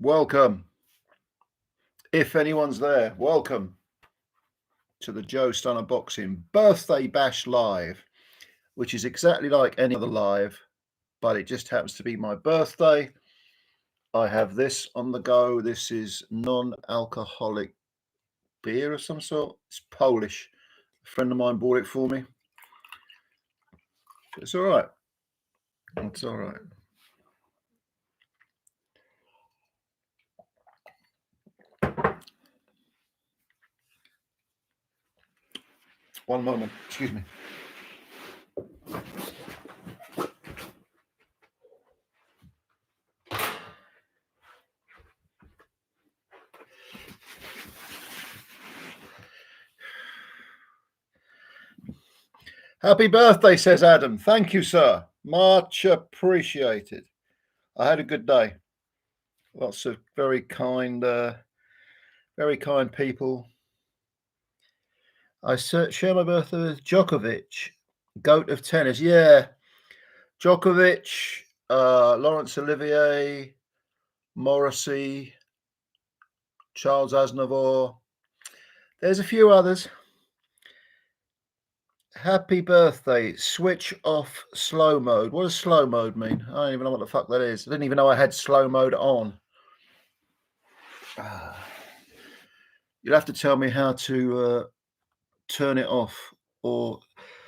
welcome. If anyone's there, welcome to the Joe Stunner Boxing Birthday Bash Live, which is exactly like any other live, but it just happens to be my birthday. I have this on the go. This is non-alcoholic beer of some sort. It's Polish. A friend of mine bought it for me. It's all right. It's all right. One moment. Excuse me. Happy birthday, says Adam. Thank you, sir. Much appreciated. I had a good day. Lots of very kind people. I share my birthday with Djokovic, GOAT of tennis. Yeah, Djokovic, Laurence Olivier, Morrissey, Charles Aznavour. There's a few others. Happy birthday. Switch off slow mode. What does slow mode mean? I don't even know what the fuck that is. I didn't even know I had slow mode on. You'll have to tell me how to turn it off. Or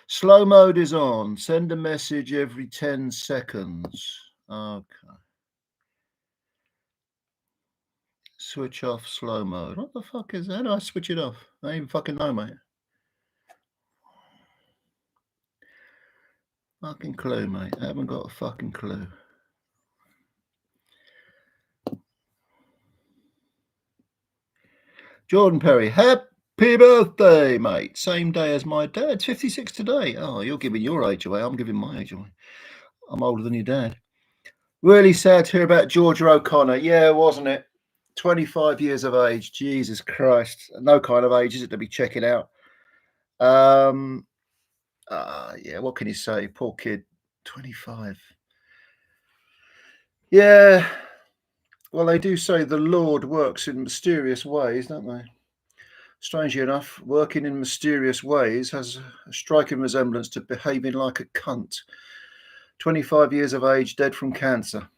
slow mode is on. Send a message every 10 seconds. Okay. Switch off slow mode. What the fuck is that? How do I switch it off? I don't even fucking know, mate. Fucking clue, mate. I haven't got a fucking clue. Jordan Perry, happy birthday, mate. Same day as my dad. 56 today. Oh, you're giving your age away. I'm giving my age away. I'm older than your dad. Really sad to hear about Georgia O'Connor. Yeah, wasn't it? 25 years of age. Jesus Christ. No kind of age, is it, to be checking out? Yeah, what can you say? Poor kid. 25. Yeah. Well, they do say the Lord works in mysterious ways, don't they? Strangely enough, working in mysterious ways has a striking resemblance to behaving like a cunt. 25 years of age, dead from cancer.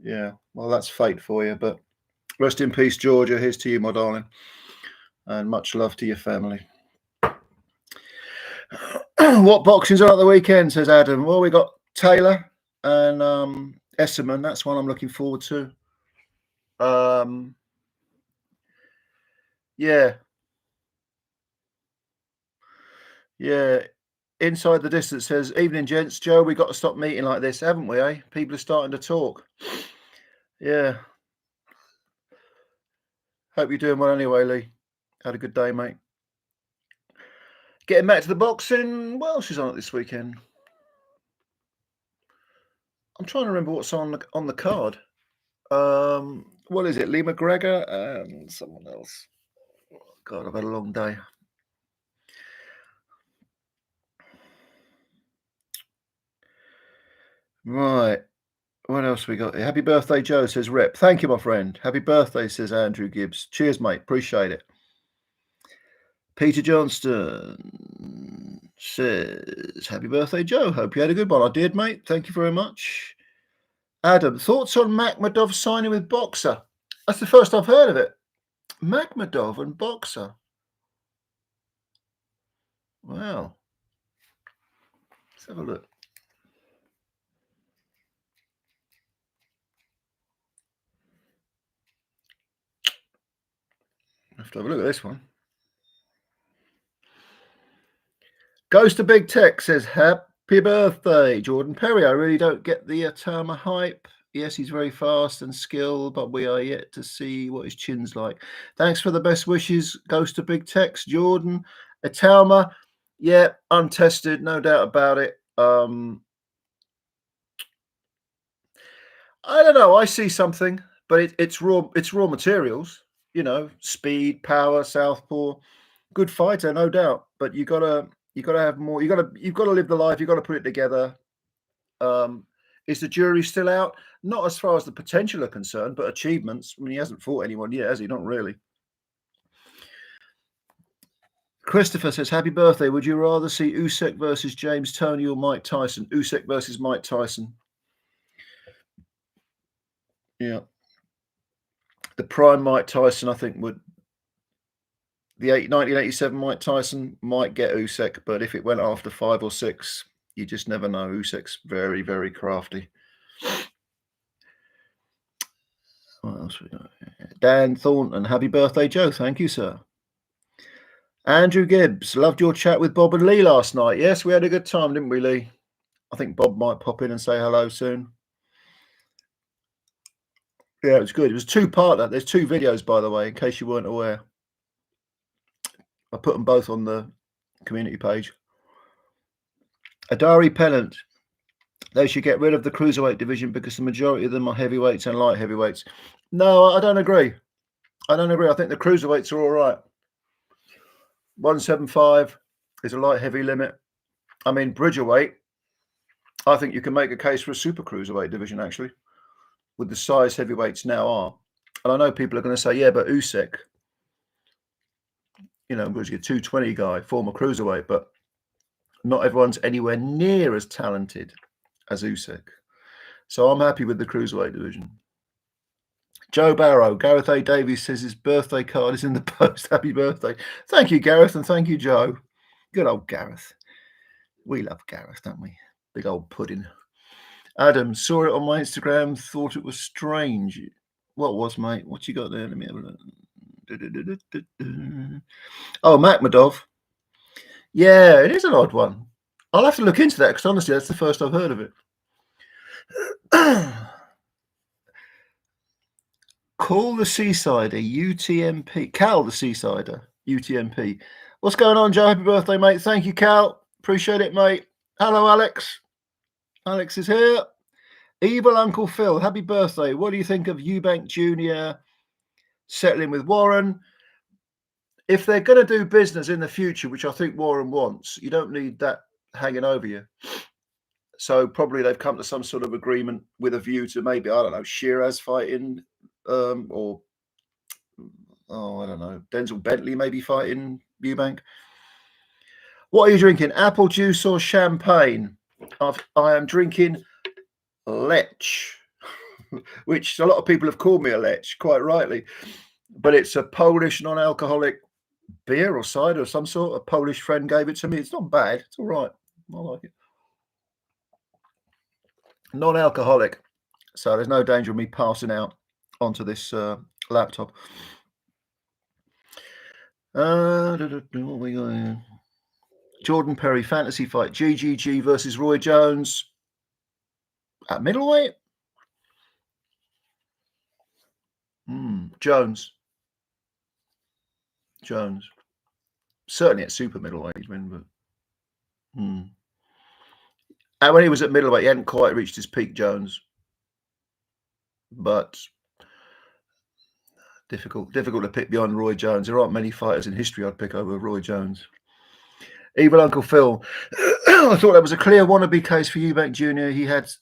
Yeah, well, that's fate for you, but rest in peace, Georgia. Here's to you, my darling. And much love to your family. What boxing's on at the weekend, says Adam? Well, we got Taylor and Esserman. That's one I'm looking forward to. Yeah. Inside the Distance says, evening, gents. Joe, we got to stop meeting like this, haven't we, eh? People are starting to talk. Yeah. Hope you're doing well anyway, Lee. Had a good day, mate. Getting back to the boxing. What else is on it this weekend? I'm trying to remember what's on the card. What is it? Lee McGregor and someone else. God, I've had a long day. Right. What else we got here? Happy birthday, Joe, says Rep. Thank you, my friend. Happy birthday, says Andrew Gibbs. Cheers, mate. Appreciate it. Peter Johnston says, happy birthday, Joe. Hope you had a good one. I did, mate. Thank you very much. Adam, thoughts on Makhmudov signing with Boxer? That's the first I've heard of it. Makhmudov and Boxer. Wow. Let's have a look. I have to have a look at this one. Goes to Big Tech, says, happy birthday, Jordan Perry. I really don't get the Atama hype. Yes, he's very fast and skilled, but we are yet to see what his chin's like. Thanks for the best wishes. Goes to Big Tex, Jordan. Atama, yeah, untested, no doubt about it. I don't know. I see something, but it's raw materials. You know, speed, power, southpaw, good fighter, no doubt. But you gotta have more. You've got to live the life. You've got to put it together. Is the jury still out? Not as far as the potential are concerned, but achievements. I mean, he hasn't fought anyone yet, has he? Not really. Christopher says, happy birthday. Would you rather see Usyk versus James Toney or Mike Tyson? Usyk versus Mike Tyson. Yeah. The prime Mike Tyson, I think, would... The 1987 Mike Tyson might get Usyk, but if it went after 5 or 6, you just never know. Usyk's very, very crafty. What else we got? Dan Thornton, happy birthday, Joe. Thank you, sir. Andrew Gibbs, loved your chat with Bob and Lee last night. Yes, we had a good time, didn't we, Lee? I think Bob might pop in and say hello soon. Yeah, it was good. It was two-parter. There's 2 videos, by the way, in case you weren't aware. I put them both on the community page. Adari Pennant, they should get rid of the cruiserweight division because the majority of them are heavyweights and light heavyweights. No, I don't agree. I think the cruiserweights are all right. 175 is a light heavy limit. I mean, Bridgerweight, I think you can make a case for a super cruiserweight division, actually, with the size heavyweights now are. And I know people are going to say, yeah, but Usyk, you know, was your 220 guy, former cruiserweight, but not everyone's anywhere near as talented as Usyk. So I'm happy with the cruiserweight division. Joe Barrow, Gareth A. Davies says his birthday card is in the post. Happy birthday. Thank you, Gareth, and thank you, Joe. Good old Gareth. We love Gareth, don't we? Big old pudding. Adam, saw it on my Instagram, thought it was strange. What was, mate? What you got there? Let me have a look. Oh, Makhmadov. Yeah, it is an odd one. I'll have to look into that because honestly, that's the first I've heard of it. Call the Seasider, UTMP. Cal the Seasider, UTMP. What's going on, Joe? Happy birthday, mate. Thank you, Cal. Appreciate it, mate. Hello, Alex. Alex is here. Evil Uncle Phil, happy birthday. What do you think of Eubank Jr. settling with Warren? If they're going to do business in the future, which I think Warren wants, you don't need that hanging over you. So probably they've come to some sort of agreement with a view to maybe, I don't know, Shiraz fighting, or, oh, I don't know, Denzel Bentley maybe fighting Eubank. What are you drinking, apple juice or champagne? I am drinking Lech, which a lot of people have called me a Lech, quite rightly. But it's a Polish non-alcoholic beer or cider of some sort. A Polish friend gave it to me. It's not bad. It's all right. I like it. Non-alcoholic. So there's no danger of me passing out onto this laptop. What we got here? Jordan Perry fantasy fight. GGG versus Roy Jones at middleweight. Jones. Certainly at super middleweight he's been, but and when he was at middleweight, he hadn't quite reached his peak, Jones. But difficult to pick beyond Roy Jones. There aren't many fighters in history I'd pick over Roy Jones. Evil Uncle Phil. I thought that was a clear wannabe case for Eubank Jr. He has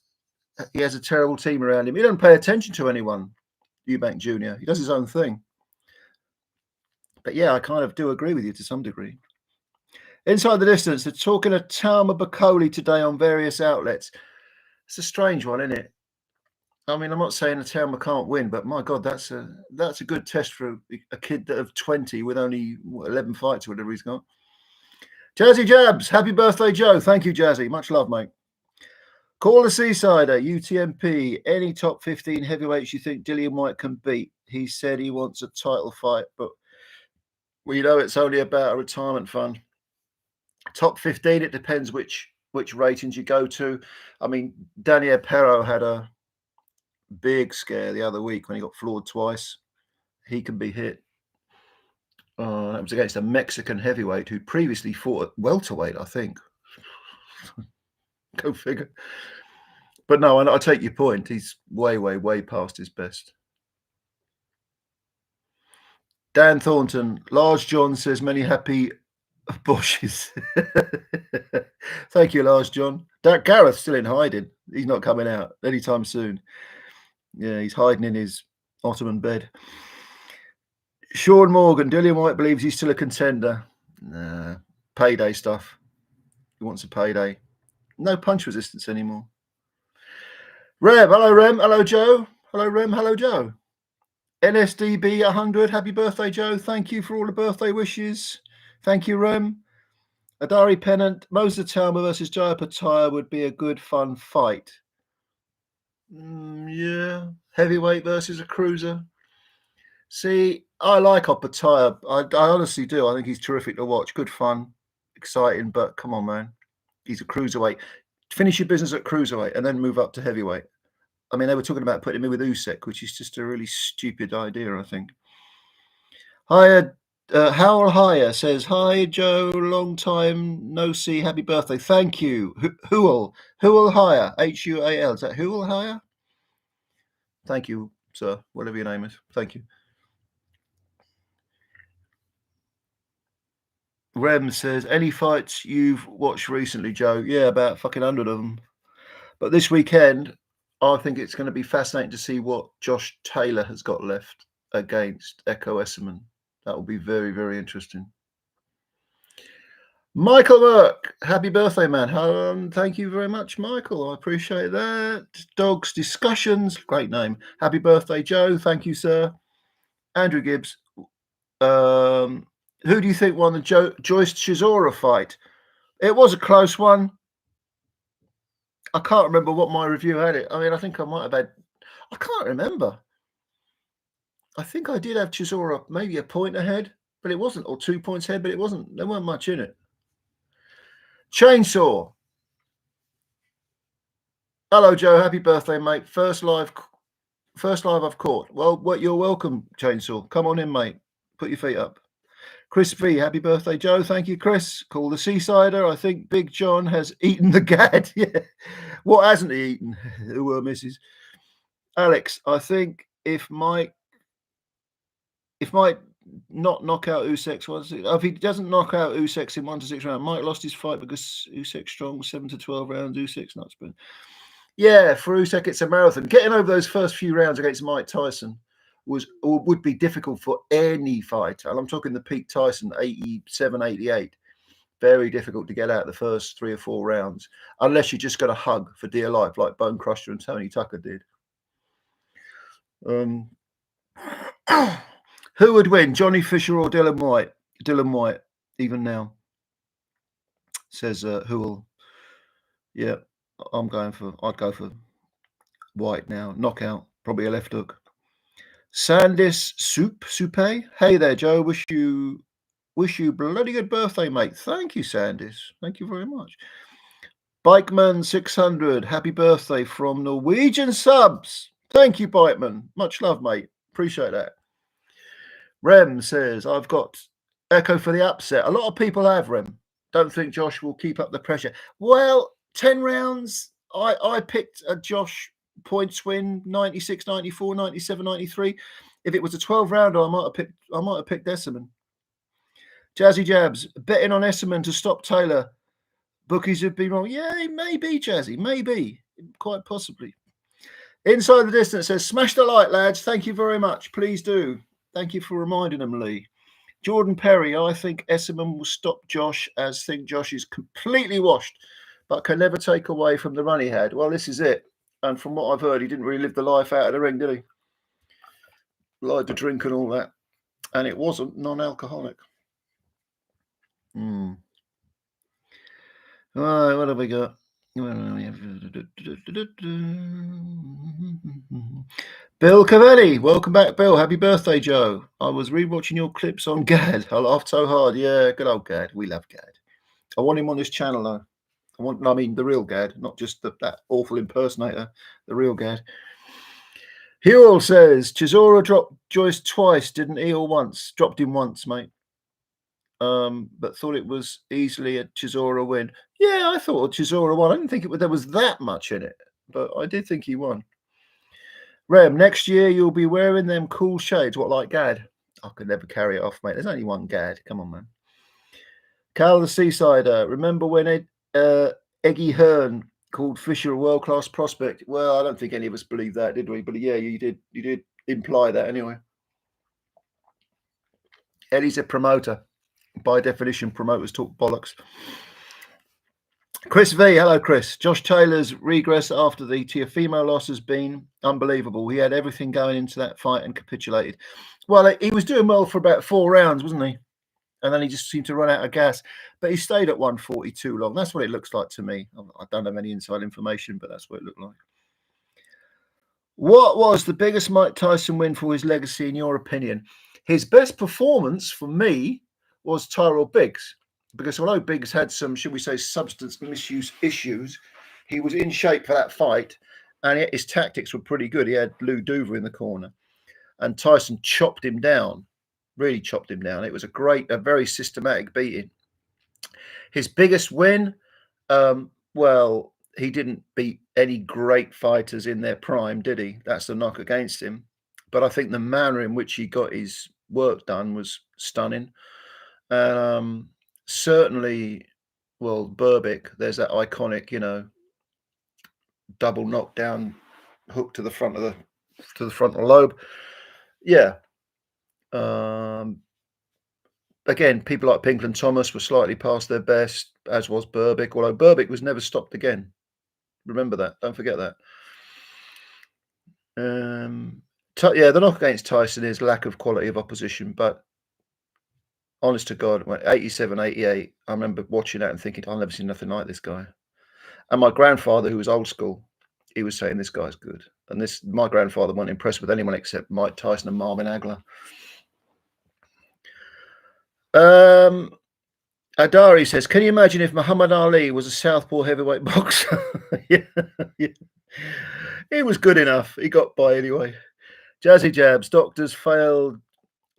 a terrible team around him. He doesn't pay attention to anyone, Eubank Jr. He does his own thing. But yeah, I kind of do agree with you to some degree. Inside the Distance, they're talking of Talma Bacoli today on various outlets. It's a strange one, isn't it? I mean, I'm not saying the Talma can't win, but my God, that's a good test for a kid of 20 with only 11 fights or whatever he's got. Jazzy Jabs, happy birthday, Joe. Thank you, Jazzy. Much love, mate. Call the Seasider, UTMP. Any top 15 heavyweights you think Dillian White can beat? He said he wants a title fight, but we know it's only about a retirement fund. Top 15, it depends which ratings you go to. I mean, Daniel Perro had a big scare the other week when he got floored twice. He can be hit. That was against a Mexican heavyweight who previously fought at welterweight, I think. Go figure. But no, I take your point. He's way past his best. Dan Thornton, Large John says many happy Bushes. Thank you, Lars John. Gareth's still in hiding. He's not coming out anytime soon. Yeah, he's hiding in his Ottoman bed. Sean Morgan, Dillian White believes he's still a contender. Nah, payday stuff. He wants a payday. No punch resistance anymore. Rem, hello Rem, hello Joe. Hello Rem, hello Joe. NSDB 100, happy birthday Joe. Thank you for all the birthday wishes. Thank you Rem. Adari Pennant, Moser Talma versus Jaya Pataya would be a good fun fight. Yeah, heavyweight versus a cruiser. See, I like Opataya. I honestly do. I think he's terrific to watch. Good fun, exciting, but come on, man. He's a cruiserweight. Finish your business at cruiserweight and then move up to heavyweight. I mean, they were talking about putting him in with Usyk, which is just a really stupid idea, I think. Hi, Howell Hire says, hi, Joe. Long time no see. Happy birthday. Thank you. Hual Hire. Hual. Is that Hual Hire? Thank you, sir. Whatever your name is. Thank you. Rem says, any fights you've watched recently, Joe? Yeah, about fucking 100 of them. But this weekend, I think it's going to be fascinating to see what Josh Taylor has got left against Echo Esserman. That will be very, very interesting. Michael Burke, happy birthday, man. Thank you very much, Michael. I appreciate that. Dogs Discussions, great name. Happy birthday, Joe. Thank you, sir. Andrew Gibbs, who do you think won the Joyce Chisora fight? It was a close one. I can't remember what my review had it. I mean, I think I might have had... I can't remember. I think I did have Chisora maybe a point ahead, but it wasn't, or 2 points ahead, but it wasn't. There weren't much in it. Chainsaw. Hello, Joe. Happy birthday, mate. First live I've caught. Well, you're welcome, Chainsaw. Come on in, mate. Put your feet up. Chris V, happy birthday, Joe. Thank you, Chris. Call the Seasider. I think Big John has eaten the gad. Yeah. What hasn't he eaten? Who misses? Alex, I think if Mike not knock out Usyk, if he doesn't knock out Usyk in 1 to 6 rounds, Mike lost his fight because Usyk's strong, 7 to 12 rounds. Usyk's not spin. Yeah, for Usyk, it's a marathon. Getting over those first few rounds against Mike Tyson would be difficult for any fighter. And I'm talking the peak Tyson, 87, 88. Very difficult to get out the first 3 or 4 rounds, unless you're just going to hug for dear life, like Bone Crusher and Tony Tucker did. Who would win, Johnny Fisher or Dylan White? Dylan White, even now, says Who'll. Yeah, I'd go for White now. Knockout, probably a left hook. Sandis Soupe. Hey there, Joe. Wish you bloody good birthday, mate. Thank you, Sandis. Thank you very much. Bikeman 600. Happy birthday from Norwegian subs. Thank you, Bikeman. Much love, mate. Appreciate that. Rem says, I've got Echo for the upset. A lot of people have, Rem. Don't think Josh will keep up the pressure. Well, 10 rounds. I picked a Josh points win, 96, 94, 97, 93. If it was a 12 rounder, I might have picked Esserman. Jazzy Jabs, betting on Esserman to stop Taylor. Bookies have been wrong. Yeah, maybe, Jazzy, maybe. Quite possibly. Inside the Distance says, smash the like, lads. Thank you very much. Please do. Thank you for reminding them, Lee. Jordan Perry, I think Esserman will stop Josh, as think Josh is completely washed, but can never take away from the run he had. Well, this is it. And from what I've heard, he didn't really live the life out of the ring, did he? Liked to drink and all that. And it wasn't non-alcoholic. All right, what have we got? Bill Cavelli, welcome back, Bill. Happy birthday, Joe. I was rewatching your clips on Gad. I laughed so hard. Yeah, good old Gad. We love Gad. I want him on this channel, though. I mean, the real Gad, not just that awful impersonator, the real Gad. Hewell says, Chisora dropped Joyce twice, didn't he, or once? Dropped him once, mate. But thought it was easily a Chisora win. Yeah, I thought Chisora won. I didn't think there was that much in it, but I did think he won. Rem, next year you'll be wearing them cool shades. What, like Gad? I could never carry it off, mate. There's only one Gad. Come on, man. Cal the Seasider. Remember when Eggy Hearn called Fisher a world-class prospect? Well, I don't think any of us believed that, did we? But yeah, you did imply that anyway. Eddie's a promoter. By definition, promoters talk bollocks. Chris V, hello Chris. Josh Taylor's regress after the Teofimo loss has been unbelievable. He had everything going into that fight and capitulated. Well, he was doing well for about 4 rounds, wasn't he? And then he just seemed to run out of gas. But he stayed at 140 too long. That's what it looks like to me. I don't have any inside information, but that's what it looked like. What was the biggest Mike Tyson win for his legacy, in your opinion? His best performance for me was Tyrell Biggs. Because although Biggs had some, should we say, substance misuse issues, he was in shape for that fight, and his tactics were pretty good. He had Lou Duver in the corner, and Tyson chopped him down, really chopped him down. It was a very systematic beating. His biggest win, well, he didn't beat any great fighters in their prime, did he? That's the knock against him. But I think the manner in which he got his work done was stunning. And certainly, well, Berbick, there's that iconic, double knockdown hook to the frontal lobe. Yeah. Again, people like Pinkland Thomas were slightly past their best, as was Berbick, although Berbick was never stopped again. Remember that. Don't forget that. The knock against Tyson is lack of quality of opposition, but honest to God, 87, 88, I remember watching that and thinking, I've never seen nothing like this guy. And my grandfather, who was old school, he was saying, this guy's good. And my grandfather wasn't impressed with anyone except Mike Tyson and Marvin Hagler. Adari says, can you imagine if Muhammad Ali was a southpaw heavyweight boxer? yeah. He was good enough. He got by anyway. Jazzy Jabs, doctors failed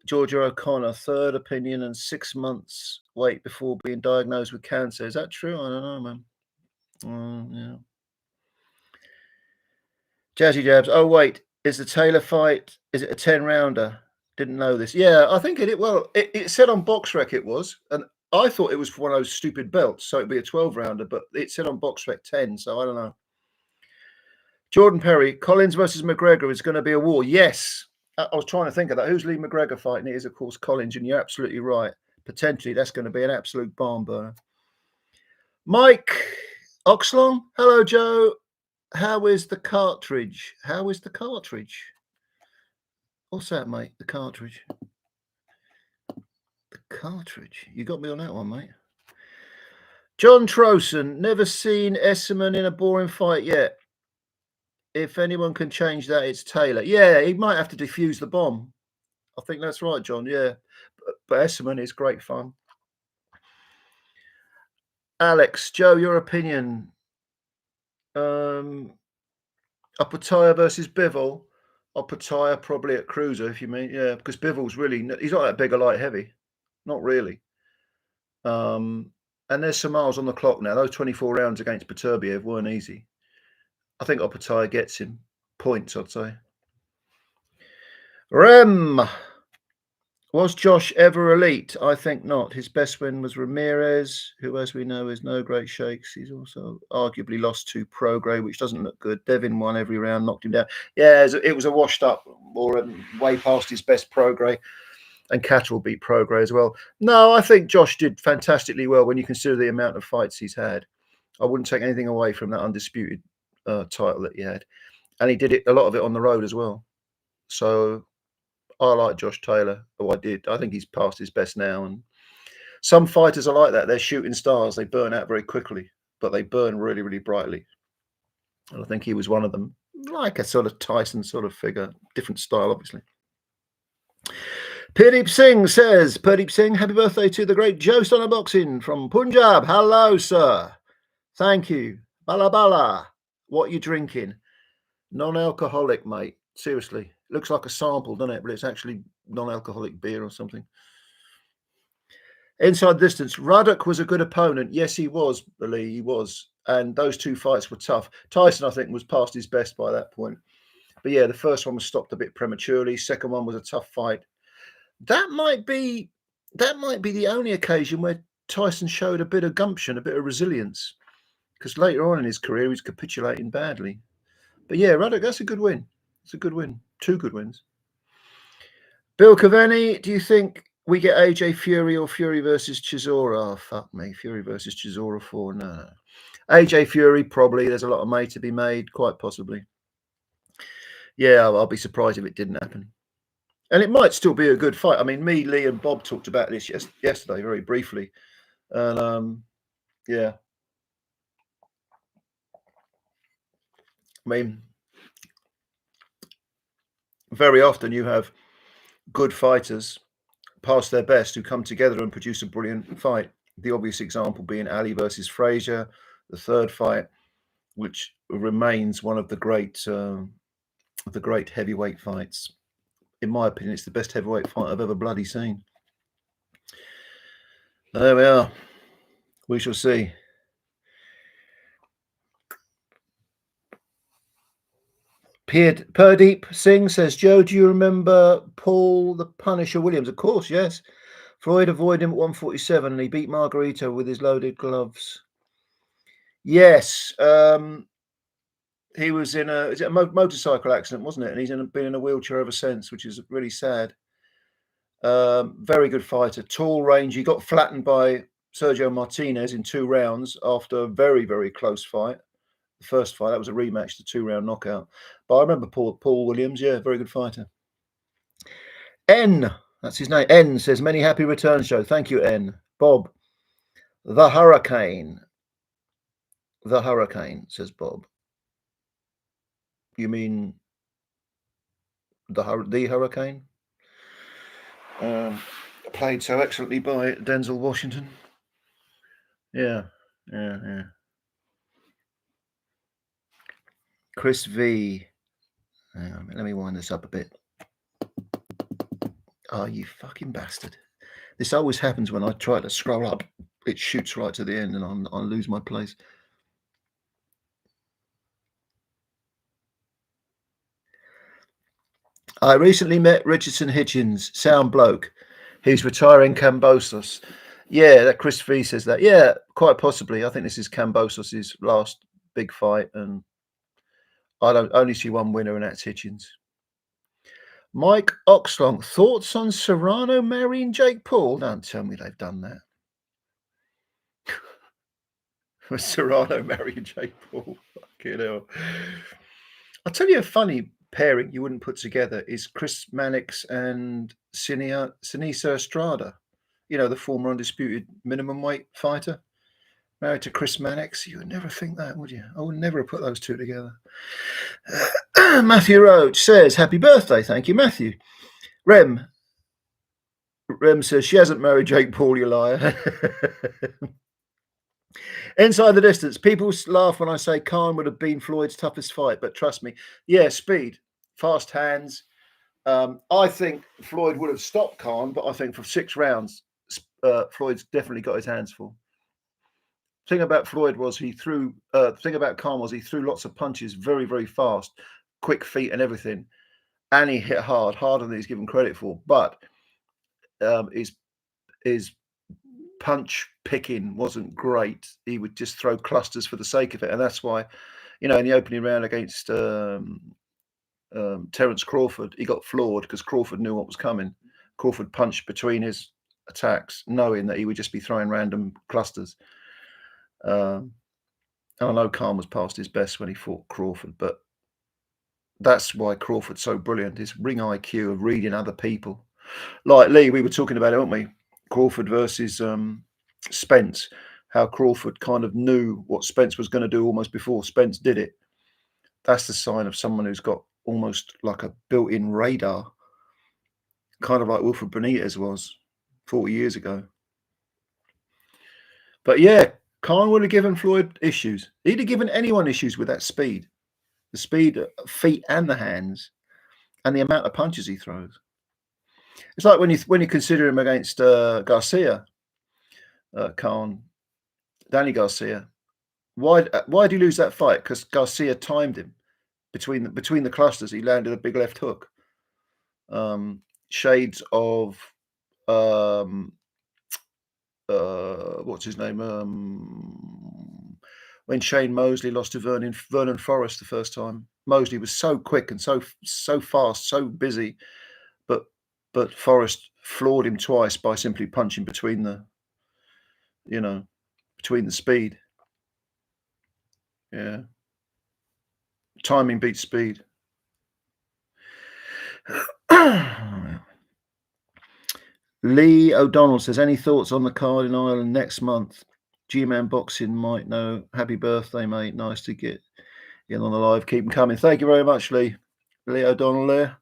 Georgia O'Connor, third opinion and 6 months wait before being diagnosed with cancer. Is that true? I don't know, man. Yeah. Jazzy Jabs. Oh, wait. Is the Taylor fight, is it a 10-rounder? Didn't know this. Yeah, I think it said on BoxRec it was. And I thought it was for one of those stupid belts. So it'd be a 12-rounder. But it said on BoxRec 10. So I don't know. Jordan Perry. Collins versus McGregor is going to be a war. Yes. I was trying to think of that. Who's Lee McGregor fighting? It is, of course, Collins. And you're absolutely right. Potentially, that's going to be an absolute barn burner. Mike Oxlong. Hello, Joe. How is the cartridge? What's that, mate? The cartridge. You got me on that one, mate. John Troson. Never seen Esserman in a boring fight yet. If anyone can change that, it's Taylor. Yeah, he might have to defuse the bomb. I think that's right, John. Yeah. But Esserman is great fun. Alex, Joe, your opinion. Opataya versus Bivol. Opataya probably at cruiser, if you mean. Yeah, because Bivol's he's not that big a light heavy. Not really. And there's some miles on the clock now. Those 24 rounds against Beterbiev weren't easy. I think Opataya gets him points, I'd say. Rem. Was Josh ever elite? I think not. His best win was Ramirez, who, as we know, is no great shakes. He's also arguably lost to Prograis, which doesn't look good. Devin won every round, knocked him down. Yeah, it was a washed up or way past his best Prograis. And Catterall beat Prograis as well. No, I think Josh did fantastically well when you consider the amount of fights he's had. I wouldn't take anything away from that undisputed title that he had. And he did a lot of it on the road as well. So I like Josh Taylor. I think he's past his best now. And some fighters are like that. They're shooting stars. They burn out very quickly, but they burn really, really brightly. And I think he was one of them. Like a sort of Tyson sort of figure. Different style, obviously. Pradeep Singh says, happy birthday to the great Joe Stunner Boxing from Punjab. Hello, sir. Thank you. Bala bala. What are you drinking? Non-alcoholic, mate. Seriously. Looks like a sample, doesn't it? But it's actually non-alcoholic beer or something. Inside distance. Ruddock was a good opponent. Yes, he was, Lee. He was. And those 2 fights were tough. Tyson, I think, was past his best by that point. But yeah, the first one was stopped a bit prematurely. Second one was a tough fight. That might be the only occasion where Tyson showed a bit of gumption, a bit of resilience, because later on in his career, he's capitulating badly. But yeah, Ruddock, that's a good win. It's a good win. 2 good wins. Bill Cavani, do you think we get AJ Fury or Fury versus Chisora? Oh, fuck me. Fury versus Chisora 4. No. AJ Fury, probably. There's a lot of money to be made, quite possibly. Yeah, I'll be surprised if it didn't happen. And it might still be a good fight. I mean, me, Lee, and Bob talked about this yesterday very briefly. And yeah. I mean, very often you have good fighters past their best who come together and produce a brilliant fight. The obvious example being Ali versus Frazier, the third fight, which remains one of the great heavyweight fights. In my opinion, it's the best heavyweight fight I've ever bloody seen. There we are. We shall see. Purdeep Singh says, Joe, do you remember Paul the Punisher Williams? Of course, yes. Floyd avoided him at 147 and he beat Margarito with his loaded gloves. Yes. He was in a motorcycle accident, wasn't it? And he's been in a wheelchair ever since, which is really sad. Very good fighter, tall, rangy. Got flattened by Sergio Martinez in 2 rounds after a very, very close fight. The first fight, that was a rematch, the 2-round knockout. But I remember Paul Williams, yeah, very good fighter. N, that's his name. N says, many happy returns, Joe. Thank you, N. Bob, the Hurricane. The Hurricane, says Bob. You mean the Hurricane? Played so excellently by Denzel Washington. Yeah. Chris V. Let me wind this up a bit. Oh, you fucking bastard. This always happens when I try to scroll up. It shoots right to the end and I lose my place. I recently met Richardson Hitchens, sound bloke. He's retiring Kambosos. Yeah, that Chris V says that. Yeah, quite possibly. I think this is Kambosos' last big fight, and I don't only see one winner, and that's Hitchens. Mike Oxlong, thoughts on Serrano marrying Jake Paul? Don't tell me they've done that. Serrano marrying Jake Paul. Fucking hell. I'll tell you a funny pairing you wouldn't put together is Chris Mannix and Sinisa Estrada. You know, the former undisputed minimum weight fighter. Married to Chris Mannix. You would never think that, would you? I would never put those two together. Matthew Roach says, happy birthday. Thank you, Matthew. Rem says, she hasn't married Jake Paul, you liar. Inside the distance, people laugh when I say Khan would have been Floyd's toughest fight, but trust me, yeah, speed, fast hands. I think Floyd would have stopped Khan, but I think for 6 rounds, Floyd's definitely got his hands full. The thing about Floyd was he threw. The thing about Khan was he threw lots of punches very, very fast, quick feet and everything, and he hit harder than he's given credit for. But his punch picking wasn't great. He would just throw clusters for the sake of it, and that's why, in the opening round against Terence Crawford, he got floored because Crawford knew what was coming. Crawford punched between his attacks, knowing that he would just be throwing random clusters. And I know Khan was past his best when he fought Crawford, but that's why Crawford's so brilliant. His ring IQ of reading other people. Like Lee, we were talking about it, weren't we? Crawford versus Spence. How Crawford kind of knew what Spence was going to do almost before Spence did it. That's the sign of someone who's got almost like a built-in radar, kind of like Wilfred Benitez was 40 years ago. But yeah, Khan would have given Floyd issues. He'd have given anyone issues with that speed. The speed, feet and the hands, and the amount of punches he throws. It's like when you consider him against Garcia, Khan, Danny Garcia. Why did he lose that fight? Because Garcia timed him between the clusters. He landed a big left hook. Shades of what's his name? When Shane Mosley lost to Vernon Forrest the first time. Mosley was so quick and so fast, so busy, but Forrest floored him twice by simply punching between the speed. Yeah, timing beats speed. Lee O'Donnell says, any thoughts on the card in Ireland next month? G-Man Boxing might know. Happy birthday, mate. Nice to get in on the live. Keep them coming. Thank you very much, Lee. Lee O'Donnell there.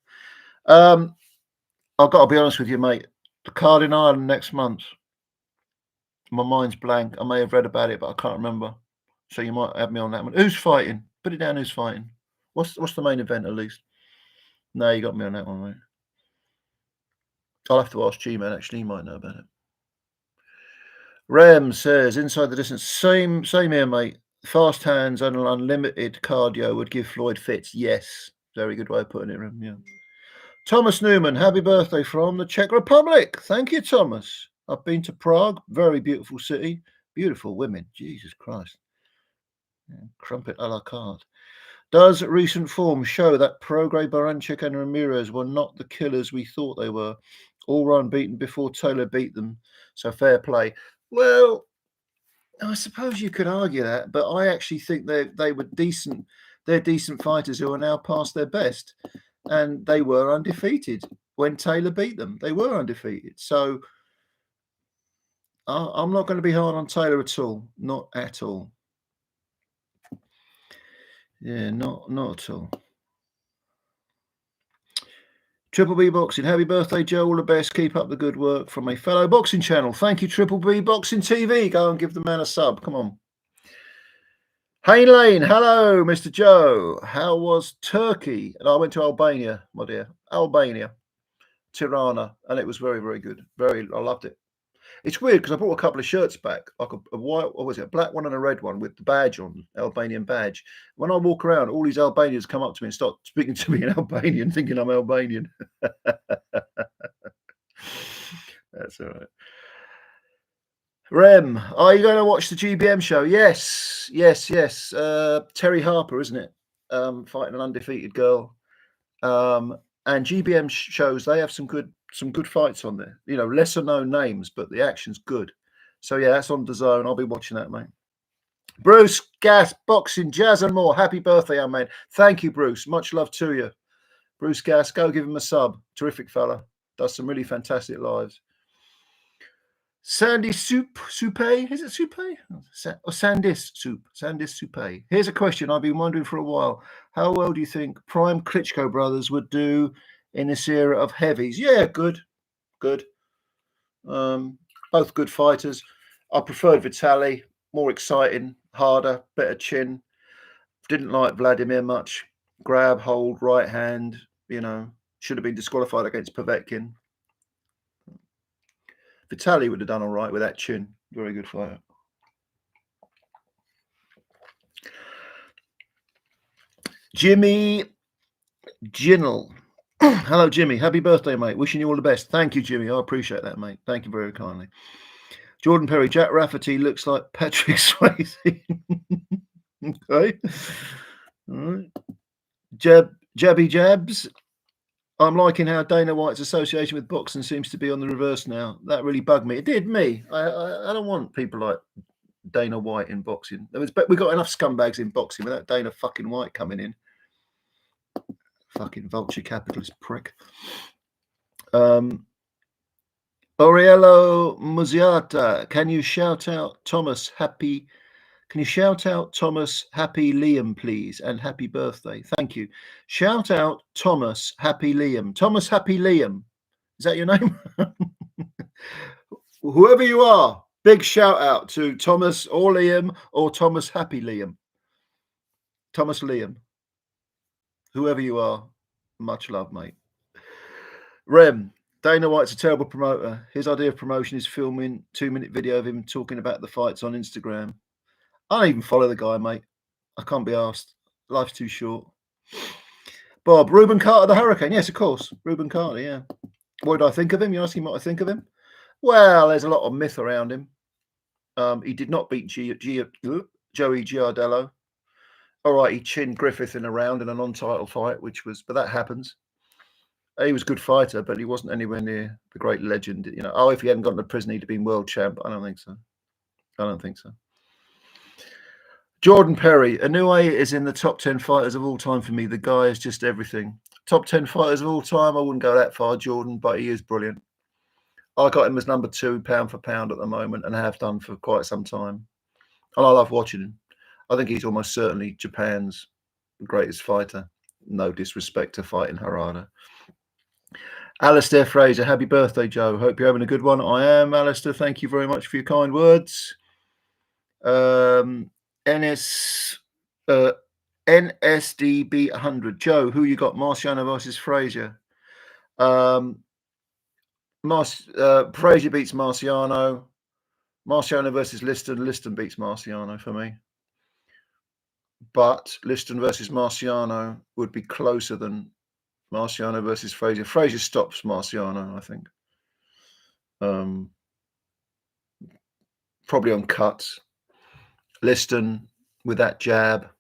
I've got to be honest with you, mate. The card in Ireland next month, my mind's blank. I may have read about it, but I can't remember. So you might have me on that one. Who's fighting? Put it down, who's fighting. What's the main event, at least? No, you got me on that one, mate. I'll have to ask G-Man, actually. He might know about it. Rem says, inside the distance, same here, mate. Fast hands and unlimited cardio would give Floyd fits. Yes. Very good way of putting it, Rem. Yeah. Thomas Newman, happy birthday from the Czech Republic. Thank you, Thomas. I've been to Prague. Very beautiful city. Beautiful women. Jesus Christ. Yeah, crumpet a la carte. Does recent form show that Prograis, Baranchik and Ramirez were not the killers we thought they were? All were unbeaten before Taylor beat them. So fair play. Well, I suppose you could argue that, but I actually think they were decent. They're decent fighters who are now past their best, and they were undefeated when Taylor beat them. They were undefeated. So I'm not going to be hard on Taylor at all. Not at all. Yeah, not at all. Triple B Boxing, happy birthday, Joe. All the best. Keep up the good work from a fellow boxing channel. Thank you, Triple B Boxing TV. Go and give the man a sub. Come on. Hayne Lane, hello, Mr. Joe. How was Turkey? And I went to Albania, my dear. Albania, Tirana, and it was very, very good. I loved it. It's weird because I brought a couple of shirts back, like a white, what was it, a black one and a red one with the badge on, Albanian badge. When I walk around, all these Albanians come up to me and start speaking to me in Albanian, thinking I'm Albanian. That's all right. Rem, are you going to watch the GBM show? Yes. Terry Harper, isn't it? Fighting an undefeated girl. And GBM shows, they have some good fights on there. You know, lesser known names, but the action's good. So yeah, that's on DAZN. I'll be watching that, mate. Bruce Gas, Boxing, Jazz and more. Happy birthday, young man. Thank you, Bruce. Much love to you. Bruce Gas, go give him a sub. Terrific fella. Does some really fantastic lives. Sandy Soup, is it Soupe? Or Sandis Soupe. Here's a question I've been wondering for a while. How well do you think Prime Klitschko brothers would do in this era of heavies? Yeah, good. Both good fighters. I preferred Vitaly, more exciting, harder, better chin. Didn't like Vladimir much. Grab, hold, right hand, should have been disqualified against Povetkin. Vitaly would have done all right with that chin. Very good fighter. Jimmy Ginnell. Hello, Jimmy. Happy birthday, mate. Wishing you all the best. Thank you, Jimmy. I appreciate that, mate. Thank you very kindly. Jordan Perry. Jack Rafferty looks like Patrick Swayze. Okay. All right. Jabby Jabs. I'm liking how Dana White's association with boxing seems to be on the reverse now. That really bugged me. It did me. I don't want people like Dana White in boxing. We got enough scumbags in boxing without Dana fucking White coming in. Fucking vulture capitalist prick. Oriello Muziata, can you shout out Thomas Happy Liam, please, and happy birthday? Thank you. Shout out Thomas Happy Liam. Thomas Happy Liam. Is that your name? Whoever you are, big shout out to Thomas or Liam or Thomas Happy Liam. Thomas Liam. Whoever you are, much love, mate. Rem, Dana White's a terrible promoter. His idea of promotion is filming 2-minute video of him talking about the fights on Instagram. I don't even follow the guy, mate. I can't be asked. Life's too short. Bob, Reuben Carter, the Hurricane. Yes, of course. Reuben Carter, yeah. What did I think of him? You're asking what I think of him? Well, there's a lot of myth around him. He did not beat Joey Giardello. All right, he chinned Griffith in a round in a non-title fight, but that happens. He was a good fighter, but he wasn't anywhere near the great legend. If he hadn't gotten to prison, he'd have been world champ. I don't think so. Jordan Perry, Inoue is in the top 10 fighters of all time for me. The guy is just everything. Top 10 fighters of all time, I wouldn't go that far, Jordan, but he is brilliant. I got him as number 2 pound for pound at the moment and have done for quite some time. And I love watching him. I think he's almost certainly Japan's greatest fighter. No disrespect to fighting Harada. Alistair Fraser, happy birthday, Joe. Hope you're having a good one. I am, Alistair. Thank you very much for your kind words. NSDB 100. Joe, who you got? Marciano versus Frazier. Frazier beats Marciano. Marciano versus Liston. Liston beats Marciano for me. But Liston versus Marciano would be closer than Marciano versus Frazier. Frazier stops Marciano, I think. Probably on cuts. Liston with that jab.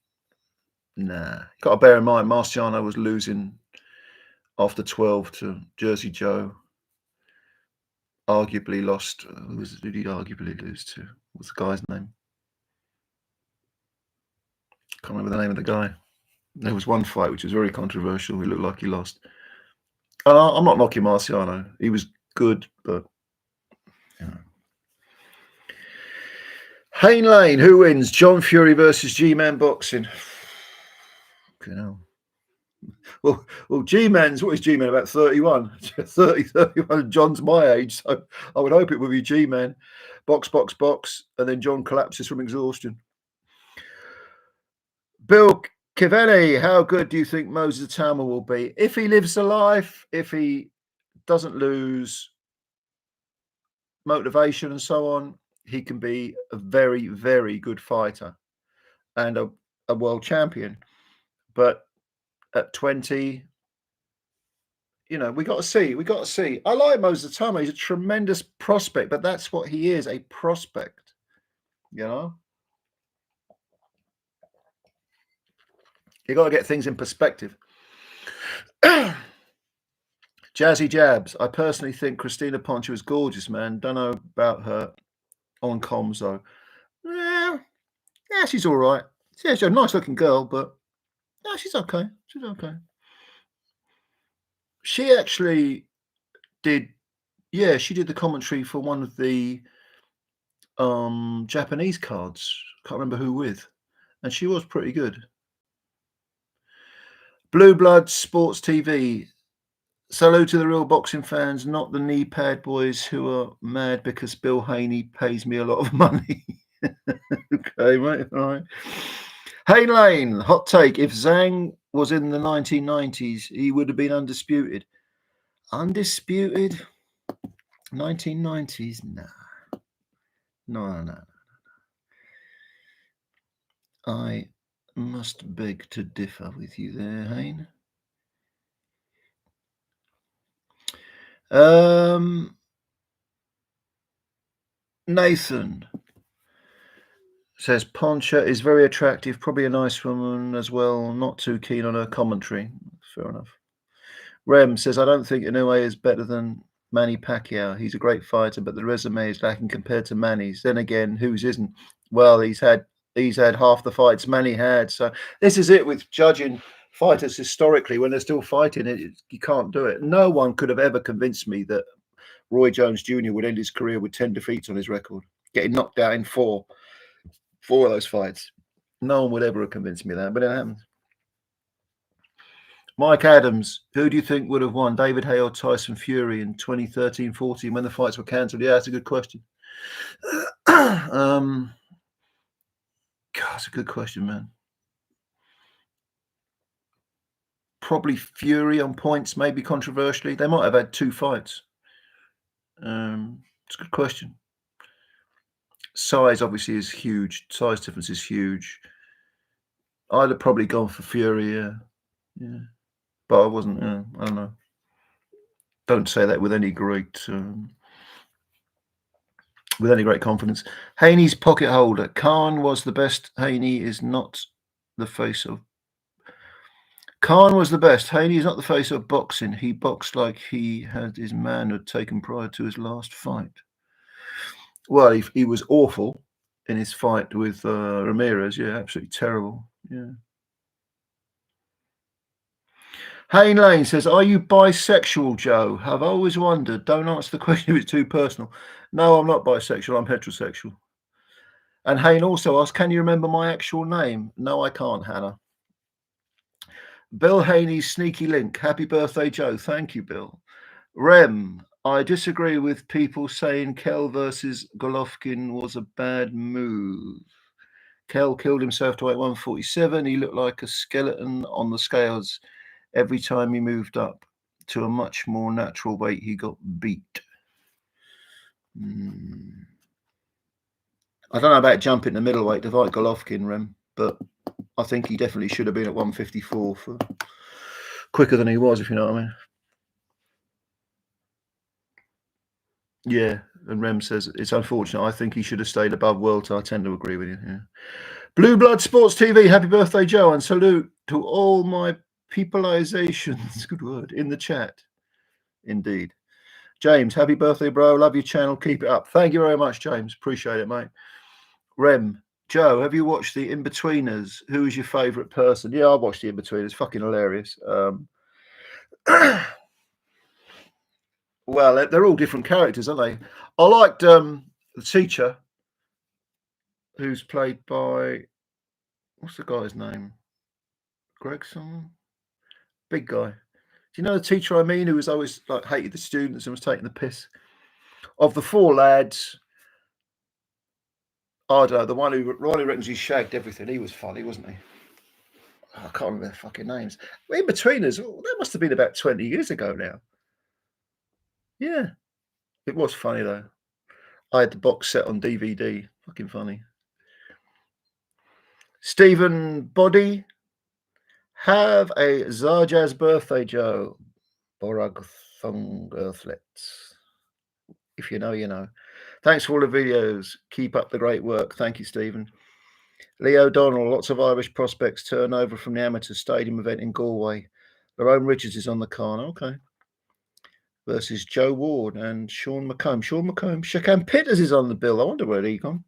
Nah. Got to bear in mind, Marciano was losing after 12 to Jersey Joe. Arguably lost. Who did he arguably lose to? What's the guy's name? Can't remember the name of the guy. There was one fight which was very controversial. It looked like he lost. And I'm not knocking Marciano. He was good, but Hayne Lane, who wins? John Fury versus G-Man boxing. Okay, no. Well, G-Man's, what is G-Man, about 31? 31. John's my age, so I would hope it would be G-Man. Box, and then John collapses from exhaustion. Bill Kiveni, how good do you think Moses Tama will be? If he lives a life, if he doesn't lose motivation and so on, he can be a very, very good fighter and a world champion. But at 20, we got to see. I like Moses Tama. He's a tremendous prospect, but that's what he is, a prospect, You got to get things in perspective. Jazzy Jabs. I personally think Christina Poncho is gorgeous, man. Don't know about her on comms, though. Yeah, she's all right. Yeah, she's a nice-looking girl, but yeah, she's okay. She actually did, she did the commentary for one of the Japanese cards. Can't remember who with. And she was pretty good. Blue Blood Sports TV. Salute to the real boxing fans, not the knee pad boys who are mad because Bill Haney pays me a lot of money. Okay, mate. All right. Hayne Lane, hot take. If Zhang was in the 1990s, he would have been undisputed. Undisputed? 1990s? Nah. No. I must beg to differ with you there, Hayne. Nathan says Poncha is very attractive, probably a nice woman as well, not too keen on her commentary. Fair enough. Rem says, I don't think Inoue is better than Manny Pacquiao. He's a great fighter, but the resume is lacking compared to Manny's. Then again, whose isn't? Well, he's had half the fights Manny had. So this is it with judging fighters historically when they're still fighting. You can't do it. No one could have ever convinced me that Roy Jones Jr. would end his career with 10 defeats on his record, getting knocked out in four of those fights. No one would ever have convinced me of that, but it happens. Mike Adams, who do you think would have won, David Hay or Tyson Fury in 2013-14 when the fights were cancelled? Yeah, that's a good question. God, that's a good question, man. Probably Fury on points, maybe controversially. They might have had 2 fights. It's a good question. Size obviously is huge. Size difference is huge. I'd have probably gone for Fury, yeah. But I wasn't, I don't know. Don't say that with any great with any great confidence. Haney's pocket holder. Khan was the best. Haney is not the face of. Khan was the best. Haney is not the face of boxing. He boxed like he had his manhood taken prior to his last fight. Well, he was awful in his fight with Ramirez. Yeah, absolutely terrible. Yeah. Hayne Lane says, "Are you bisexual, Joe? I've always wondered. Don't answer the question if it's too personal." No, I'm not bisexual. I'm heterosexual. And Hayne also asked, "Can you remember my actual name?" No, I can't, Hannah. Bill Haney's sneaky link. Happy birthday, Joe. Thank you, Bill. Rem, I disagree with people saying Kell versus Golovkin was a bad move. Kell killed himself to weight 147. He looked like a skeleton on the scales every time he moved up to a much more natural weight. He got beat. I don't know about jumping the middleweight to fight Golovkin, Rem, but I think he definitely should have been at 154 for quicker than he was, if you know what I mean. Yeah, and Rem says it's unfortunate. I think he should have stayed above welter. I tend to agree with you. Yeah. Blue Blood Sports TV. Happy birthday, Joe, and salute to all my peopleizations. Good word in the chat. Indeed. James, happy birthday, bro. Love your channel. Keep it up. Thank you very much, James. Appreciate it, mate. Rem, Joe, have you watched the In-Betweeners? Who is your favourite person? Yeah, I watched the In-Betweeners. Fucking hilarious. Well, they're all different characters, aren't they? I liked the teacher, who's played by, what's the guy's name? Gregson? Big guy. Do you know the teacher I mean, who was always like hated the students and was taking the piss? Of the four lads, I don't know, the one who Riley reckons he shagged everything. He was funny, wasn't he? Oh, I can't remember their fucking names. In Between Us, that must have been about 20 years ago now. Yeah. It was funny though. I had the box set on DVD. Fucking funny. Stephen Body, have a Zarjaz birthday, Joe. Borag Thong Earthlets. If you know, you know. Thanks for all the videos. Keep up the great work. Thank you, Stephen. Leo Donnell, lots of Irish prospects turn over from the amateur stadium event in Galway. Lerone Richards is on the card. Okay. Versus Joe Ward and Sean McComb. Shakan Pitters is on the bill. I wonder where he gone.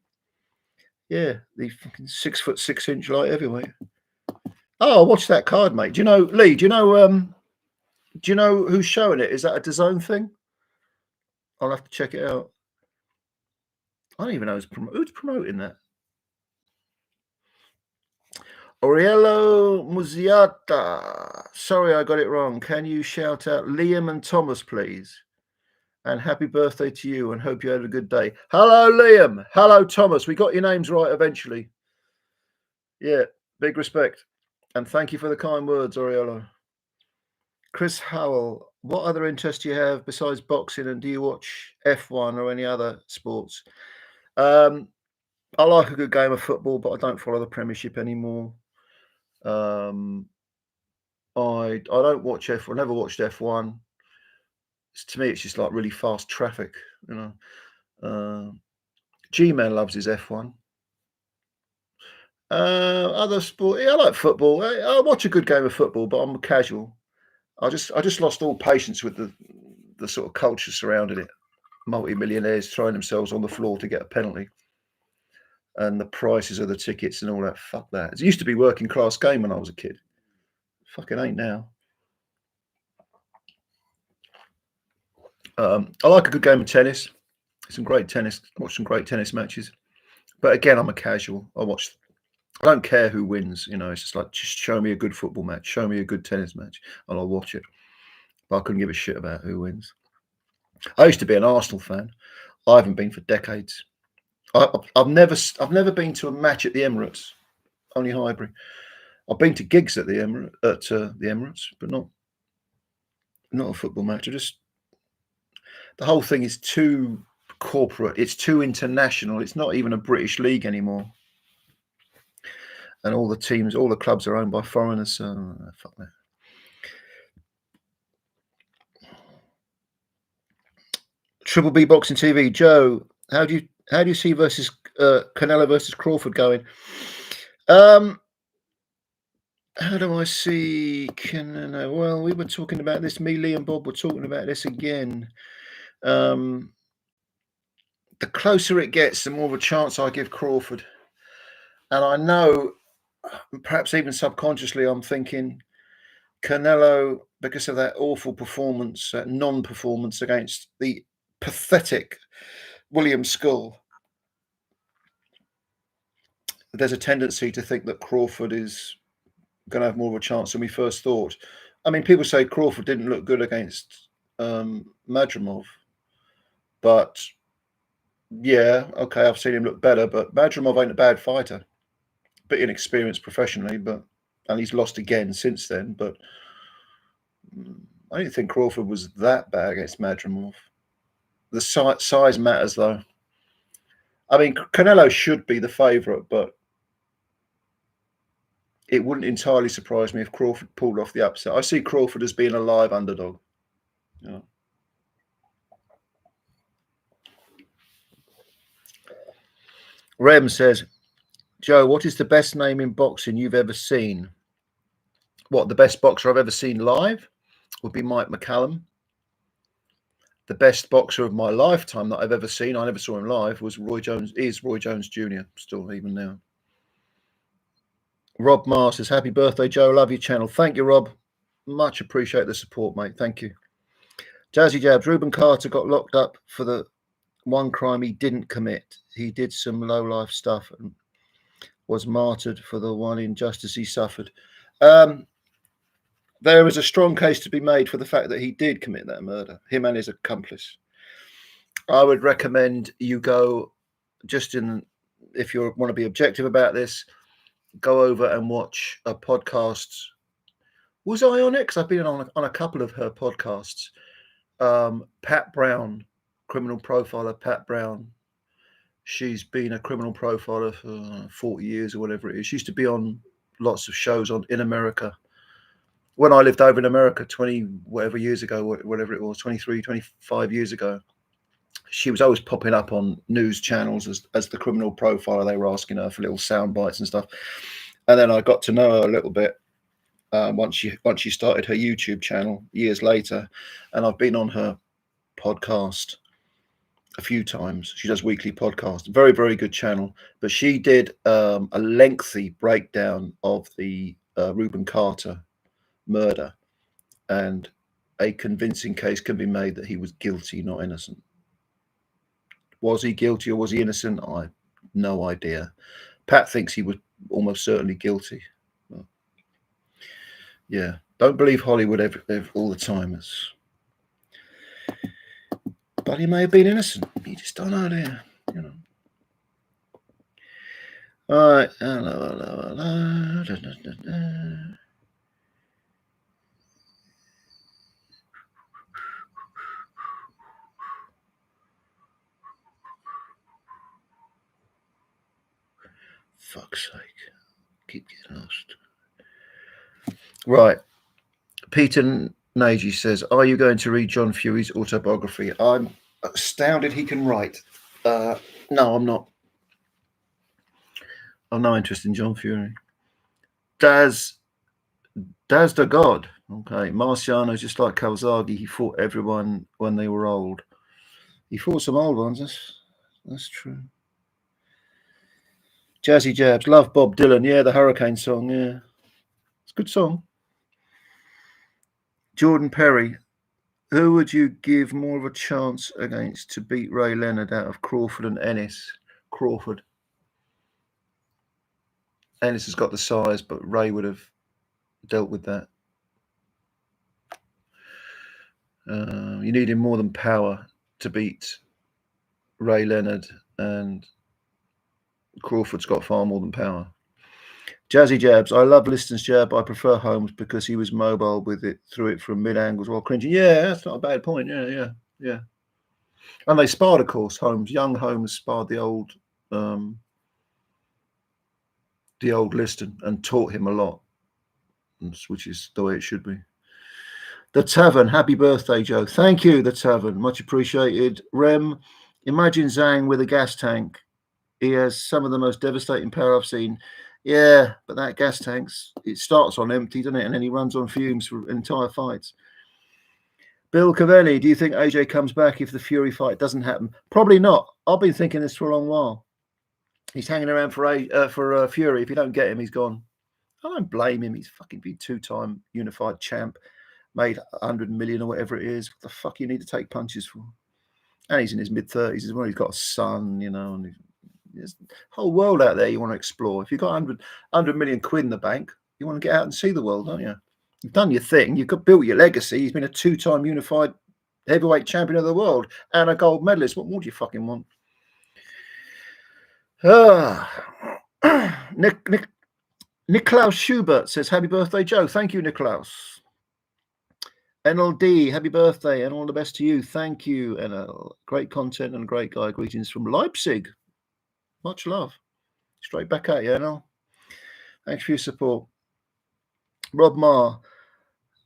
Yeah, the fucking 6'6" light heavyweight. Oh, watch that card, mate. Do you know, Lee? Do you know who's showing it? Is that a DAZN thing? I'll have to check it out. I don't even know who's promoting that. Aurelio Muziata. Sorry, I got it wrong. Can you shout out Liam and Thomas, please? And happy birthday to you, and hope you had a good day. Hello, Liam. Hello, Thomas. We got your names right eventually. Yeah, big respect. And thank you for the kind words, Aurelio. Chris Howell, what other interests do you have besides boxing, and do you watch F1 or any other sports? I like a good game of football, but I don't follow the Premiership anymore. I don't watch F1. Never watched F1. To me, it's just like really fast traffic, you know. G-Man loves his F1. Other sport, yeah, I like football. I watch a good game of football, but I'm casual. I just lost all patience with the sort of culture surrounding it. Multi-millionaires throwing themselves on the floor to get a penalty, and the prices of the tickets and all that. Fuck that. It used to be working class game when I was a kid. Fucking ain't now. I like a good game of tennis. Some great tennis. Watch some great tennis matches. But again, I'm a casual. I don't care who wins. You know, it's just like, just show me a good football match. Show me a good tennis match, and I'll watch it. But I couldn't give a shit about who wins. I used to be an Arsenal fan. I haven't been for decades. I've never been to a match at the Emirates. Only Highbury. I've been to gigs at the Emirates, but not a football match. The whole thing is too corporate. It's too international. It's not even a British league anymore. And all the teams, all the clubs are owned by foreigners. So fuck that. Triple B Boxing TV, Joe. How do How do you see Canelo versus Crawford going? How do I see Canelo? Well, we were talking about this. Me, Lee, and Bob were talking about this again. The closer it gets, the more of a chance I give Crawford. And I know, perhaps even subconsciously, I'm thinking Canelo, because of that awful performance, that non-performance against the pathetic William Skull, there's a tendency to think that Crawford is going to have more of a chance than we first thought. I mean, people say Crawford didn't look good against Madrimov, but yeah, okay, I've seen him look better, but Madrimov ain't a bad fighter, a bit inexperienced professionally, and he's lost again since then, but I didn't think Crawford was that bad against Madrimov. The size matters, though. I mean, Canelo should be the favourite, but it wouldn't entirely surprise me if Crawford pulled off the upset. I see Crawford as being a live underdog. Yeah. Rem says, Joe, what is the best name in boxing you've ever seen? What, the best boxer I've ever seen live would be Mike McCallum. The best boxer of my lifetime that I've ever seen, I never saw him live, was Roy Jones Jr., still even now. Rob Mars says, happy birthday, Joe. Love your channel. Thank you, Rob. Much appreciate the support, mate. Thank you. Jazzy Jabs, Reuben Carter got locked up for the one crime he didn't commit. He did some low-life stuff and was martyred for the one injustice he suffered. There is a strong case to be made for the fact that he did commit that murder, him and his accomplice. I would recommend you go, if you want to be objective about this, go over and watch a podcast. Was I on it? Because I've been on a couple of her podcasts. Pat Brown, criminal profiler Pat Brown. She's been a criminal profiler for 40 years or whatever it is. She used to be on lots of shows in America. When I lived over in America 20 whatever years ago, whatever it was, 23, 25 years ago, she was always popping up on news channels as the criminal profiler. They were asking her for little sound bites and stuff. And then I got to know her a little bit once she started her YouTube channel years later. And I've been on her podcast a few times. She does weekly podcasts. Very, very good channel. But she did a lengthy breakdown of the Reuben Carter murder, and a convincing case can be made that he was guilty, not innocent. Was he guilty or was he innocent? I have no idea. Pat thinks he was almost certainly guilty. Well, yeah, don't believe Hollywood all the time. But he may have been innocent. You just don't know, do you? All right. Hello. Fuck's sake. Keep getting lost. Right. Peter Nagy says, are you going to read John Fury's autobiography? I'm astounded he can write. No, I'm not. I've no interest in John Fury. Daz the God. Okay. Marciano's just like Kawasaki. He fought everyone when they were old. He fought some old ones. That's true. Jazzy Jabs. Love Bob Dylan. Yeah, the Hurricane song. Yeah. It's a good song. Jordan Perry. Who would you give more of a chance against to beat Ray Leonard out of Crawford and Ennis? Crawford. Ennis has got the size, but Ray would have dealt with that. You need him more than power to beat Ray Leonard, and Crawford's got far more than power. Jazzy Jabs. I love Liston's jab. I prefer Holmes because he was mobile with it, threw it from mid angles while cringing. Yeah, that's not a bad point. Yeah. And they sparred, of course. Young Holmes sparred the old Liston and taught him a lot, which is the way it should be. The Tavern. Happy birthday, Joe. Thank you, The Tavern. Much appreciated. Rem, Imagine Zhang with a gas tank. He has some of the most devastating power I've seen. Yeah, but that gas tank's, it starts on empty, doesn't it? And then he runs on fumes for entire fights. Bill Cavelli, do you think AJ comes back if the Fury fight doesn't happen? Probably not. I've been thinking this for a long while. He's hanging around for Fury. If you don't get him, he's gone. I don't blame him. He's fucking been two-time unified champ, made 100 million or whatever it is. What the fuck you need to take punches for? And he's in his mid-30s as well. He's got a son, you know, and there's a whole world out there you want to explore. If you've got 100 million quid in the bank, you want to get out and see the world, don't you? You've done your thing. You've got built your legacy. He's been a two-time unified heavyweight champion of the world and a gold medalist. What more do you fucking want? Niklaus Schubert says, happy birthday, Joe. Thank you, Niklaus. NLD, happy birthday and all the best to you. Thank you, NL. Great content and great guy. Greetings from Leipzig. Much love. Straight back at you, NL. Thanks for your support. Rob Marr.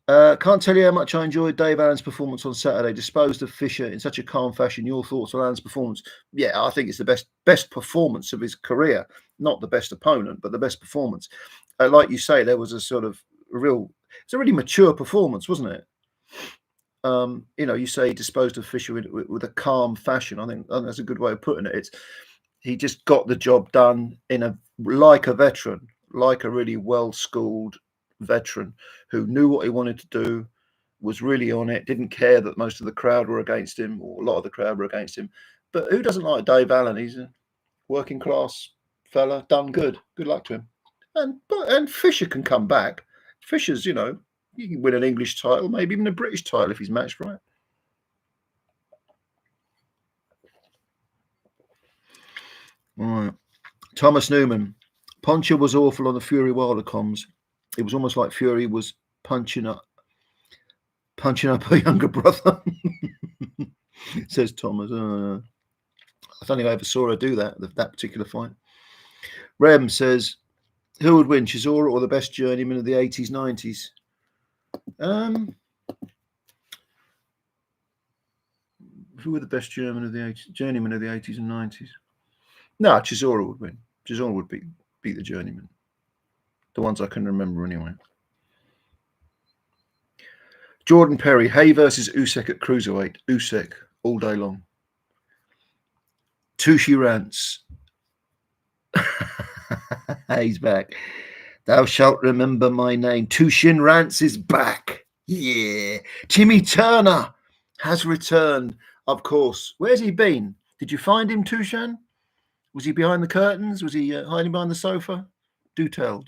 Can't tell you how much I enjoyed Dave Allen's performance on Saturday. Disposed of Fisher in such a calm fashion. Your thoughts on Allen's performance? Yeah, I think it's the best performance of his career. Not the best opponent, but the best performance. Like you say, there was a sort of it's a really mature performance, wasn't it? You know, you say disposed of Fisher with a calm fashion. I think that's a good way of putting it. He just got the job done like a veteran, like a really well-schooled veteran who knew what he wanted to do, was really on it, didn't care that most of the crowd were against him, or a lot of the crowd were against him. But who doesn't like Dave Allen? He's a working class fella, done good. Good luck to him. And Fisher can come back. Fisher's, you know, he can win an English title, maybe even a British title if he's matched right. All right. Thomas Newman. Poncho was awful on the Fury Wilder comms. It was almost like Fury was punching up a younger brother. Says Thomas. I don't think I ever saw her do that particular fight. Rem says, who would win, Chisora or the best journeyman of the 80s, 90s? Who were the best journeyman of the 80s and 90s? No, Chisora would win. Chisora would beat the journeyman. The ones I can remember anyway. Jordan Perry, Hay versus Usyk at cruiserweight. Usyk all day long. Tushi Rants. He's back. Thou shalt remember my name. Tushin Rants is back. Yeah. Timmy Turner has returned, of course. Where's he been? Did you find him, Tushan? Was he behind the curtains? Was he hiding behind the sofa? Do tell.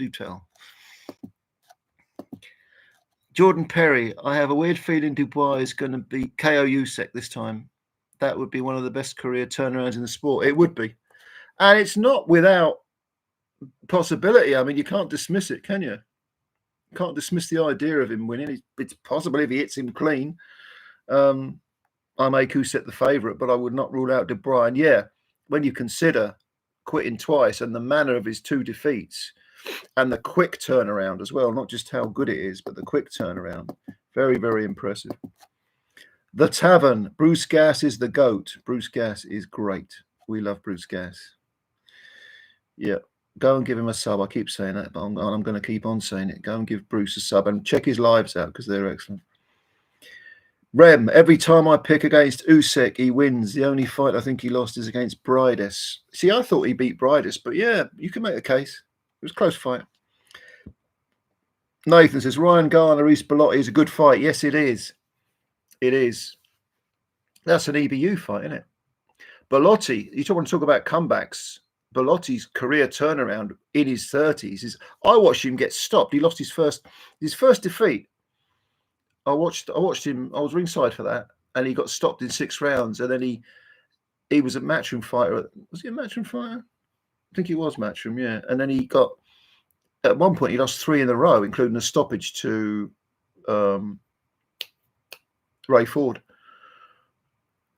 Jordan Perry, I have a weird feeling Dubois is going to be KO Usyk this time. That would be one of the best career turnarounds in the sport. It would be. And it's not without possibility. I mean, you can't dismiss it, can you? You can't dismiss the idea of him winning. It's possible if he hits him clean. I make Usyk the favourite, but I would not rule out Dubois. And yeah, when you consider quitting twice and the manner of his two defeats and the quick turnaround as well, not just how good it is, but the quick turnaround. Very, very impressive. The Tavern. Bruce Gass is the GOAT. Bruce Gass is great. We love Bruce Gass. Yeah. Go and give him a sub. I keep saying that, but I'm going to keep on saying it. Go and give Bruce a sub and check his lives out because they're excellent. Rem, every time I pick against Usyk, he wins. The only fight I think he lost is against Brides. See, I thought he beat Brides, but yeah, you can make a case. It was a close fight. Nathan says, Ryan Garner, East Bellotti is a good fight. Yes, it is. It is. That's an EBU fight, isn't it? Bellotti, you want to talk about comebacks. Bellotti's career turnaround in his 30s is, I watched him get stopped. He lost his first defeat. I watched him. I was ringside for that, and he got stopped in 6 rounds. And then he was a matchroom fighter. Was he a matchroom fighter? I think he was matchroom, yeah. And then he got, at one point, he lost 3 in a row, including a stoppage to Ray Ford.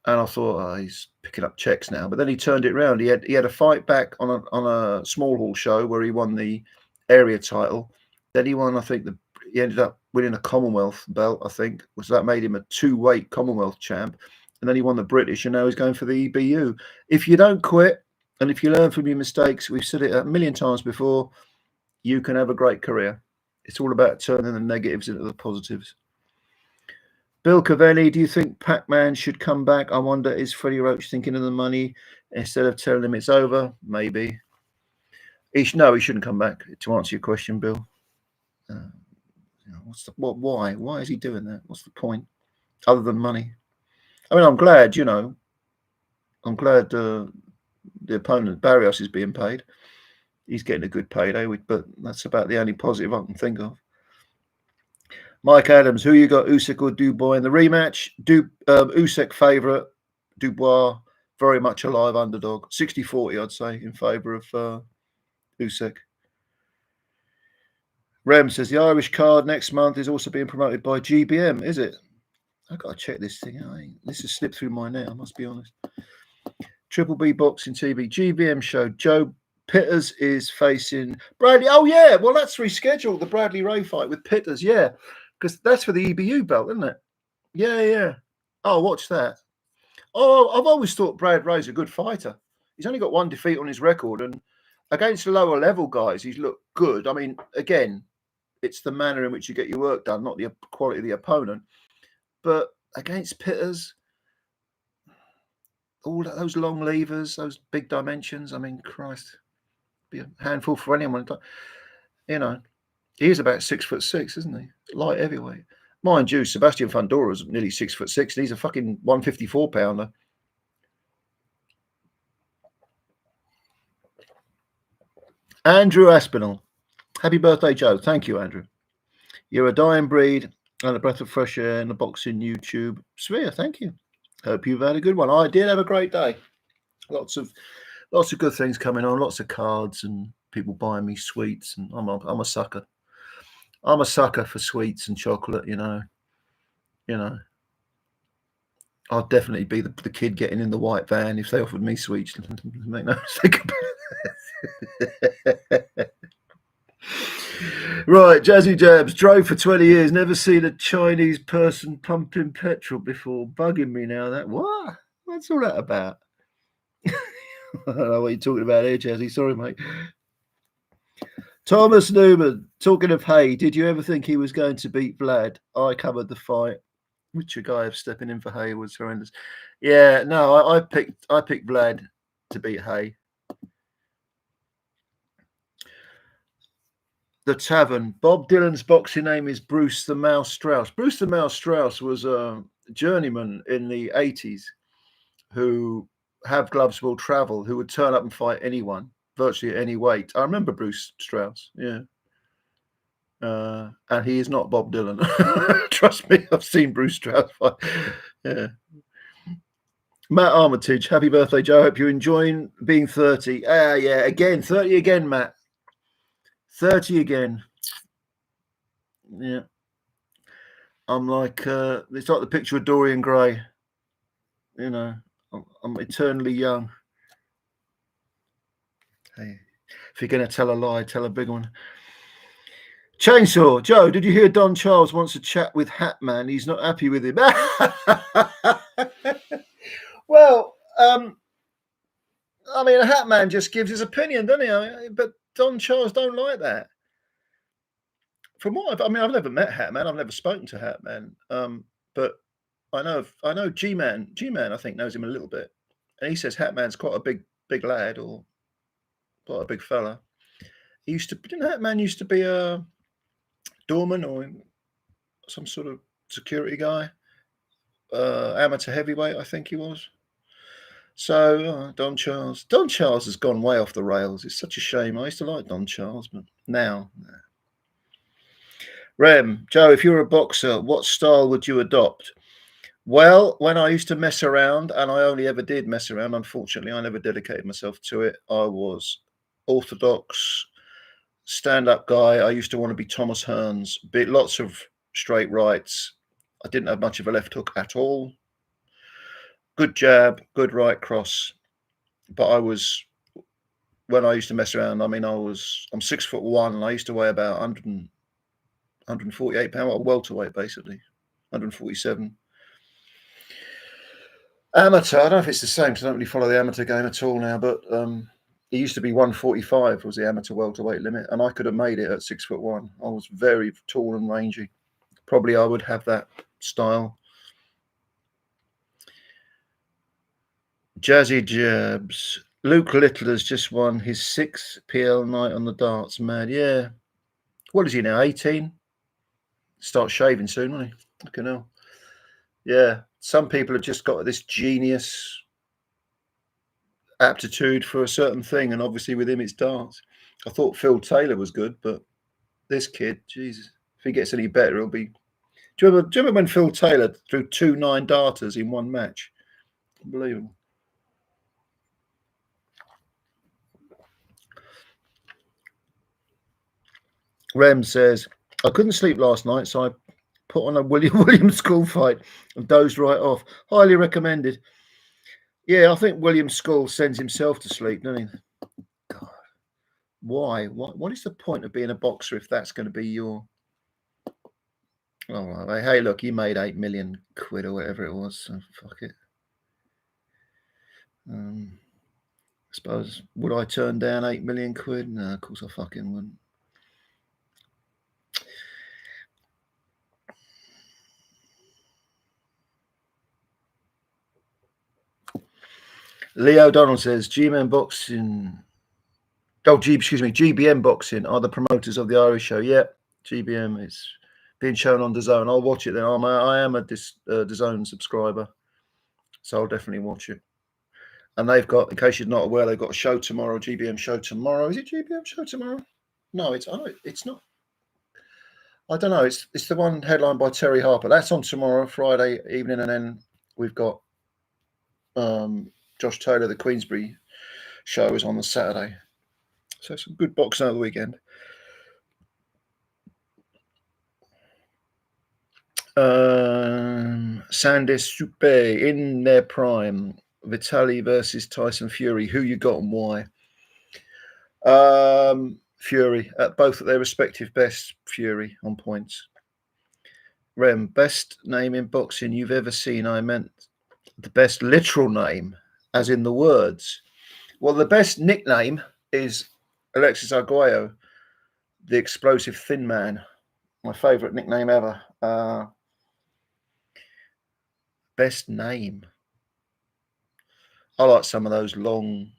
And I thought, he's picking up checks now. But then he turned it around. He had a fight back on a small hall show where he won the area title. Then he won, I think, he ended up winning a Commonwealth belt, I think. So that made him a 2-weight Commonwealth champ. and then he won the British, and now he's going for the EBU. If you don't quit, and if you learn from your mistakes, we've said it a million times before, you can have a great career. It's all about turning the negatives into the positives. Bill Cavelli, do you think Pac-Man should come back? I wonder, is Freddie Roach thinking of the money instead of telling him it's over? Maybe. No, he shouldn't come back, to answer your question, Bill. Why? Why is he doing that? What's the point? Other than money? I mean, I'm glad, I'm glad the opponent, Barrios, is being paid. He's getting a good payday, but that's about the only positive I can think of. Mike Adams, who you got, Usyk or Dubois in the rematch? Usyk favourite, Dubois very much a live underdog. 60-40, I'd say, in favour of Usyk. Rem says, the Irish card next month is also being promoted by GBM, is it? I've got to check this thing out. This has slipped through my net, I must be honest. Triple B Boxing TV, GBM show. Joe Pitters is facing Bradley. Oh, yeah. Well, that's rescheduled, the Bradley Ray fight with Pitters, yeah. Because that's for the EBU belt, isn't it? Yeah. Oh, watch that. Oh, I've always thought Brad Ray's a good fighter. He's only got one defeat on his record, and against the lower level guys, he's looked good. I mean, again, it's the manner in which you get your work done, not the quality of the opponent. But against Pitters, all those long levers, those big dimensions, I mean, Christ, be a handful for anyone. He is about 6'6", isn't he? Light heavyweight. Mind you, Sebastian Fundora's nearly 6'6", and he's a fucking 154 pounder. Andrew Aspinall. Happy birthday, Joe. Thank you, Andrew. You're a dying breed and a breath of fresh air in the boxing YouTube sphere. Thank you. Hope you've had a good one. I did have a great day. Lots of good things coming on. Lots of cards and people buying me sweets. And I'm a sucker. I'm a sucker for sweets and chocolate. I'd definitely be the kid getting in the white van if they offered me sweets. Make no mistake about it. Right, Jazzy Jabs, drove for 20 years, never seen a Chinese person pumping petrol before. Bugging me now. What? What's all that about? I don't know what you're talking about here, Jazzy. Sorry, mate. Thomas Newman, talking of Hay, did you ever think he was going to beat Vlad? I covered the fight. Which a guy of stepping in for Hay was horrendous. Yeah, no, I picked Vlad to beat Hay. The Tavern. Bob Dylan's boxing name is Bruce the Mouse Strauss. Bruce the Mouse Strauss was a journeyman in the 80s who have gloves will travel, who would turn up and fight anyone, virtually at any weight. I remember Bruce Strauss, yeah. And he is not Bob Dylan. Trust me, I've seen Bruce Strauss fight. Yeah. Matt Armitage, happy birthday, Joe. Hope you're enjoying being 30. Yeah, again, 30 again, Matt. 30 again. Yeah. I'm like, it's like the picture of Dorian Gray. I'm eternally young. Hey, if you're going to tell a lie, tell a big one. Chainsaw, Joe, did you hear Don Charles wants to chat with Hatman? He's not happy with him. Well, I mean, Hatman just gives his opinion, doesn't he? But Don Charles don't like that. From what I've never met Hatman. I've never spoken to Hatman. But I know G-Man. G-Man, I think, knows him a little bit, and he says Hatman's quite a big lad, or quite a big fella. Didn't Hatman used to be a doorman or some sort of security guy? Amateur heavyweight, I think he was. So Don Charles has gone way off the rails. It's such a shame. I used to like Don Charles, but now. Rem, Joe, if you're a boxer, what style would you adopt? Well, when I used to mess around, and I only ever did mess around, unfortunately, I never dedicated myself to it. I was orthodox, stand-up guy. I used to want to be Thomas Hearns, lots of straight rights. I didn't have much of a left hook at all. Good jab, good right cross. But when I used to mess around, I mean, I'm 6'1", and I used to weigh about 148 pounds, welterweight basically, 147. Amateur, I don't know if it's the same, because I don't really follow the amateur game at all now, but it used to be 145 was the amateur welterweight limit, and I could have made it at 6'1". I was very tall and rangy. Probably I would have that style. Jazzy Jabs. Luke Little has just won his 6th PL night on the darts, man. Yeah. What is he now, 18? Start shaving soon, won't he? Fucking hell. Yeah. Some people have just got this genius aptitude for a certain thing, and obviously with him it's darts. I thought Phil Taylor was good, but this kid, Jesus, if he gets any better, he'll be. Do you remember when Phil Taylor threw 2 9-darters in one match? Unbelievable. Rem says, I couldn't sleep last night, so I put on a William School fight and dozed right off. Highly recommended. Yeah, I think William School sends himself to sleep, doesn't he? God. Why? What is the point of being a boxer if that's going to be your... Oh, right. Hey, look, you made 8 million quid or whatever it was, so fuck it. I suppose, would I turn down 8 million quid? No, of course I fucking wouldn't. Leo Donald says, GBM Boxing... GBM Boxing are the promoters of the Irish show. Yeah, GBM is being shown on DAZN. I'll watch it then. I am a DAZN subscriber, so I'll definitely watch it. And they've got, in case you're not aware, they've got a show tomorrow, GBM show tomorrow. Is it GBM show tomorrow? No, it's not. I don't know. It's the one headlined by Terry Harper. That's on tomorrow, Friday evening, and then we've got Josh Taylor, the Queensbury show is on the Saturday. So some good boxing over the weekend. Sandis Supe in their prime. Vitaly versus Tyson Fury. Who you got and why? Fury, both at their respective best. Fury on points. Rem, best name in boxing you've ever seen. I meant the best literal name, as in the words. Well, the best nickname is Alexis Arguello, the explosive thin man. My favourite nickname ever. Best name. I like some of those long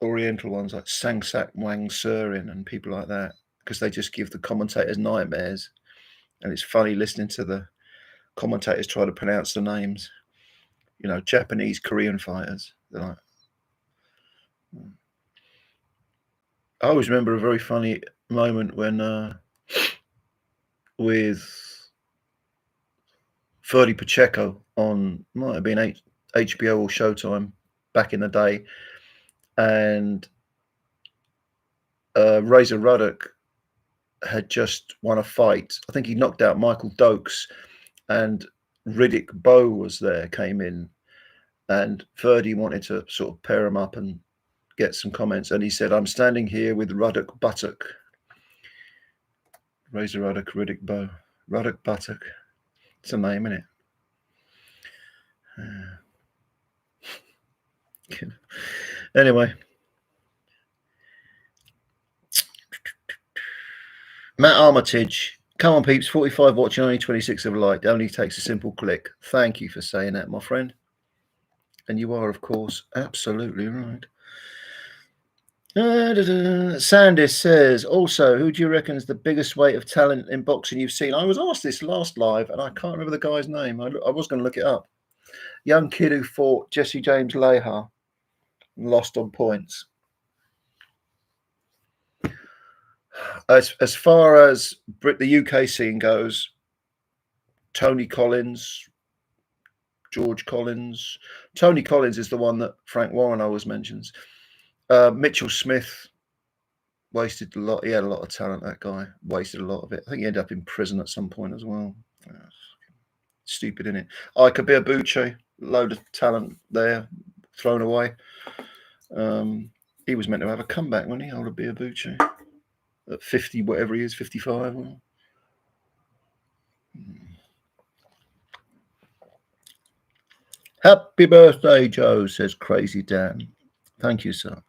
Oriental ones like Sangsak Wang Surin and people like that, because they just give the commentators nightmares. And it's funny listening to the commentators try to pronounce the names. You know, Japanese, Korean fighters. They're like... I always remember a very funny moment when with Ferdy Pacheco on, might have been HBO or Showtime back in the day, and Razor Ruddock had just won a fight. I think he knocked out Michael Dokes, and Riddick Bowe was there, came in, and Ferdy wanted to sort of pair him up and get some comments, and he said, I'm standing here with Ruddock Buttock. Razor Ruddock, Riddick Bowe. Ruddock Buttock. It's a name, isn't it? Anyway. Matt Armitage. Come on, peeps. 45 watching, only 26 have liked. It only takes a simple click. Thank you for saying that, my friend. And you are, of course, absolutely right. Sandis says, also, who do you reckon is the biggest weight of talent in boxing you've seen? I was asked this last live, and I can't remember the guy's name. I was going to look it up. Young kid who fought Jesse James Leha and lost on points. As far as the UK scene goes, Tony Collins, George Collins. Tony Collins is the one that Frank Warren always mentions. Mitchell Smith wasted a lot. He had a lot of talent, that guy. Wasted a lot of it. I think he ended up in prison at some point as well. Stupid, isn't it? Ika load of talent there, thrown away. He was meant to have a comeback, wasn't he? Ika at 50, whatever he is, 55. Happy birthday, Joe, says Crazy Dan. Thank you, sir.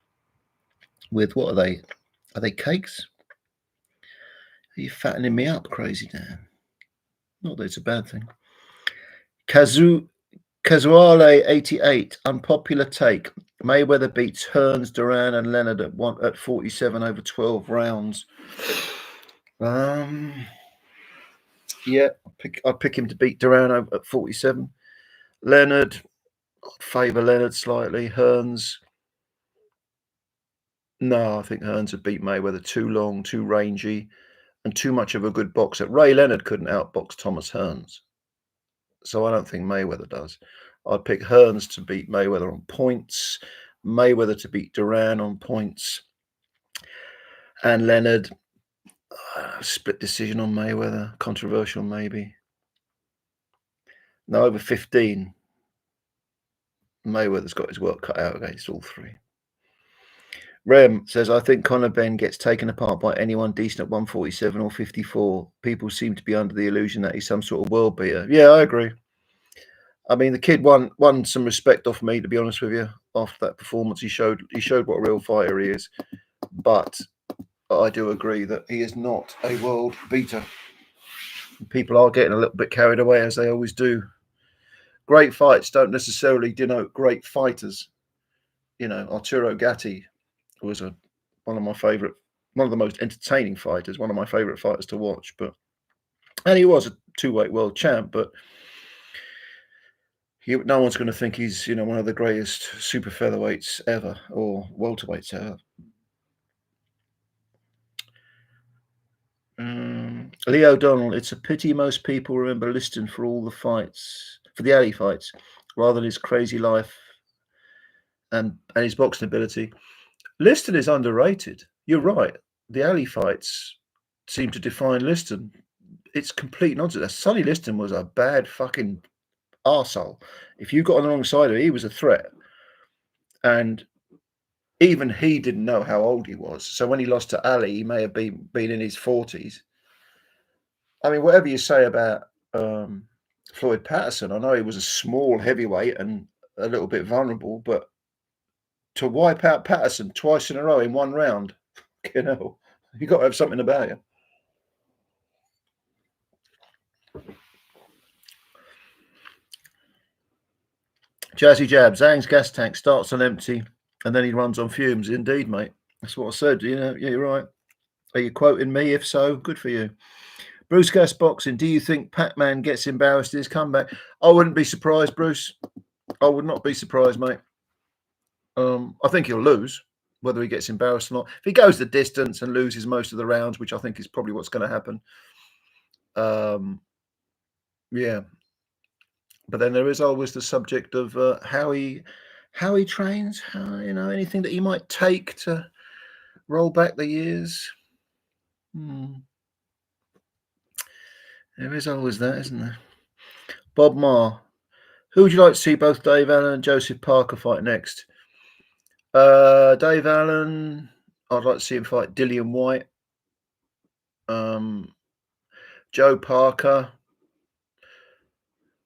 With what are they? Are they cakes? Are you fattening me up, Crazy Dan? Not that it's a bad thing. Kazuale 88, unpopular take. Mayweather beats Hearns, Duran, and Leonard at 47 over 12 rounds. Yeah, I'd pick him to beat Duran at 47. Leonard, I'd favour Leonard slightly. Hearns, no, I think Hearns would beat Mayweather. Too long, too rangy, and too much of a good boxer. Ray Leonard couldn't outbox Thomas Hearns, so I don't think Mayweather does. I'd pick Hearns to beat Mayweather on points, Mayweather to beat Duran on points, and Leonard, split decision on Mayweather. Controversial, maybe. No, over 15. Mayweather's got his work cut out against all three. Rem says, I think Conor Benn gets taken apart by anyone decent at 147 or 54. People seem to be under the illusion that he's some sort of world beater. Yeah, I agree. I mean, the kid won some respect off me, to be honest with you. After that performance, he showed what a real fighter he is. But I do agree that he is not a world beater. People are getting a little bit carried away, as they always do. Great fights don't necessarily denote great fighters. You know, Arturo Gatti was one of the most entertaining fighters, one of my favourite fighters to watch. And he was a two-weight world champ, but no one's going to think he's, one of the greatest super featherweights ever or welterweights ever. Leo Donald, it's a pity most people remember Liston for all the fights, for the alley fights, rather than his crazy life and his boxing ability. Liston is underrated. You're right. The alley fights seem to define Liston. It's complete nonsense. Sonny Liston was a bad fucking arsehole. If you got on the wrong side of it, he was a threat. And even he didn't know how old he was. So when he lost to Ali, he may have been in his 40s. I mean, whatever you say about Floyd Patterson, I know he was a small heavyweight and a little bit vulnerable, but to wipe out Patterson twice in a row in one round, you got to have something about you. Jazzy Jab, Zhang's gas tank starts on empty and then he runs on fumes. Indeed, mate. That's what I said. Yeah, you're right. Are you quoting me? If so, good for you. Bruce Gas Boxing, do you think Pac-Man gets embarrassed in his comeback? I wouldn't be surprised, Bruce. I would not be surprised, mate. I think he'll lose, whether he gets embarrassed or not. If he goes the distance and loses most of the rounds, which I think is probably what's going to happen, yeah. But then there is always the subject of how he trains, anything that he might take to roll back the years. There is always that, isn't there? Bob Marr, who would you like to see both Dave Allen and Joseph Parker fight next? Dave Allen, I'd like to see him fight Dillian White. Joe Parker,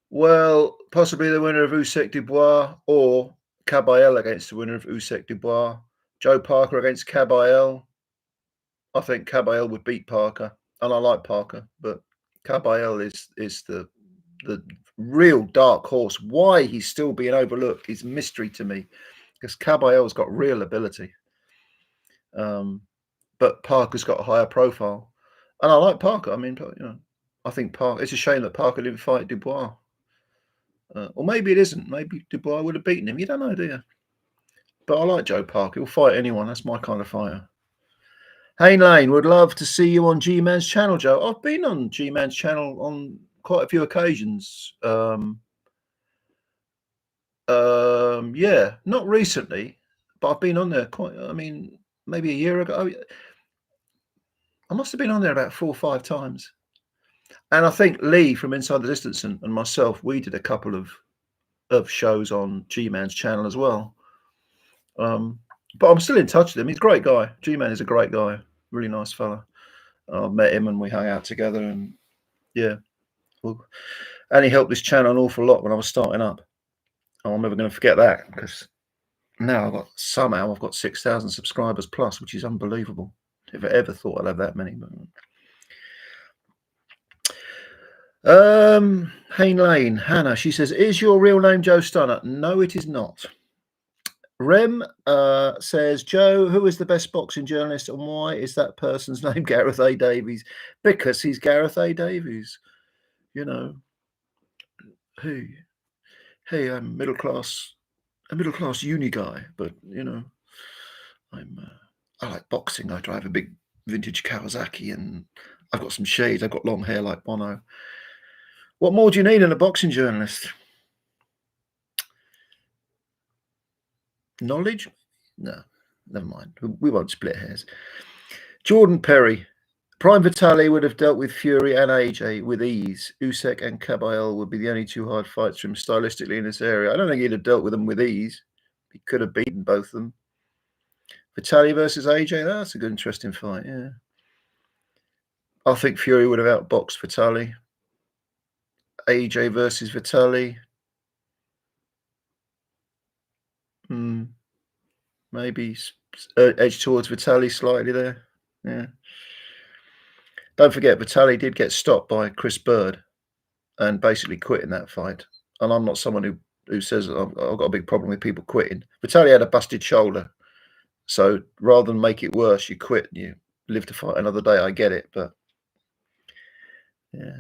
well, possibly the winner of Usyk Dubois or Kabayel against the winner of Usyk Dubois. Joe Parker against Kabayel. I think Kabayel would beat Parker, and I like Parker, but Kabayel is the real dark horse. Why he's still being overlooked is mystery to me, because Caballero's got real ability, but Parker's got a higher profile, and I like Parker. I mean, I think Parker. It's a shame that Parker didn't fight Dubois, or maybe it isn't. Maybe Dubois would have beaten him. You don't know, do you? But I like Joe Parker. He'll fight anyone. That's my kind of fighter. Hayne Lane, would love to see you on G-Man's channel, Joe. I've been on G-Man's channel on quite a few occasions. Yeah, not recently, but I've been on there maybe a year ago. I must have been on there about 4 or 5 times. And I think Lee from Inside the Distance and myself, we did a couple of shows on G-Man's channel as well. But I'm still in touch with him. He's a great guy. G-Man is a great guy. Really nice fella. I've met him and we hung out together, and yeah. And he helped this channel an awful lot when I was starting up. I'm never going to forget that, because now I've got 6,000 subscribers plus, which is unbelievable. If I ever thought I'd have that many. Hayne Lane, Hannah, she says, is your real name Joe Stunner? No, it is not. Rem says, Joe, who is the best boxing journalist and why is that person's name Gareth A. Davies? Because he's Gareth A. Davies. You know, hey, I'm a middle class uni guy, but you know, I like boxing. I drive a big vintage Kawasaki, and I've got some shades. I've got long hair like Bono. What more do you need in a boxing journalist? Knowledge? No, never mind. We won't split hairs. Jordan Perry. Prime Vitali would have dealt with Fury and AJ with ease. Usyk and Kabayel would be the only two hard fights for him stylistically in this area. I don't think he'd have dealt with them with ease. He could have beaten both of them. Vitali versus AJ, that's a good, interesting fight, yeah. I think Fury would have outboxed Vitali. AJ versus Vitali. Maybe edge towards Vitali slightly there. Yeah. Don't forget, Vitali did get stopped by Chris Bird and basically quit in that fight. And I'm not someone who says I've got a big problem with people quitting. Vitali had a busted shoulder. So rather than make it worse, you quit and you live to fight another day. I get it, but yeah.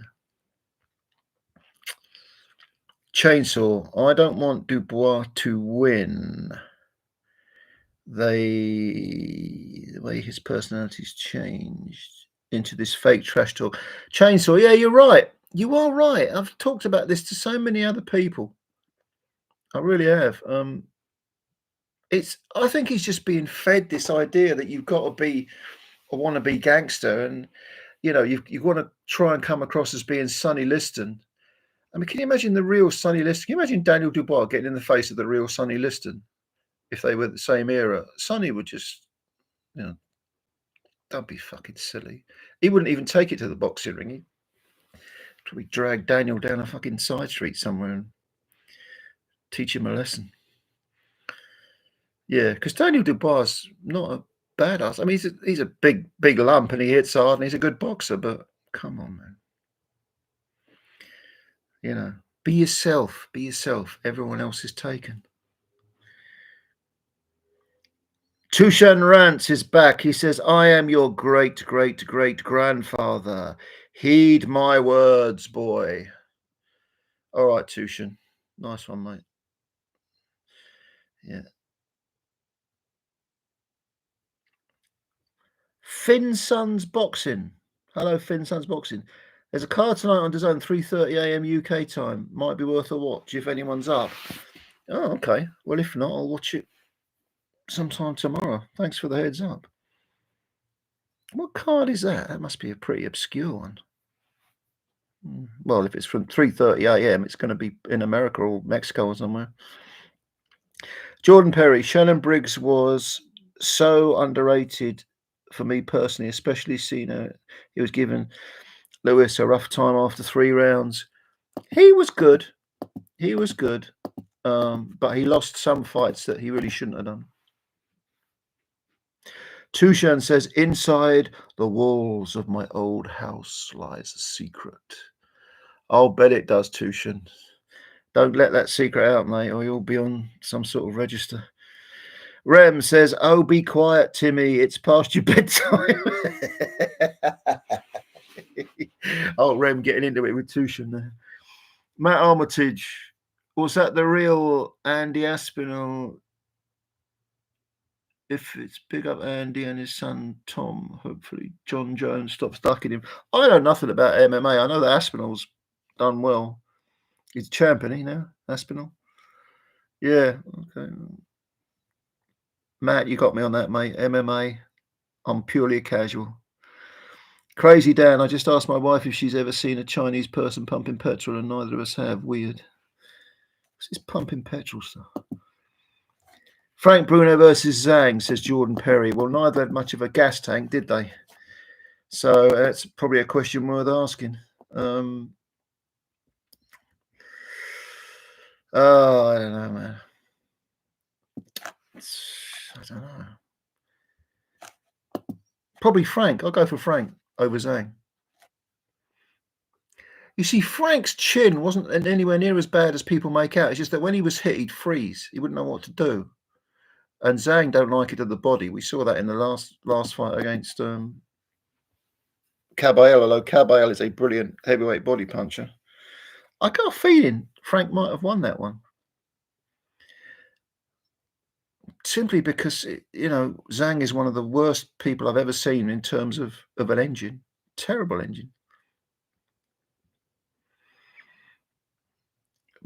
Chainsaw. I don't want Dubois to win. The way his personality's changed into this fake trash talk. Chainsaw. Yeah, you're right. You are right. I've talked about this to so many other people. I really have. I think he's just being fed this idea that you've got to be a wannabe gangster, and you know you want to try and come across as being Sonny Liston. I mean, can you imagine the real Sonny Liston? Can you imagine Daniel Dubois getting in the face of the real Sonny Liston if they were the same era? Sonny would just, you know, don't be fucking silly. He wouldn't even take it to the boxing ring. He'd probably drag Daniel down a fucking side street somewhere and teach him a lesson. Yeah, because Daniel Dubois is not a badass. I mean, he's a big lump and he hits hard and he's a good boxer, but come on, man. You know, be yourself. Be yourself. Everyone else is taken. Tushan Rants is back. He says, I am your great grandfather. Heed my words, boy. All right, Tushan. Nice one, mate. Yeah. Finn Sons Boxing. Hello, Finn Sons Boxing. There's a card tonight on DAZN, 3:30 a.m. UK time. Might be worth a watch if anyone's up. Oh, okay. Well, if not, I'll watch it sometime tomorrow. Thanks for the heads up. What card is that? That must be a pretty obscure one. Well, if it's from 3:30 a.m., it's going to be in America or Mexico or somewhere. Jordan Perry. Shannon Briggs was so underrated for me personally, especially seeing he was given Lewis a rough time after 3 rounds. He was good. But he lost some fights that he really shouldn't have done. Tushan says, inside the walls of my old house lies a secret. I'll bet it does, Tushan. Don't let that secret out, mate, or you'll be on some sort of register. Rem says, oh, be quiet, Timmy. It's past your bedtime. Oh, Rem getting into it with Tushan there. Matt Armitage. Was that the real Andy Aspinall? If it's big up Andy and his son Tom, hopefully John Jones stops ducking him. I know nothing about MMA. I know that Aspinall's done well. He's champion, you know, Aspinall. Yeah, okay. Matt, you got me on that, mate. MMA, I'm purely a casual. Crazy Dan, I just asked my wife if she's ever seen a Chinese person pumping petrol, and neither of us have. Weird. What's this pumping petrol stuff? Frank Bruno versus Zhang, says Jordan Perry. Well, neither had much of a gas tank, did they? So that's probably a question worth asking. Oh, I don't know, man. I don't know. Probably Frank. I'll go for Frank over Zhang. You see, Frank's chin wasn't anywhere near as bad as people make out. It's just that when he was hit, he'd freeze. He wouldn't know what to do. And Zhang don't like it to the body. We saw that in the last fight against Caballero, although Caballero is a brilliant heavyweight body puncher. I got a feeling Frank might have won that one. Simply because, Zhang is one of the worst people I've ever seen in terms of an engine. Terrible engine.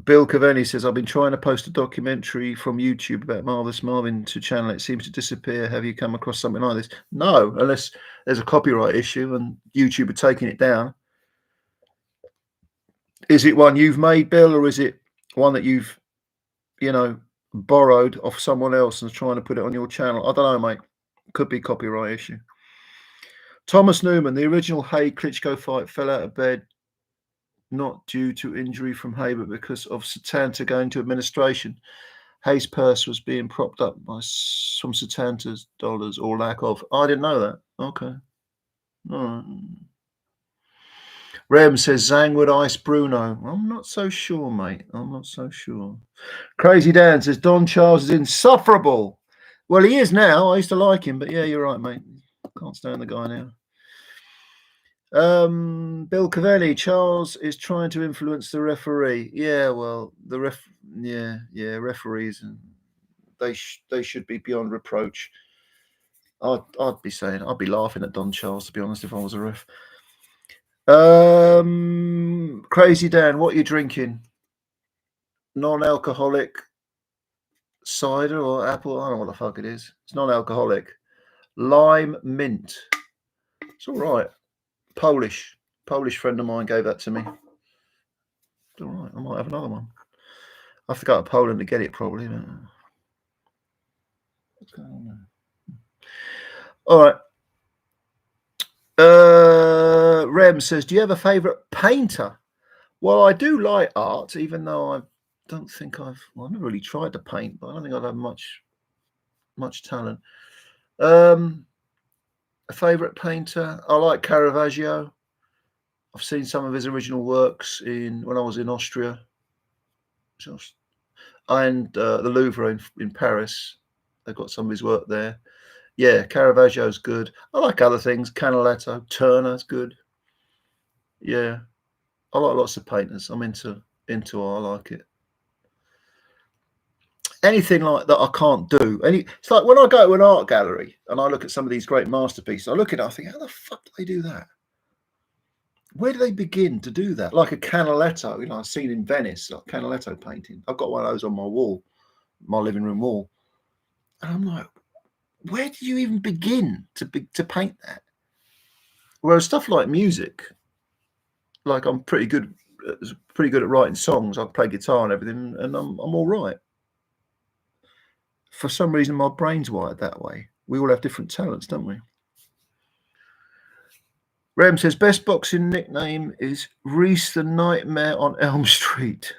Bill Cavani says, I've been trying to post a documentary from YouTube about Marvelous Marvin to channel. It seems to disappear. Have you come across something like this? No, unless there's a copyright issue and YouTube are taking it down. Is it one you've made, Bill, or is it one that you've, borrowed off someone else and trying to put it on your channel? I don't know, mate. Could be copyright issue. Thomas Newman, the original Hay-Klitschko fight fell out of bed not due to injury from Hay, but because of Satanta going to administration. Hay's purse was being propped up by some Satanta's dollars or lack of. I didn't know that. Okay. All right. Rem says Zhang would ice Bruno. I'm not so sure, mate. I'm not so sure. Crazy Dan says Don Charles is insufferable. Well, he is now. I used to like him, but yeah, you're right, mate. Can't stand the guy now. Bill Cavelli, Charles is trying to influence the referee. Yeah, well, referees, and they should be beyond reproach. I'd be laughing at Don Charles, to be honest, if I was a ref. Crazy Dan, what are you drinking? Non-alcoholic cider or apple? I don't know what the fuck it is. It's non-alcoholic. Lime mint. It's all right. Polish friend of mine gave that to me. It's all right. I might have another one. I have to go to Poland to get it, probably. But... What's going on there? All right. Rem says, do you have a favourite painter? Well, I do like art, even though I don't think I've never really tried to paint, but I don't think I'd have much talent. A favourite painter? I like Caravaggio. I've seen some of his original works when I was in Austria. And the Louvre in Paris. They've got some of his work there. Yeah, Caravaggio's good. I like other things. Canaletto, Turner's good. Yeah, I like lots of painters. I'm into art. I like it. Anything like that I can't do. It's like when I go to an art gallery and I look at some of these great masterpieces, I look at it, I think, how the fuck do they do that? Where do they begin to do that? Like a Canaletto, I've seen in Venice, like Canaletto painting. I've got one of those on my wall, my living room wall. And I'm like, where do you even begin to paint that? Whereas stuff like music, like I'm pretty good at writing songs. I play guitar and everything, and I'm all right. For some reason, my brain's wired that way. We all have different talents, don't we? Rem says, best boxing nickname is Reese the Nightmare on Elm Street.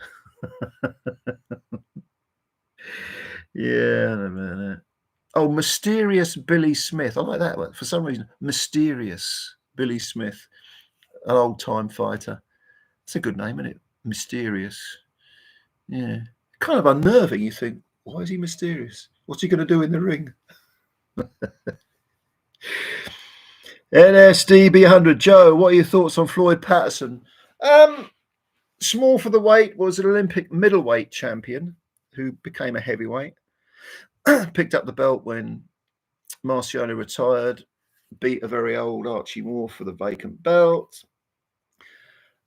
Yeah. Oh, Mysterious Billy Smith. I like that one. For some reason, Mysterious Billy Smith, an old-time fighter. It's a good name, isn't it? Mysterious. Yeah. Kind of unnerving, you think. Why is he mysterious? What's he going to do in the ring? NSDB100. Joe, what are your thoughts on Floyd Patterson? Small for the weight, was an Olympic middleweight champion who became a heavyweight. Picked up the belt when Marciano retired. Beat a very old Archie Moore for the vacant belt.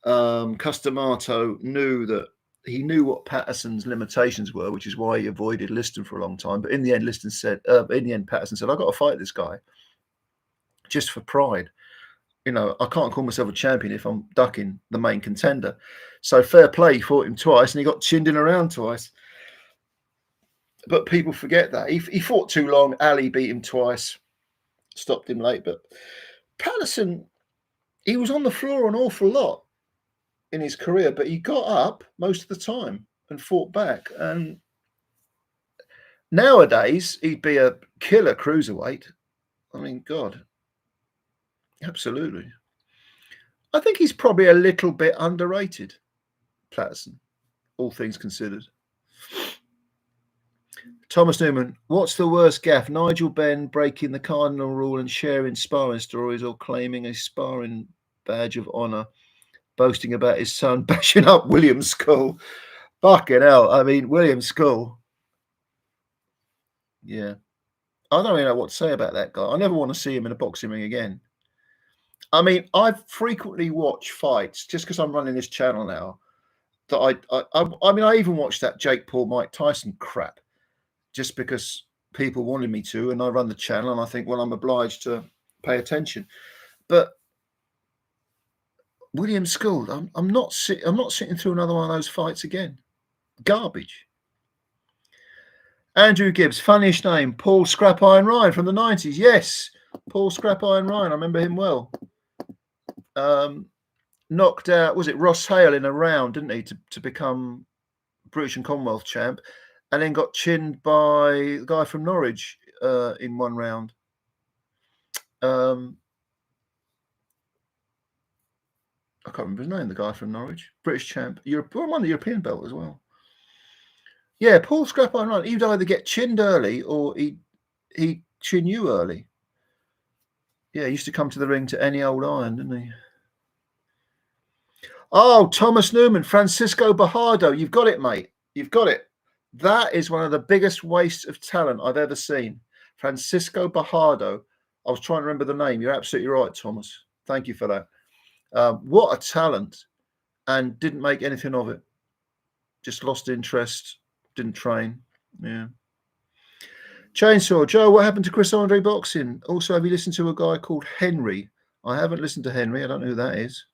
Customato knew what Patterson's limitations were, which is why he avoided Liston for a long time. But in the end, Patterson said, I've got to fight this guy just for pride. I can't call myself a champion if I'm ducking the main contender. So fair play, he fought him twice and he got chinned in around twice. But people forget that. He fought too long. Ali beat him twice, stopped him late. But Patterson, he was on the floor an awful lot in his career, but he got up most of the time. and fought back. And nowadays, he'd be a killer cruiserweight. I mean, God, absolutely. I think he's probably a little bit underrated, Patterson, all things considered. Thomas Newman, what's the worst gaffe? Nigel Benn breaking the cardinal rule and sharing sparring stories, or claiming a sparring badge of honour, boasting about his son bashing up William Skull? Fucking hell. I mean, William Skull. Yeah. I don't really know what to say about that guy. I never want to see him in a boxing ring again. I mean, I've frequently watched fights just because I'm running this channel now. That I mean, I even watched that Jake Paul, Mike Tyson crap just because people wanted me to, and I run the channel, and I think, well, I'm obliged to pay attention. But William Skull, I'm not sitting through another one of those fights again. Garbage. Andrew Gibbs, funniest name, Paul Scrap Iron Ryan from the 90s. Yes, Paul Scrap Iron Ryan. I remember him well. Knocked out, was it Ross Hale in a round, didn't he, to become British and Commonwealth champ, and then got chinned by the guy from Norwich in one round. I can't remember his name, the guy from Norwich. British champ. Won the European belt as well. Yeah, Paul Scrap Iron Ryan. He'd either get chinned early or he'd chin you early. Yeah, he used to come to the ring to any old iron, didn't he? Oh, Thomas Newman, Francisco Bajardo. You've got it, mate. You've got it. That is one of the biggest wastes of talent I've ever seen. Francisco Bajardo. I was trying to remember the name. You're absolutely right, Thomas. Thank you for that. What a talent, and didn't make anything of it. Just lost interest, didn't train. Yeah. Chainsaw Joe, what happened to Chris Andre boxing? Also, have you listened to a guy called Henry? I haven't listened to Henry. I don't know who that is.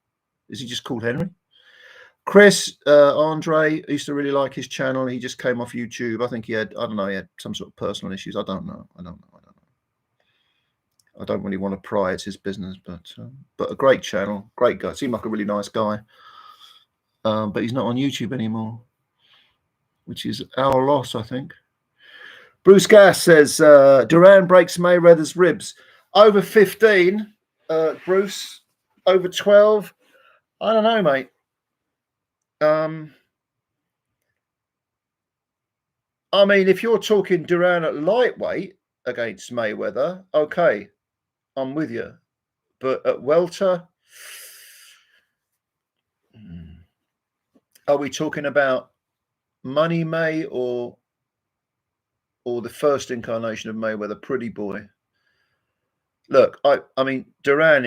Is he just called Henry? Chris Andre, I used to really like his channel. He just came off YouTube. I think he had some sort of personal issues. I don't know. I don't really want to pry. It's his business, but a great channel, great guy. Seemed like a really nice guy. But he's not on YouTube anymore, which is our loss, I think. Bruce Gass says Duran breaks Mayweather's ribs. Over 15, Bruce. Over 12. I don't know, mate. I mean, if you're talking Duran at lightweight against Mayweather, okay, I'm with you. But at welter, are we talking about Money May or the first incarnation of Mayweather, Pretty Boy? Look, I mean, Duran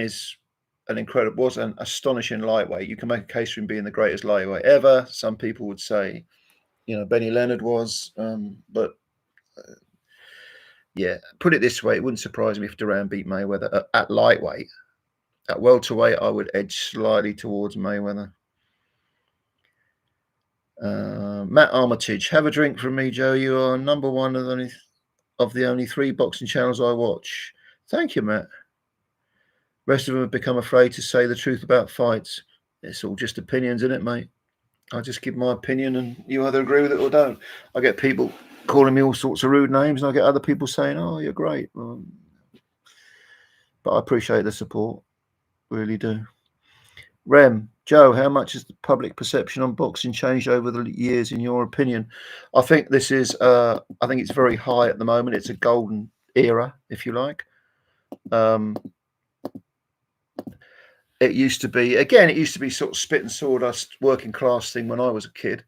was an astonishing lightweight. You can make a case for him being the greatest lightweight ever. Some people would say, Benny Leonard was, but yeah, put it this way, it wouldn't surprise me if Duran beat Mayweather at lightweight. At welterweight, I would edge slightly towards Mayweather. Matt Armitage, have a drink from me, Joe. You are number one of the only 3 boxing channels I watch. Thank you, Matt. Rest of them have become afraid to say the truth about fights. It's all just opinions, isn't it, mate? I just give my opinion and you either agree with it or don't. I get people calling me all sorts of rude names and I get other people saying, oh, you're great. But I appreciate the support. Really do. Rem, Joe, how much has the public perception on boxing changed over the years, in your opinion? I think this is, I think it's very high at the moment. It's a golden era, if you like. It used to be sort of spit and sawdust working class thing when I was a kid.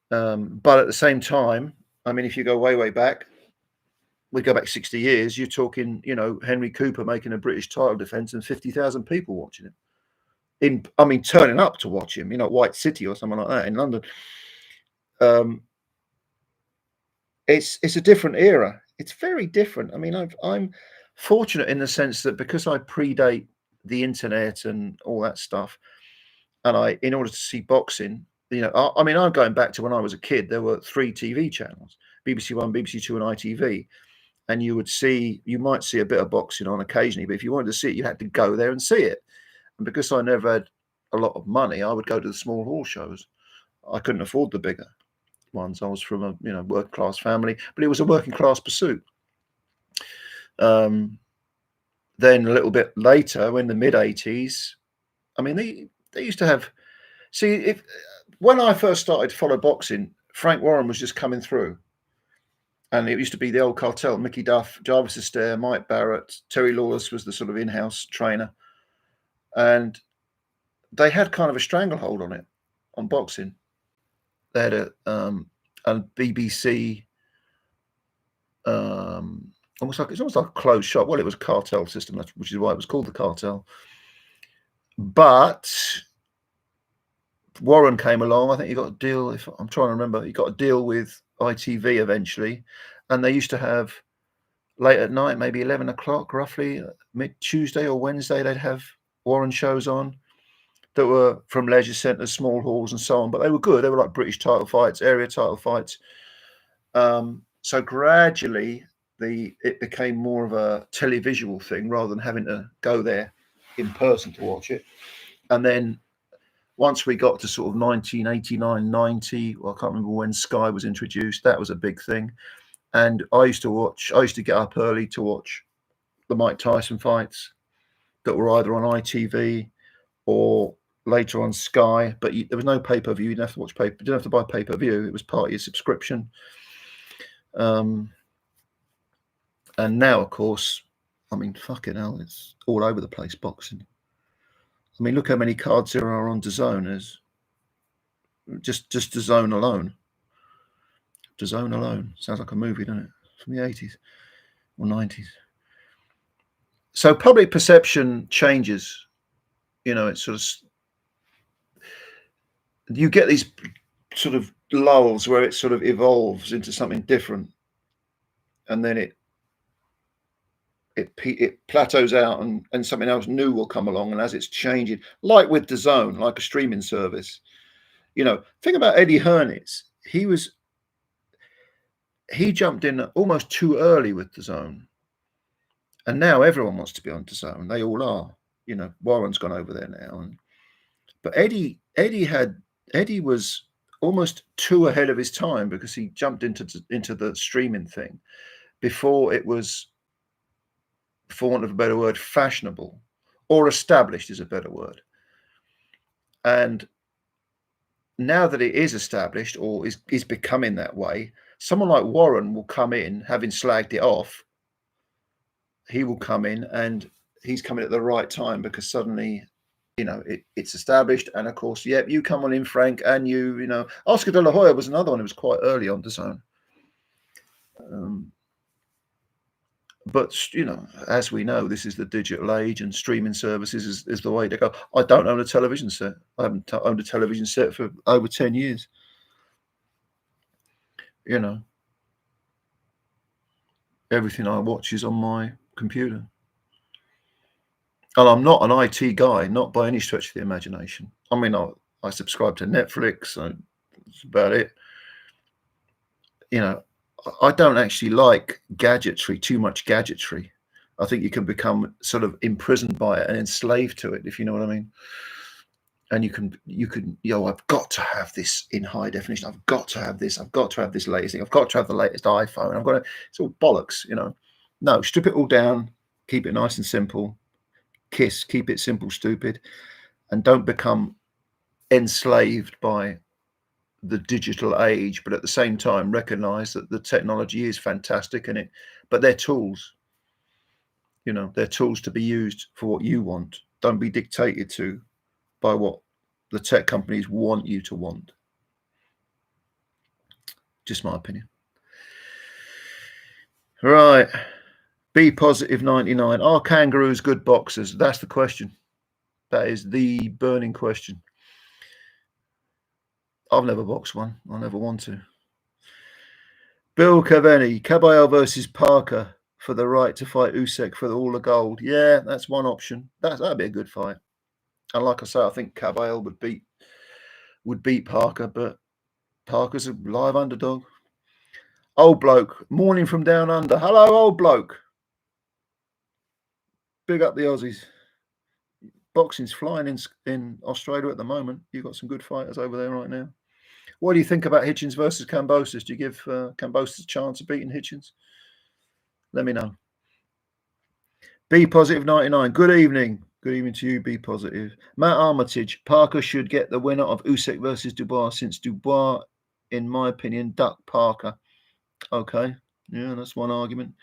But at the same time, I mean, if you go way, way back, we go back 60 years, you're talking, Henry Cooper making a British title defense and 50,000 people watching him. Turning up to watch him, White City or something like that in London. It's a different era. It's very different. I mean, I'm fortunate in the sense that because I predate the internet and all that stuff, and in order to see boxing, I'm going back to when I was a kid. There were 3 TV channels: BBC One, BBC Two, and ITV. And you might see a bit of boxing on occasionally, but if you wanted to see it, you had to go there and see it. And because I never had a lot of money, I would go to the small hall shows. I couldn't afford the bigger ones. I was from a working class family, but it was a working class pursuit. Then a little bit later, in the mid 80s, I mean, they used to have. See, when I first started to follow boxing, Frank Warren was just coming through. And it used to be the old cartel: Mickey Duff, Jarvis Astaire, Mike Barrett, Terry Lawless was the sort of in-house trainer. And they had kind of a stranglehold on it, on boxing. They had a BBC, it's almost like a closed shop. Well, it was a cartel system, which is why it was called the cartel. But Warren came along. I think he got a deal. If I'm trying to remember, he got a deal with ITV eventually, and they used to have late at night, maybe 11 o'clock, roughly Tuesday or Wednesday, they'd have Warren shows on that were from leisure centres, small halls, and so on. But they were good. They were like British title fights, area title fights. So gradually, it became more of a televisual thing rather than having to go there in person to watch it. And then once we got to sort of 1989, 90, well, I can't remember when Sky was introduced, that was a big thing. And I used to get up early to watch the Mike Tyson fights that were either on ITV or later on Sky, but there was no pay-per-view. You didn't have to watch you didn't have to buy pay-per-view. It was part of your subscription. And now, of course, I mean, fucking hell, it's all over the place, boxing. I mean, look how many cards there are on DAZN. As just DAZN alone. DAZN alone. Sounds like a movie, doesn't it? From the 80s or 90s. So public perception changes. It's sort of, you get these sort of lulls where it sort of evolves into something different, and then it plateaus out, and something else new will come along. And as it's changing, like with DAZN, like a streaming service, think about Eddie Hearnitz. He jumped in almost too early with DAZN, and now everyone wants to be on DAZN. They all are. Warren's gone over there now, but Eddie was almost too ahead of his time, because he jumped into the streaming thing before it was, for want of a better word, fashionable, or established is a better word. And now that it is established, or is becoming that way, someone like Warren will come in, having slagged it off. He will come in, and he's coming at the right time, because suddenly, it's established. And of course, you come on in, Frank, and Oscar De La Hoya was another one who was quite early on DAZN. But as we know, this is the digital age, and streaming services is the way to go. I don't own a television set. I haven't owned a television set for over 10 years. Everything I watch is on my computer. And I'm not an IT guy, not by any stretch of the imagination. I mean, I subscribe to Netflix, so that's about it. I don't actually like gadgetry, too much gadgetry. I think you can become sort of imprisoned by it and enslaved to it, if you know what I mean. And you can, I've got to have this in high definition. I've got to have this. I've got to have this latest thing. I've got to have the latest iPhone. It's all bollocks, No, strip it all down, keep it nice and simple. Keep it simple, stupid, and don't become enslaved by the digital age, but at the same time recognize that the technology is fantastic but they're tools. They're tools to be used for what you want. Don't be dictated to by what the tech companies want you to want. Just my opinion. Right. Be positive 99. Are kangaroos good boxers? That's the question. That is the burning question. I've never boxed one. I never want to. Bill Cavani, Caballero versus Parker for the right to fight Usyk for all the gold. Yeah, that's one option. That'd be a good fight. And like I say, I think Caballero would beat Parker, but Parker's a live underdog. Old bloke, morning from down under. Hello, old bloke. Big up the Aussies. Boxing's flying in Australia at the moment. You've got some good fighters over there right now. What do you think about Hitchens versus Kambosos? Do you give Kambosos a chance of beating Hitchens? Let me know. Be Positive 99. Good evening. Good evening to you, Be Positive. Matt Armitage. Parker should get the winner of Usyk versus Dubois, since Dubois, in my opinion, ducked Parker. Okay. Yeah, that's one argument.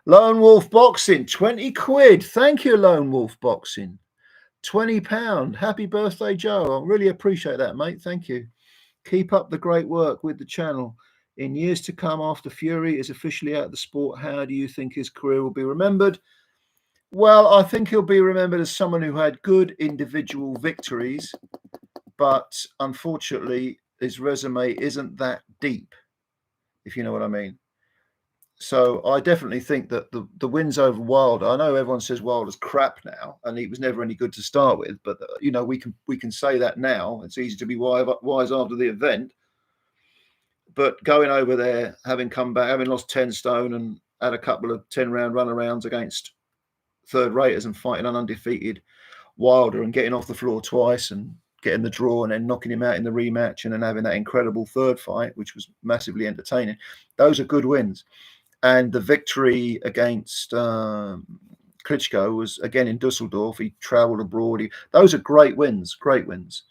Lone Wolf Boxing. 20 quid. Thank you, Lone Wolf Boxing. £20. Happy birthday, Joe. I really appreciate that, mate. Thank you. Keep up the great work with the channel. In years to come, after Fury is officially out of the sport, how do you think his career will be remembered? Well, I think he'll be remembered as someone who had good individual victories, but unfortunately, his resume isn't that deep, if you know what I mean. So I definitely think that the wins over Wilder, I know everyone says Wilder's crap now, and he was never any good to start with, but you know, we can say that now. It's easy to be wise after the event. But going over there, having come back, having lost 10 stone and had a couple of 10-round runarounds against third raters and fighting an undefeated Wilder and getting off the floor twice and getting the draw and then knocking him out in the rematch and then having that incredible third fight, which was massively entertaining. Those are good wins. And the victory against Klitschko was again in Dusseldorf. He traveled abroad. Those are great wins, great wins.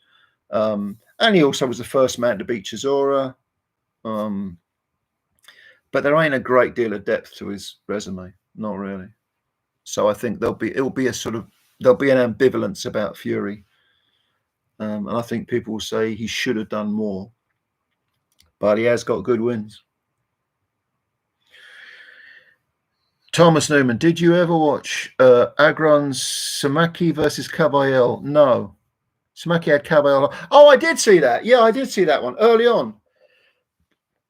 And he also was the first man to beat Chisora. But there ain't a great deal of depth to his resume, not really. So I think there'll be an ambivalence about Fury, and I think people will say he should have done more, but he has got good wins. Thomas Newman, did you ever watch Agron's Samaki versus Caballel? No, Samaki had Caballel. Oh, I did see that. Yeah, I did see that one early on.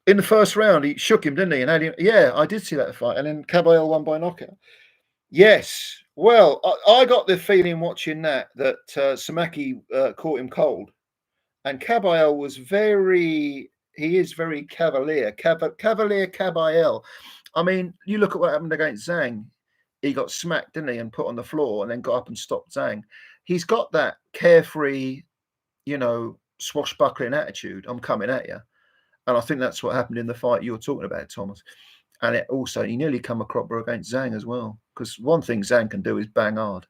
In the first round, he shook him, didn't he? And had him. Yeah, I did see that fight, and then Caballel won by knockout. Yes. Well, I got the feeling watching that Samaki caught him cold, and Caballel was he is very cavalier. Cavalier Caballel. I mean, you look at what happened against Zhang. He got smacked, didn't he, and put on the floor and then got up and stopped Zhang. He's got that carefree, you know, swashbuckling attitude. I'm coming at you. And I think that's what happened in the fight you're talking about, Thomas. And it also, he nearly come a cropper against Zhang as well. Because one thing Zhang can do is bang hard.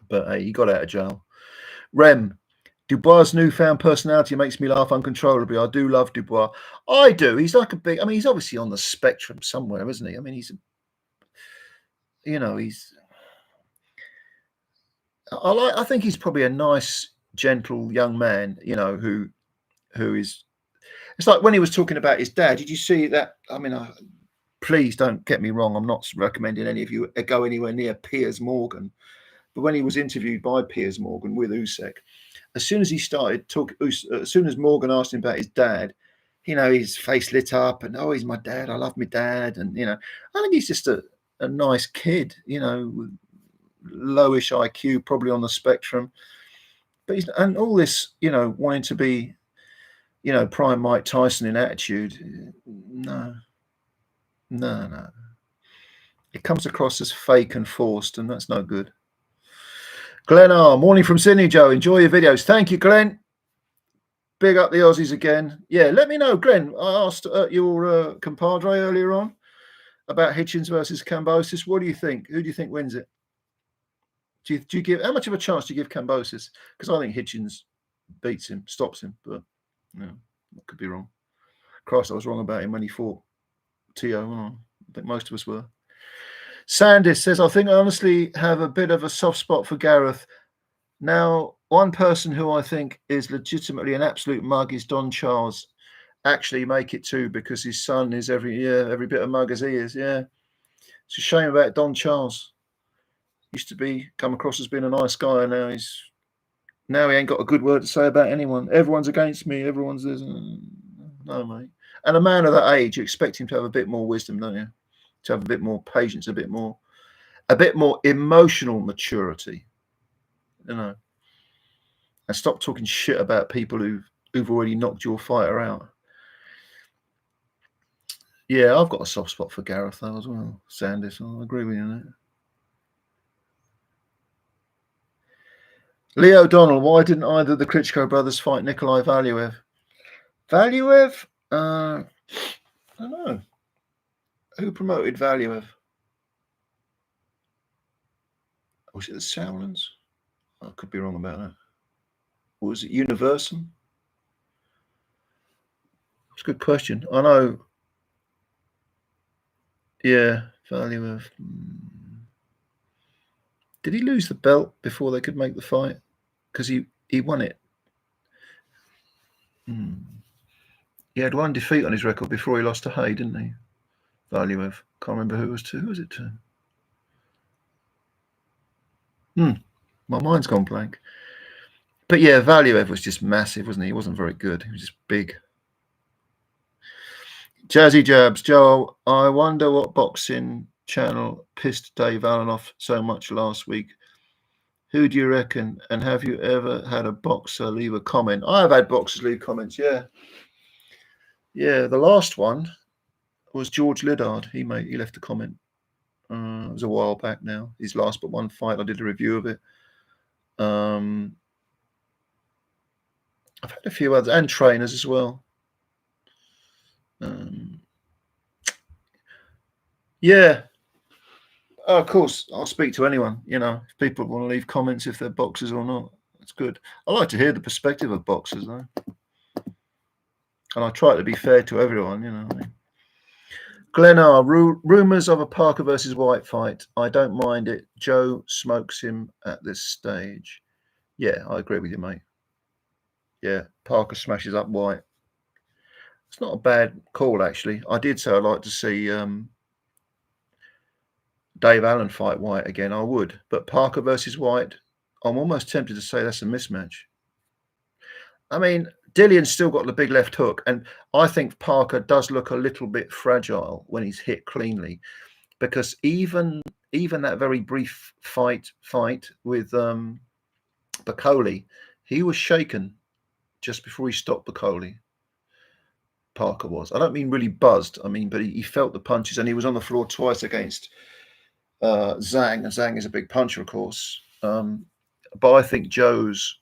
But hey, he got out of jail. Rem, Dubois' newfound personality makes me laugh uncontrollably. I do love Dubois. I do. He's like he's obviously on the spectrum somewhere, isn't he? I mean, I think he's probably a nice, gentle young man, you know, who is, it's like when he was talking about his dad. Did you see that? I mean, please don't get me wrong. I'm not recommending any of you go anywhere near Piers Morgan. But when he was interviewed by Piers Morgan with Usyk, as soon as he started talking, as soon as Morgan asked him about his dad, you know, his face lit up and, oh, he's my dad. I love my dad. And, you know, I think he's just a nice kid, you know, with lowish IQ, probably on the spectrum. But and all this, you know, wanting to be, you know, prime Mike Tyson in attitude. No. It comes across as fake and forced, and that's no good. Glenn R. Morning from Sydney, Joe. Enjoy your videos. Thank you, Glenn. Big up the Aussies again. Yeah, let me know, Glenn. I asked your compadre earlier on about Hitchens versus Kambosos. What do you think? Who do you think wins it? Do you give, how much of a chance do you give Kambosos? Because I think Hitchens beats him, stops him, but no, I could be wrong. Christ, I was wrong about him when he fought T.O. I think most of us were. Sandis says, I think I honestly have a bit of a soft spot for Gareth. Now, one person who I think is legitimately an absolute mug is Don Charles. Actually make it too, because his son is every bit of mug as he is. Yeah. It's a shame about Don Charles. Used to come across as being a nice guy, and now he ain't got a good word to say about anyone. Everyone's against me. Everyone's this. No, mate. And a man of that age, you expect him to have a bit more wisdom, don't you? To have a bit more patience, a bit more emotional maturity, you know. And stop talking shit about people who've already knocked your fighter out. Yeah, I've got a soft spot for Gareth though as well. Sandis, I agree with you on that. Leo O'Donnell, why didn't either of the Klitschko brothers fight Nikolai Valiev? Valuev? I don't know. Who promoted Valuev? Was it the Sauerlands? I could be wrong about that. Or was it Universum? That's a good question. I know. Yeah, Valuev. Did he lose the belt before they could make the fight? Because he won it. He had one defeat on his record before he lost to Hay, didn't he? Valuev. Can't remember who it was to. Who was it to? My mind's gone blank. But yeah, Valuev was just massive, wasn't he? He wasn't very good. He was just big. Jazzy Jabs. Joel, I wonder what boxing channel pissed Dave Allen off so much last week. Who do you reckon? And have you ever had a boxer leave a comment? I have had boxers leave comments, yeah. Yeah, the last one was George Liddard. He left a comment. It was a while back now. His last but one fight. I did a review of it. I've had a few others and trainers as well. Yeah. Of course, I'll speak to anyone. If people want to leave comments if they're boxers or not, that's good. I like to hear the perspective of boxers, though, and I try to be fair to everyone. Glenn R. Rumors of a Parker versus White fight. I don't mind it. Joe smokes him at this stage. Yeah, I agree with you, mate. Yeah, Parker smashes up White. It's not a bad call, actually. I did say I'd like to see Dave Allen fight White again. I would, but Parker versus White, I'm almost tempted to say that's a mismatch. I mean, Dillion's still got the big left hook, and I think Parker does look a little bit fragile when he's hit cleanly, because even that very brief fight with Bacoli, he was shaken just before he stopped Bacoli. Parker was. I don't mean really buzzed. I mean, but he felt the punches, and he was on the floor twice against Zhang, and Zhang is a big puncher, of course. But I think Joe's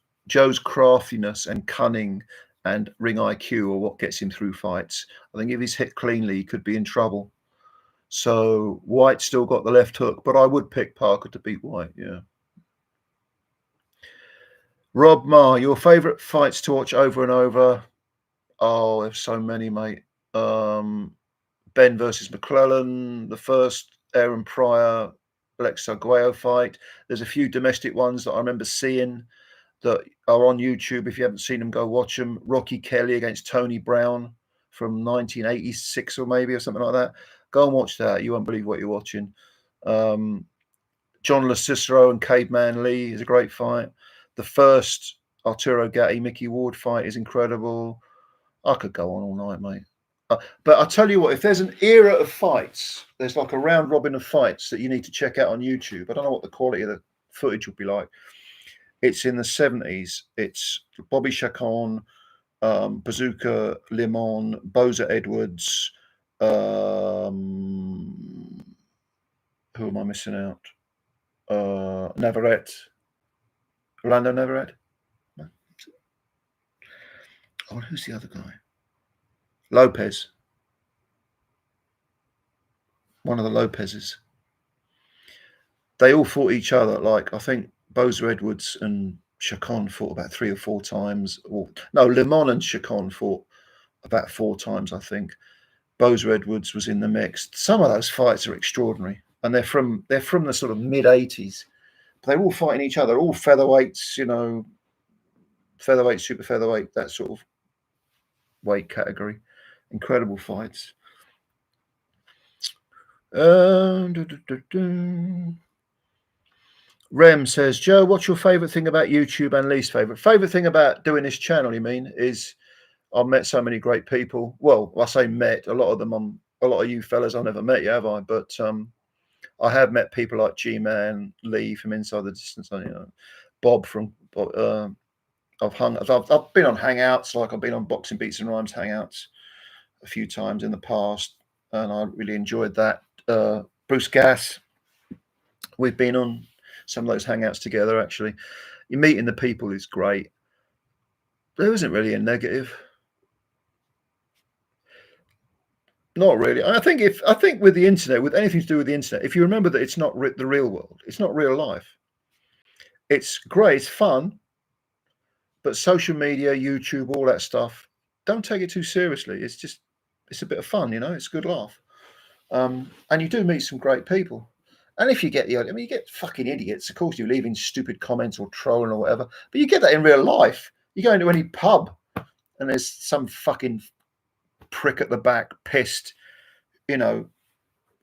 craftiness and cunning and ring IQ are what gets him through fights. I think if he's hit cleanly, he could be in trouble. So White's still got the left hook, but I would pick Parker to beat White. Yeah. Rob Marr, your favourite fights to watch over and over? Oh, there's so many, mate. Ben versus McClellan, the first Aaron Pryor, Alex Arguello fight. There's a few domestic ones that I remember seeing that are on YouTube. If you haven't seen them, go watch them. Rocky Kelly against Tony Brown from 1986 or maybe or something like that. Go and watch that. You won't believe what you're watching. John LaCicero and Caveman Lee is a great fight. The first Arturo Gatti, Mickey Ward fight is incredible. I could go on all night, mate. But I'll tell you what, if there's an era of fights, there's like a round robin of fights that you need to check out on YouTube. I don't know what the quality of the footage would be like. It's in the 70s. It's Bobby Chacon, Bazooka Limon, Boza Edwards. Who am I missing out? Navarrete. Orlando Navarrete. Oh, who's the other guy? Lopez. One of the Lopezes. They all fought each other. Like, I think Boza Edwards and Chacon fought about 3 or 4 times. No, Limon and Chacon fought about 4 times, I think. Boza Edwards was in the mix. Some of those fights are extraordinary, and they're from the sort of mid-80s. They're all fighting each other, all featherweights, featherweight, super featherweight, that sort of weight category. Incredible fights. Rem says, Joe, what's your favourite thing about YouTube and least favourite? Favourite thing about doing this channel, you mean, is I've met so many great people. Well, I say met, a lot of you fellas I've never met you, have I? But I have met people like G-Man, Lee from Inside the Distance, Bob from I've been on hangouts, like I've been on Boxing Beats and Rhymes hangouts a few times in the past, and I really enjoyed that. Bruce Gass, we've been on some of those hangouts together. Actually, you're meeting the people is great. There isn't really a negative. Not really. I think with the internet, with anything to do with the internet, if you remember that it's not the real world, it's not real life. It's great, it's fun, but social media, YouTube, all that stuff, don't take it too seriously. It's a bit of fun, it's a good laugh. And you do meet some great people. And if you get you get fucking idiots. Of course, you leaving stupid comments or trolling or whatever, but you get that in real life. You go into any pub and there's some fucking prick at the back, pissed,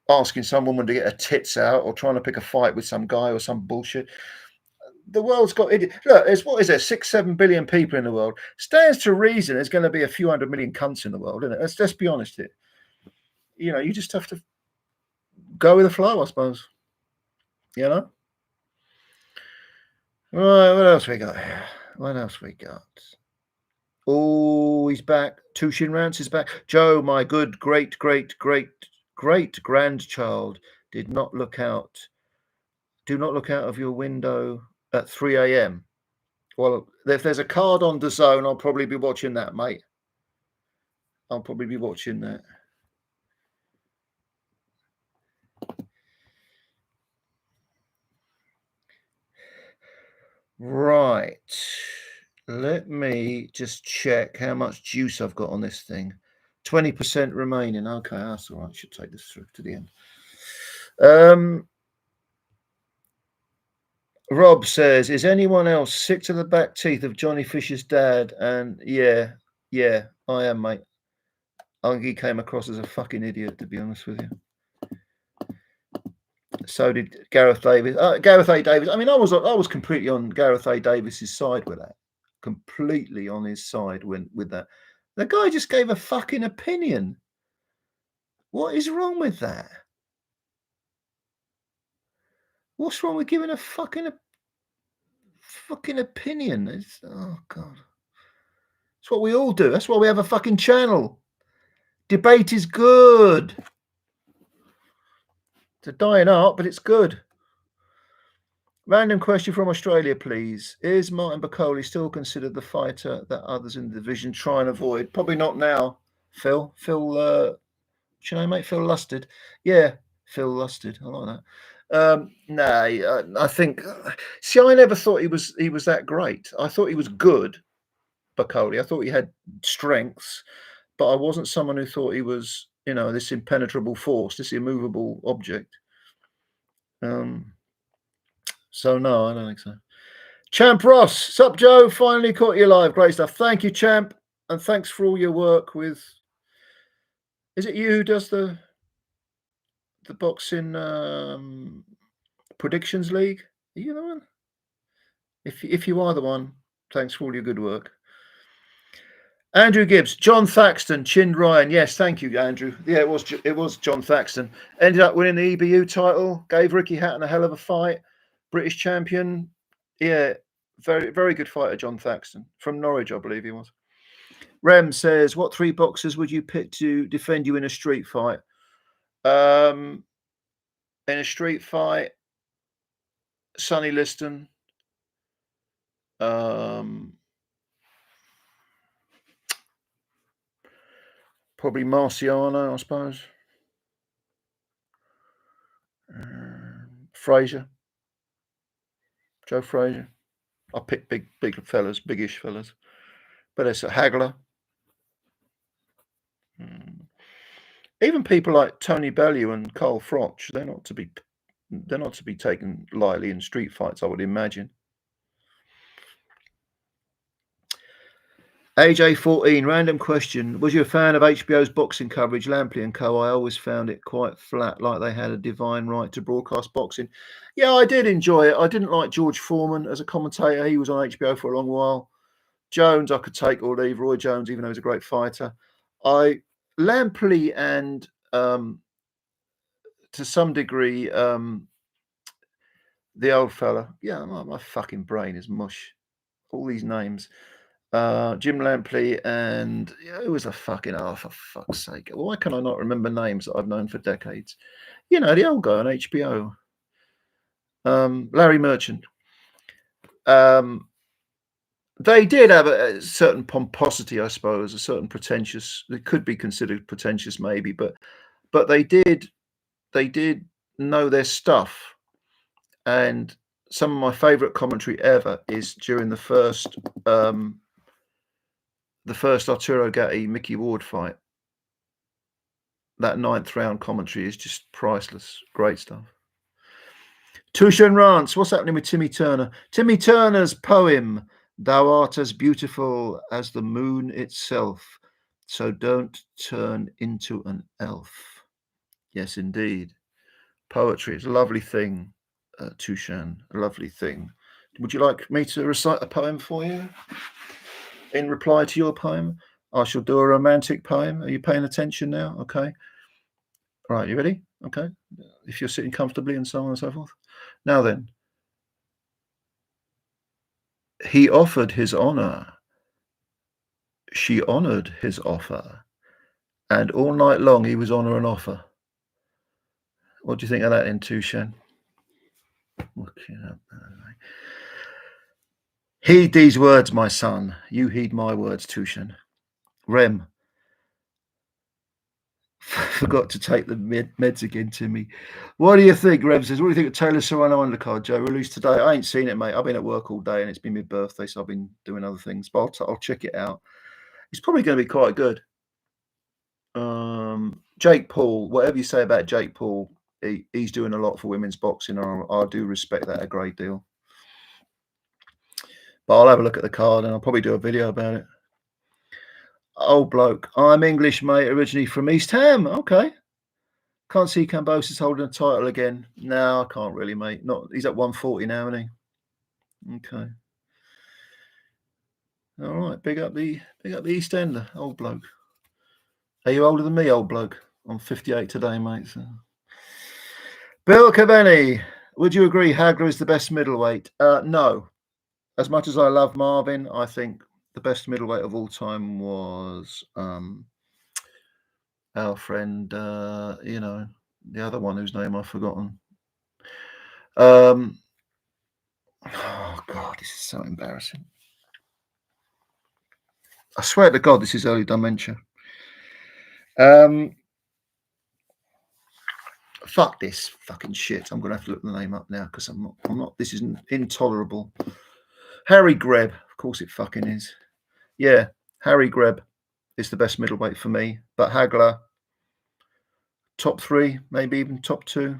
asking some woman to get her tits out or trying to pick a fight with some guy or some bullshit. The world's got idiot. Look, what is there? 6-7 billion people in the world. Stands to reason there's going to be a few 100 million cunts in the world, isn't it? Let's be honest here. You just have to go with the flow, I suppose. Right, what else we got here? What else we got? Oh, he's back. Tushin Rance is back. Joe, my good great grandchild do not look out of your window at 3 a.m. Well, if there's a card on the zone, I'll probably be watching that, mate. I'll probably be watching that. Right. Let me just check how much juice I've got on this thing. 20% remaining. Okay, that's all right. I should take this through to the end. Rob says, is anyone else sick to the back teeth of Johnny Fisher's dad? And yeah, I am, mate. I think he came across as a fucking idiot, to be honest with you. So did Gareth Davis. Gareth A. Davis. I mean, I was completely on Gareth A. Davis's side with that. Completely on his side with that. The guy just gave a fucking opinion. What is wrong with that? What's wrong with giving a fucking opinion? Oh God. That's what we all do. That's why we have a fucking channel. Debate is good. It's a dying art, but it's good. Random question from Australia, please. Is Martin Bacoli still considered the fighter that others in the division try and avoid? Probably not now, Phil. What's your name, mate? Phil Lusted. Yeah, Phil Lusted. I like that. I think. See, I never thought he was that great. I thought he was good, Bacoli. I thought he had strengths, but I wasn't someone who thought he was, this impenetrable force, this immovable object. So no, I don't think so. Champ Ross, sup Joe? Finally caught you live. Great stuff. Thank you, Champ, and thanks for all your work with. Is it you who does the boxing predictions league? Are you the one? If you are the one, thanks for all your good work. Andrew Gibbs, John Thaxton, Chinned Ryan. Yes, thank you, Andrew. Yeah, it was John Thaxton. Ended up winning the EBU title. Gave Ricky Hatton a hell of a fight. British champion. Yeah, very, very good fighter, John Thaxton. From Norwich, I believe he was. Rem says, what 3 boxers would you pick to defend you in a street fight? In a street fight, Sonny Liston. Probably Marciano, I suppose. Fraser. Joe Fraser. I pick big fellas, biggish fellas. But it's a haggler. Even people like Tony Bellew and Carl Froch, they're not to be taken lightly in street fights, I would imagine. AJ14, random question. Was you a fan of HBO's boxing coverage, Lampley and Co? I always found it quite flat, like they had a divine right to broadcast boxing. Yeah, I did enjoy it. I didn't like George Foreman as a commentator. He was on HBO for a long while. Jones, I could take or leave. Roy Jones, even though he's a great fighter. Lampley and to some degree, the old fella. Yeah, my fucking brain is mush. All these names. Jim Lampley and who was a fucking for fuck's sake. Why can I not remember names that I've known for decades? The old guy on HBO. Larry Merchant. They did have a certain pomposity, I suppose, a certain pretentious. It could be considered pretentious, maybe, but they did know their stuff. And some of my favourite commentary ever is during the first Arturo Gatti Mickey Ward fight. That 9th round commentary is just priceless. Great stuff. Tushan Rance, what's happening with Timmy Turner? Timmy Turner's poem, "Thou art as beautiful as the moon itself, so don't turn into an elf." Yes, indeed. Poetry is a lovely thing, Tushan, a lovely thing. Would you like me to recite a poem for you in reply to your poem? I shall do a romantic poem. Are you paying attention now? Okay. All right, you ready? Okay. If you're sitting comfortably and so on and so forth. Now then, he offered his honor. She honored his offer. And all night long he was honor and offer. What do you think of that in Tushan? Heed these words, my son. You heed my words, Tushan. Rem. Forgot to take the meds again, Timmy. What do you think, Rem says? What do you think of Taylor Serrano undercard, Joe? Released today. I ain't seen it, mate. I've been at work all day and it's been my birthday, so I've been doing other things. But I'll check it out. It's probably going to be quite good. Jake Paul, whatever you say about Jake Paul, he's doing a lot for women's boxing. I do respect that a great deal. But I'll have a look at the card and I'll probably do a video about it. Old bloke. I'm English, mate, originally from East Ham. Okay. Can't see Cambosis holding a title again. No, I can't really, mate. He's at 140 now, isn't he? Okay. All right. Big up the East Ender, old bloke. Are you older than me, old bloke? I'm 58 today, mate. So. Bill Cavani, would you agree Hagler is the best middleweight? No. As much as I love Marvin, I think the best middleweight of all time was our friend, the other one whose name I've forgotten. Oh, God, this is so embarrassing. I swear to God, this is early dementia. Fuck this fucking shit. I'm going to have to look the name up now because I'm not, this is intolerable. Harry Greb. Of course it fucking is. Yeah, Harry Greb is the best middleweight for me. But Hagler, top 3, maybe even top 2.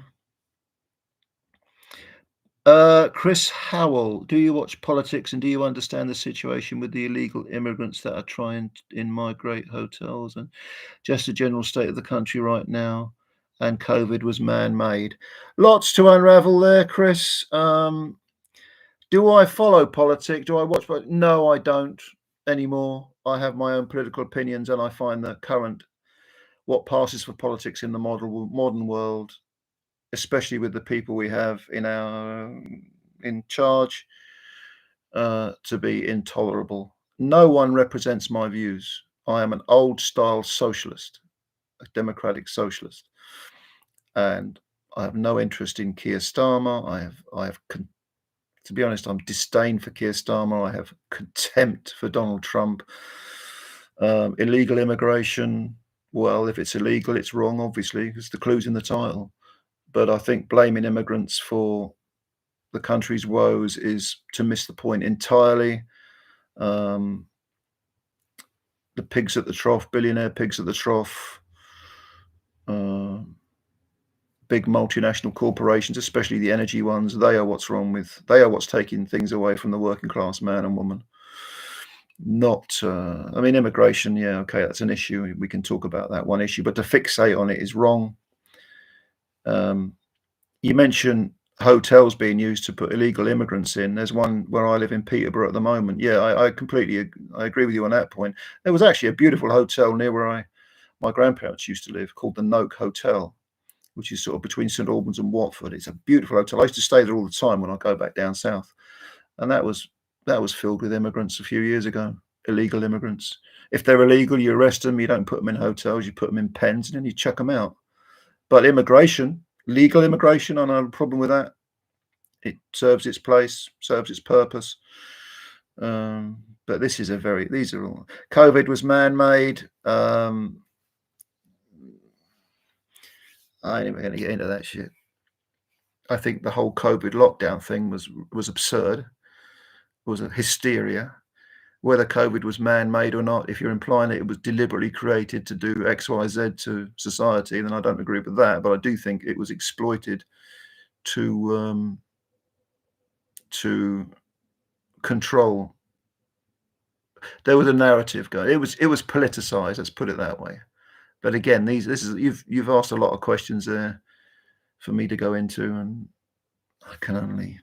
Chris Howell, do you watch politics and do you understand the situation with the illegal immigrants that are trying to migrate hotels and just the general state of the country right now? And COVID was man-made. Lots to unravel there, Chris. Do I follow politics? Do I watch? No, I don't anymore. I have my own political opinions, and I find that what passes for politics in the modern world, especially with the people we have in charge, to be intolerable. No one represents my views. I am an old-style socialist, a democratic socialist, and I have no interest in Keir Starmer. I have, to be honest, I'm disdain for Keir Starmer. I have contempt for Donald Trump. Illegal immigration. Well, if it's illegal, it's wrong, obviously, because the clue's in the title. But I think blaming immigrants for the country's woes is to miss the point entirely. The pigs at the trough, billionaire pigs at the trough, big multinational corporations, especially the energy ones, they are what's taking things away from the working class man and woman. Immigration, yeah, okay, that's an issue. We can talk about that one issue, but to fixate on it is wrong. You mentioned hotels being used to put illegal immigrants in. There's one where I live in Peterborough at the moment. Yeah, I completely agree with you on that point. There was actually a beautiful hotel near where my grandparents used to live called the Noak Hotel, which is sort of between St Albans and Watford. It's a beautiful hotel. I used to stay there all the time when I go back down south, and that was filled with immigrants a few years ago. Illegal immigrants. If they're illegal, you arrest them. You don't put them in hotels. You put them in pens, and then you chuck them out. But immigration, legal immigration, I don't have a problem with that. It serves its place, serves its purpose. But this is these are all, COVID was man-made. I ain't even going to get into that shit. I think the whole COVID lockdown thing was absurd. It was a hysteria. Whether COVID was man-made or not, if you're implying that it was deliberately created to do X, Y, Z to society, then I don't agree with that. But I do think it was exploited to control. There was a narrative going. It was politicized. Let's put it that way. But again, you've asked a lot of questions there for me to go into, and I can only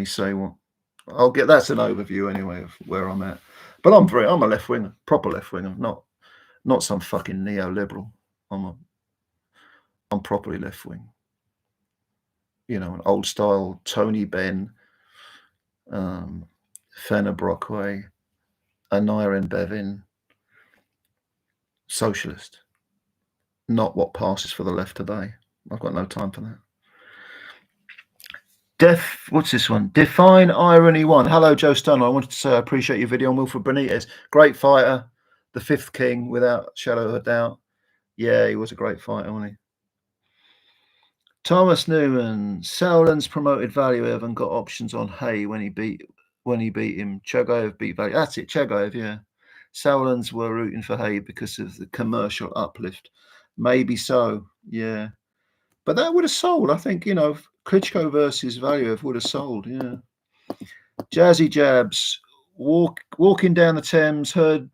say what I'll get. That's an overview anyway of where I'm at. But I'm a left winger, proper left winger, not some fucking neoliberal. I'm properly left wing. You know, an old style Tony Benn, Fenner Brockway, Aneurin Bevin, socialist. Not what passes for the left today. I've got no time for that. What's this one? Define Irony 1. Hello, Joe Stunner. I wanted to say I appreciate your video on Wilfred Benitez. Great fighter. The fifth king, without shadow of a doubt. Yeah, he was a great fighter, wasn't he? Thomas Newman. Sauerland's promoted Valiev and got options on Hay when he beat him. Chagaev beat Valiev. That's it, Chagaev, yeah. Sauerland's were rooting for Hay because of the commercial uplift. Maybe so, yeah. But that would have sold. I think, Klitschko versus Valiev would have sold, yeah. Jazzy Jabs. Walking down the Thames, heard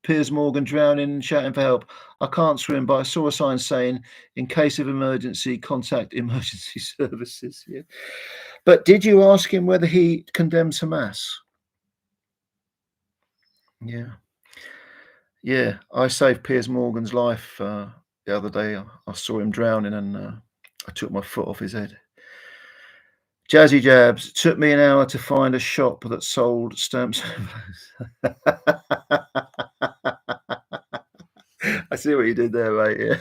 Piers Morgan drowning and shouting for help. I can't swim, but I saw a sign saying, in case of emergency, contact emergency services. Yeah. But did you ask him whether he condemns Hamas? Yeah. Yeah. I saved Piers Morgan's life the other day. I saw him drowning and I took my foot off his head. Jazzy Jabs. Took me an hour to find a shop that sold stamps. I see what you did there, mate. Yeah.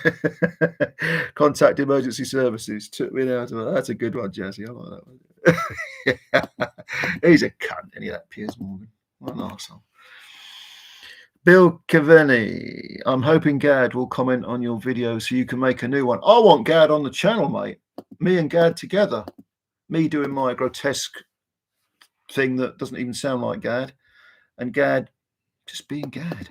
Contact emergency services. Took me an hour to. That's a good one, Jazzy. I like that one. He's a cunt, any of that Piers Morgan. What an arsehole. Bill Cavani. I'm hoping Gad will comment on your video so you can make a new one. I want Gad on the channel, mate. Me and Gad together. Me doing my grotesque thing that doesn't even sound like Gad. And Gad just being Gad.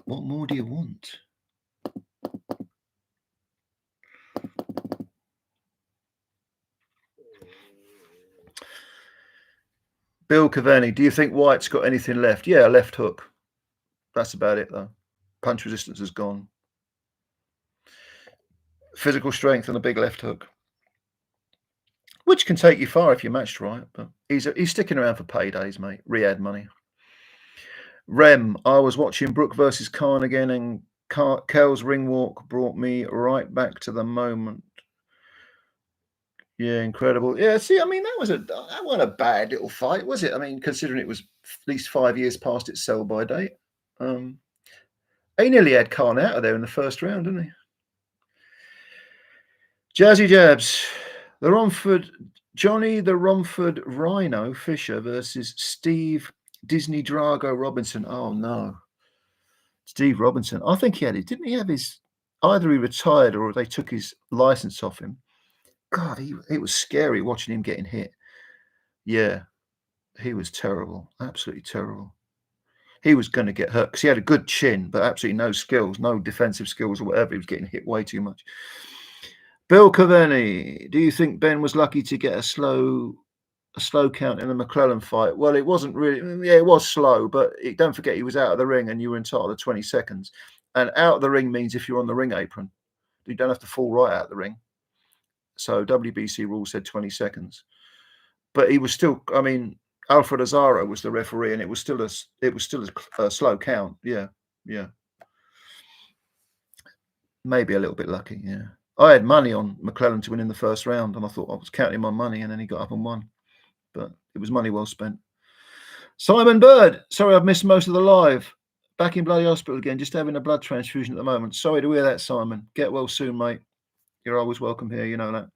What more do you want? Bill Cavani, do you think White's got anything left? Yeah, left hook. That's about it, though. Punch resistance is gone. Physical strength and a big left hook, which can take you far if you're matched right. But he's sticking around for paydays, mate. Riyadh money. Rem, I was watching Brook versus Khan again, and Kel's ring walk brought me right back to the moment. Yeah, incredible. Yeah, see, I mean, that wasn't a bad little fight, was it? I mean, considering it was at least 5 years past its sell-by date. He nearly had Khan out of there in the first round, didn't he? Jazzy Jabs, Johnny the Romford Rhino Fisher versus Steve Disney Drago Robinson. Oh no, Steve Robinson. I think he had it. Didn't he have his? Either he retired or they took his license off him. God, it was scary watching him getting hit. Yeah, he was terrible, absolutely terrible. He was going to get hurt because he had a good chin, but absolutely no skills, no defensive skills or whatever. He was getting hit way too much. Bill Cavani, do you think Ben was lucky to get a slow count in the McClellan fight? Well, it wasn't really. Yeah, it was slow, but don't forget he was out of the ring and you were entitled to 20 seconds. And out of the ring means if you're on the ring apron, you don't have to fall right out of the ring. So WBC rule said 20 seconds, but he was still. I mean, Alfred Azaro was the referee, and it was still a slow count. Yeah. Maybe a little bit lucky. Yeah, I had money on McClellan to win in the first round, and I thought I was counting my money, and then he got up and won. But it was money well spent. Simon Bird, sorry I've missed most of the live. Back in bloody hospital again, just having a blood transfusion at the moment. Sorry to hear that, Simon. Get well soon, mate. You're always welcome here, you know that.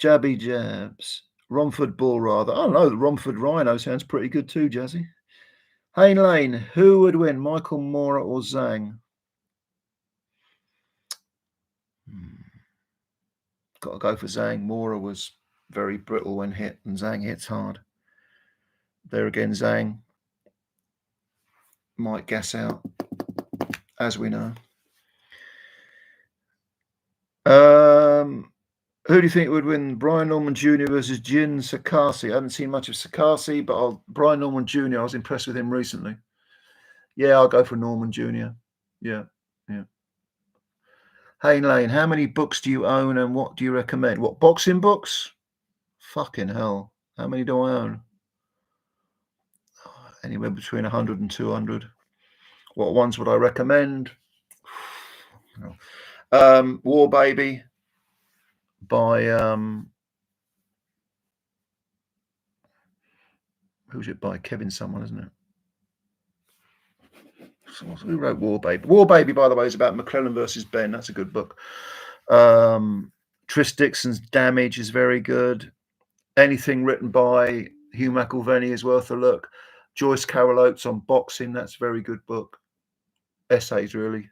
Jabby Jabs. Romford Bull, rather. I don't know. The Romford Rhino sounds pretty good too, Jazzy. Hayne Lane, who would win, Michael Moore or Zhang? Got to go for Zhang. Moore was very brittle when hit, and Zhang hits hard. There again, Zhang might gas out, as we know. Who do you think would win, Brian Norman Jr. versus Jin Sakasi? I haven't seen much of Sakasi, but Brian Norman Jr., I was impressed with him recently. Yeah, I'll go for Norman Jr. Yeah. Hayne Lane, how many books do you own and what do you recommend? What, boxing books? Fucking hell. How many do I own? Anywhere between 100 and 200. What ones would I recommend? War Baby by who's it by? Kevin someone, isn't it? Who wrote War Baby? War Baby, by the way, is about McClellan versus Ben. That's a good book. Tris Dixon's Damage is very good. Anything written by Hugh McIlvenney is worth a look. Joyce Carol Oates on boxing, that's a very good book. Essays, really.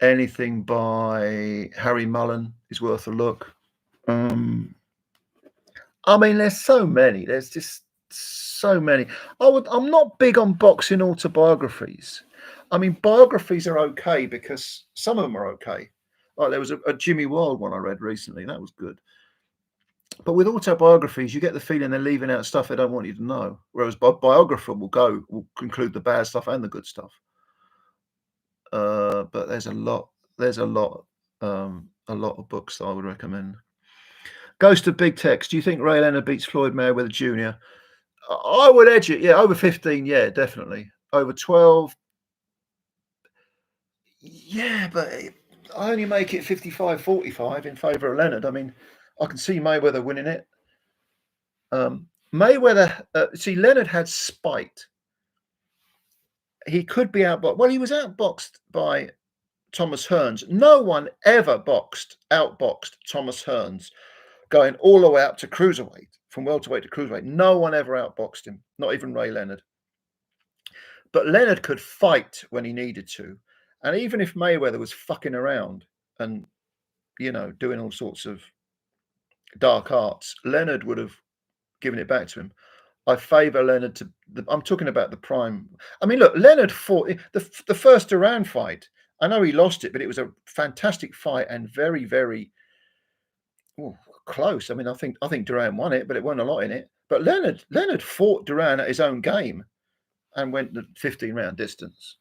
Anything by Harry Mullen is worth a look. I mean, there's so many. There's just so many. I'm not big on boxing autobiographies. I mean, biographies are okay because some of them are okay. Like there was a Jimmy Wild one I read recently. That was good. But with autobiographies, you get the feeling they're leaving out stuff they don't want you to know. Whereas biographer will conclude the bad stuff and the good stuff. But there's a lot of books that I would recommend. Ghost of Big Tex. Do you think Ray Leonard beats Floyd Mayweather Jr.? I would edge it. Yeah, over 15. Yeah, definitely. Over 12. Yeah, but I only make it 55-45 in favour of Leonard. I mean, I can see Mayweather winning it. Mayweather, see, Leonard had spite. He could be outboxed. Well, he was outboxed by Thomas Hearns. No one ever outboxed Thomas Hearns, going all the way up to cruiserweight, from welterweight to cruiserweight. No one ever outboxed him, not even Ray Leonard. But Leonard could fight when he needed to. And even if Mayweather was fucking around and, doing all sorts of dark arts, Leonard would have given it back to him. I favour Leonard I'm talking about the prime. I mean, look, Leonard fought the first Duran fight. I know he lost it, but it was a fantastic fight and very, very close. I mean, I think Duran won it, but it wasn't a lot in it. But Leonard fought Duran at his own game and went the 15-round distance.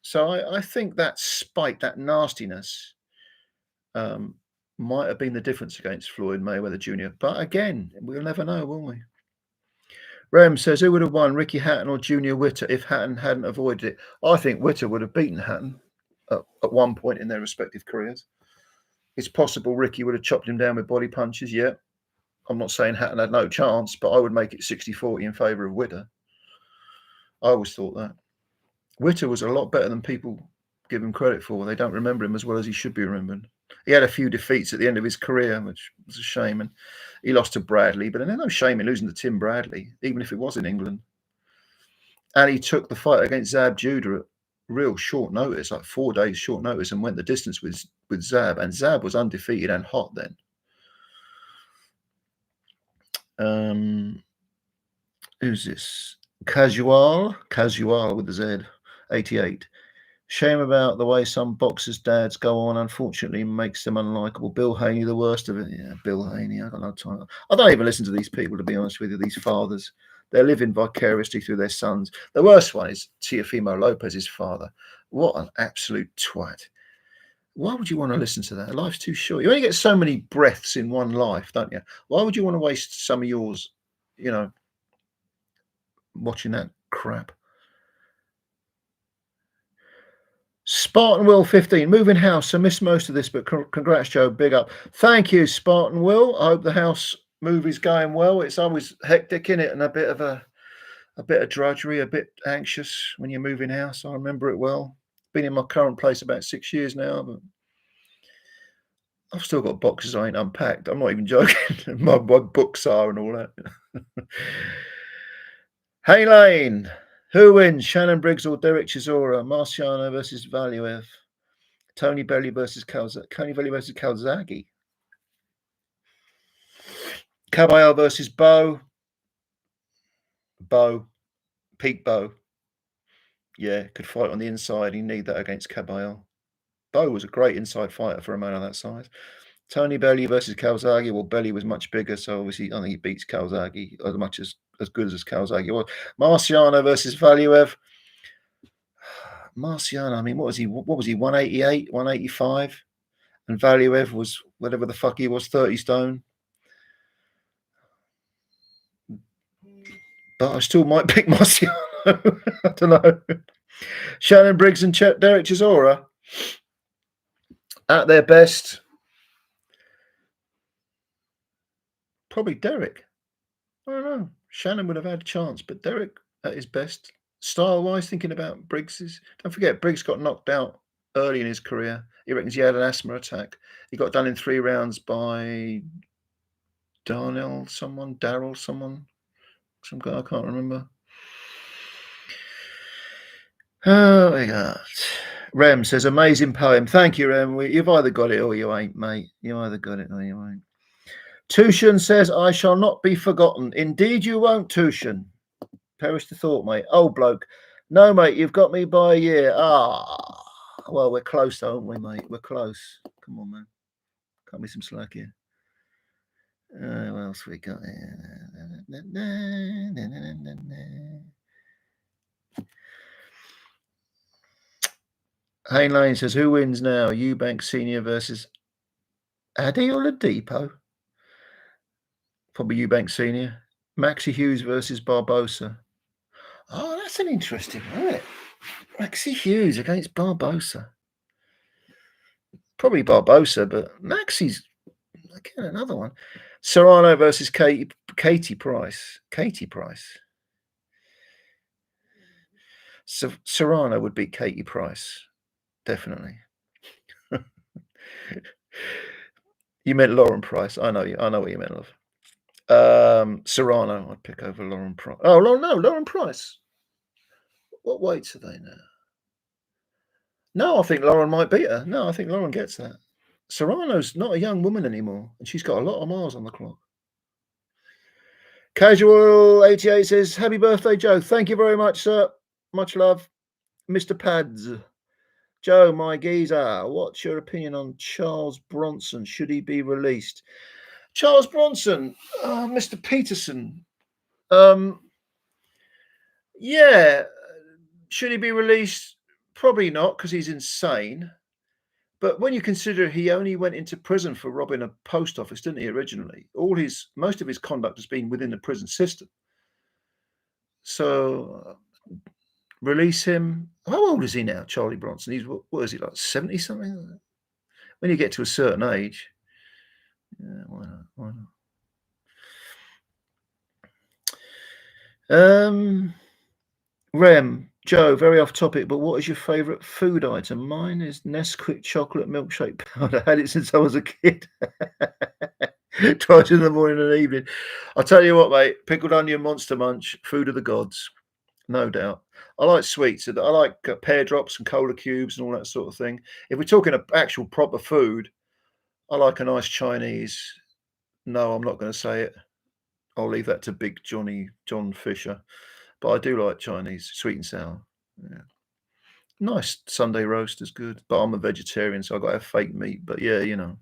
So I think that spite, that nastiness, might have been the difference against Floyd Mayweather Jr. But again, we'll never know, will we? Rem says, who would have won, Ricky Hatton or Junior Witter, if Hatton hadn't avoided it? I think Witter would have beaten Hatton at one point in their respective careers. It's possible Ricky would have chopped him down with body punches, yeah. I'm not saying Hatton had no chance, but I would make it 60-40 in favour of Witter. I always thought that. Witter was a lot better than people give him credit for. They don't remember him as well as he should be remembered. He had a few defeats at the end of his career, which was a shame. And he lost to Bradley, but there's no shame in losing to Tim Bradley, even if it was in England. And he took the fight against Zab Judah at real short notice, like 4 days short notice, and went the distance with Zab. And Zab was undefeated and hot then. Who's this? Casual with the Z, 88. Shame about the way some boxers' dads go on. Unfortunately, makes them unlikable. Bill Haney, the worst of it. Yeah, Bill Haney. I got no time. I don't even listen to these people, to be honest with you. These fathers, they're living vicariously through their sons. The worst one is Teofimo Lopez's father. What an absolute twat! Why would you want to listen to that? Life's too short. You only get so many breaths in one life, don't you? Why would you want to waste some of yours, watching that crap? Spartan Will 15, moving house. I missed most of this, but congrats, Joe. Big up. Thank you, Spartan Will. I hope the house move is going well. It's always hectic, in it, and a bit of drudgery, a bit anxious when you're moving house. I remember it well. Been in my current place about 6 years now, but I've still got boxes I ain't unpacked. I'm not even joking. my books are and all that. Hey Lane, who wins? Shannon Briggs or Derek Chisora? Marciano versus Valuev. Tony Bellew versus Calzaghe. Caballero versus Bo. Peak Bo. Yeah, could fight on the inside. You need that against Caballero. Bo was a great inside fighter for a man of that size. Tony Bellew versus Calzaghe. Well, Bellew was much bigger, so obviously I think he beats Calzaghe as much as good as Calzaghe was. Marciano versus Valuev. Marciano, I mean, what was he? 188, 185? And Valuev was whatever the fuck he was, 30 stone. But I still might pick Marciano. I don't know. Shannon Briggs and Derek Chisora at their best. Probably Derek. I don't know. Shannon would have had a chance, but Derek at his best. Style-wise, thinking about Briggs's. Don't forget, Briggs got knocked out early in his career. He reckons he had an asthma attack. He got done in 3 rounds by Daryl, some guy I can't remember. Oh, we got Rem says, amazing poem. Thank you, Rem. You've either got it or you ain't, mate. You either got it or you ain't. Tushan says, I shall not be forgotten. Indeed you won't, Tushan. Perish the thought, mate. Old bloke. No, mate, you've got me by a year. Well, we're close, aren't we, mate? We're close. Come on, man. Cut me some slack here. What else we got here? Hayne Lane says, who wins now? Eubank Senior versus Addy or Ladipo? Probably Eubank Senior. Maxi Hughes versus Barbosa. Oh, that's an interesting one, isn't it? Maxi Hughes against Barbosa. Probably Barbosa, but Maxi's again another one. Serrano versus Katie Price. So Serrano would beat Katie Price, definitely. You meant Lauren Price. I know what you meant, love. Serrano, I'd pick over Lauren Price. Oh, no, Lauren Price. What weights are they now? No, I think Lauren might beat her. No, I think Lauren gets that. Serrano's not a young woman anymore, and she's got a lot of miles on the clock. Casual 88 says, happy birthday, Joe. Thank you very much, sir. Much love. Mr. Pads. Joe, my geezer, what's your opinion on Charles Bronson? Should he be released? Charles Bronson, Mr. Peterson. Yeah. Should he be released? Probably not, because he's insane. But when you consider he only went into prison for robbing a post office, didn't he, originally? Most of his conduct has been within the prison system. So release him. How old is he now, Charlie Bronson? He's, what is he, like 70 something? When you get to a certain age, yeah, why not? Rem, Joe, very off topic, but what is your favourite food item? Mine is Nesquik chocolate milkshake powder. I had it since I was a kid. Twice in the morning and evening. I'll tell you what, mate, pickled onion monster munch, food of the gods, no doubt. I like sweets. I like pear drops and cola cubes and all that sort of thing. If we're talking actual proper food, I like a nice Chinese. No, I'm not going to say it. I'll leave that to Big John Fisher. But I do like Chinese, sweet and sour. Yeah. Nice Sunday roast is good. But I'm a vegetarian, so I've got to have fake meat. But yeah, you know.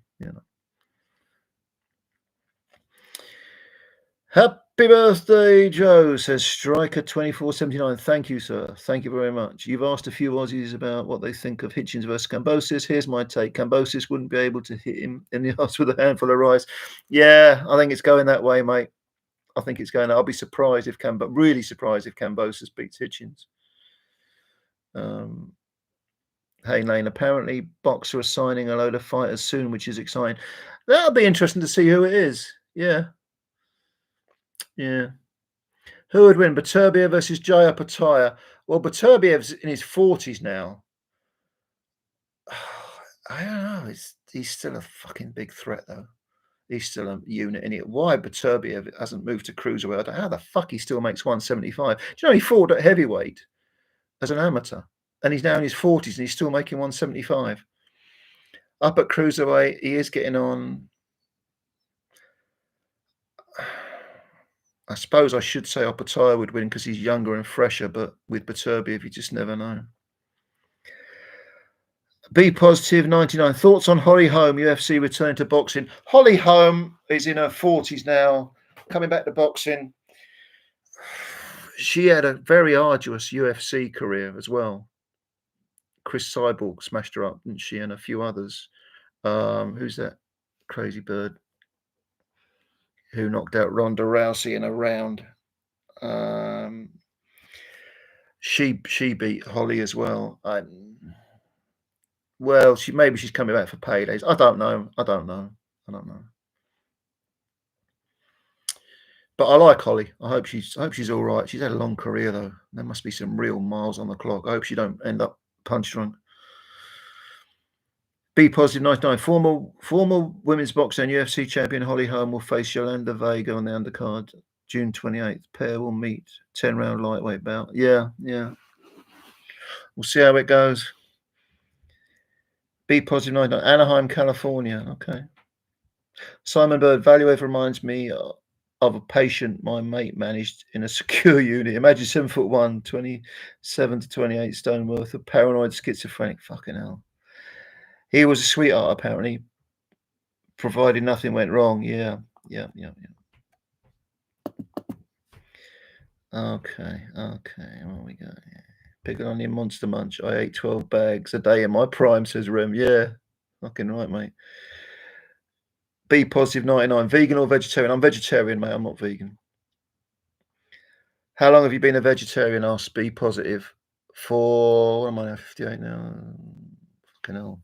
Happy birthday, Joe, says Striker2479. Thank you, sir. Thank you very much. You've asked a few Aussies about what they think of Hitchens versus Kambosos. Here's my take. Kambosos wouldn't be able to hit him in the arse with a handful of rice. Yeah, I think it's going that way, mate. I think it's going. I'll be surprised if really surprised if Kambosos beats Hitchens. Hey Lane, apparently Boxer are signing a load of fighters soon, which is exciting. That'll be interesting to see who it is. Yeah. Who would win, Beterbiev versus Jaya Pataya? Well, Beterbiev's in his 40s now. I don't know. he's still a fucking big threat, though. He's still a unit in it. Why Beterbiev hasn't moved to cruiserweight? I don't know how the fuck he still makes 175. Do you know he fought at heavyweight as an amateur, and he's now in his 40s and he's still making 175. Up at cruiserweight, he is getting on. I suppose I should say Opataya would win because he's younger and fresher, but with Beterbiev, you just never know. Be positive 99. Thoughts on Holly Holm, UFC returning to boxing? Holly Holm is in her 40s now, coming back to boxing. She had a very arduous UFC career as well. Chris Cyborg smashed her up, didn't she? And a few others. Who's that crazy bird who knocked out Ronda Rousey in a round? She beat Holly as well. Well, maybe she's coming back for paydays. I don't know. But I like Holly. I hope she's all right. She's had a long career though. There must be some real miles on the clock. I hope she don't end up punch drunk. Be positive 99. Former women's boxer and UFC champion Holly Holm will face Yolanda Vega on the undercard June 28th. Pair will meet 10-round lightweight bout. Yeah. We'll see how it goes. Be positive 99. Anaheim, California. Okay. Simon Bird, Valuev reminds me of a patient my mate managed in a secure unit. Imagine 7'1", 27 to 28 stone worth of paranoid schizophrenic. Fucking hell. He was a sweetheart, apparently, provided nothing went wrong. Yeah. Okay. What we got here? Pick on your Monster Munch. I ate 12 bags a day in my prime, says Rem. Yeah. Fucking right, mate. Be positive 99. Vegan or vegetarian? I'm vegetarian, mate. I'm not vegan. How long have you been a vegetarian? Asked Be positive. For, what am I now, 58 now? Fucking hell.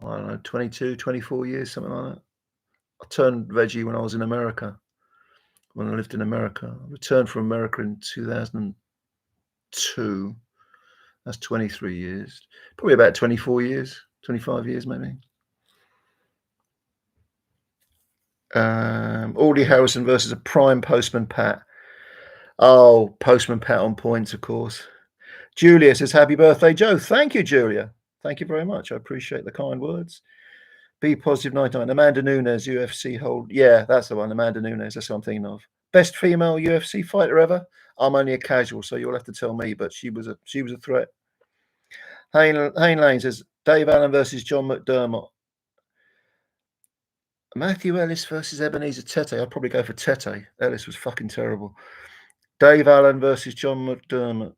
I don't know, 22, 24 years, something like that. I turned veggie when I was in America, when I lived in America. I returned from America in 2002. That's 23 years. Probably about 24 years, 25 years maybe. Audie Harrison versus a prime Postman Pat. Oh, Postman Pat on points, of course. Julia says, happy birthday, Joe. Thank you, Julia. Thank you very much. I appreciate the kind words. Be positive 99. Amanda Nunes, UFC hold. Yeah, that's the one. Amanda Nunes. That's what I'm thinking of. Best female UFC fighter ever. I'm only a casual, so you'll have to tell me. But she was a threat. Hayne Lane says Dave Allen versus John McDermott. Matthew Ellis versus Ebenezer Tete. I'd probably go for Tete. Ellis was fucking terrible. Dave Allen versus John McDermott.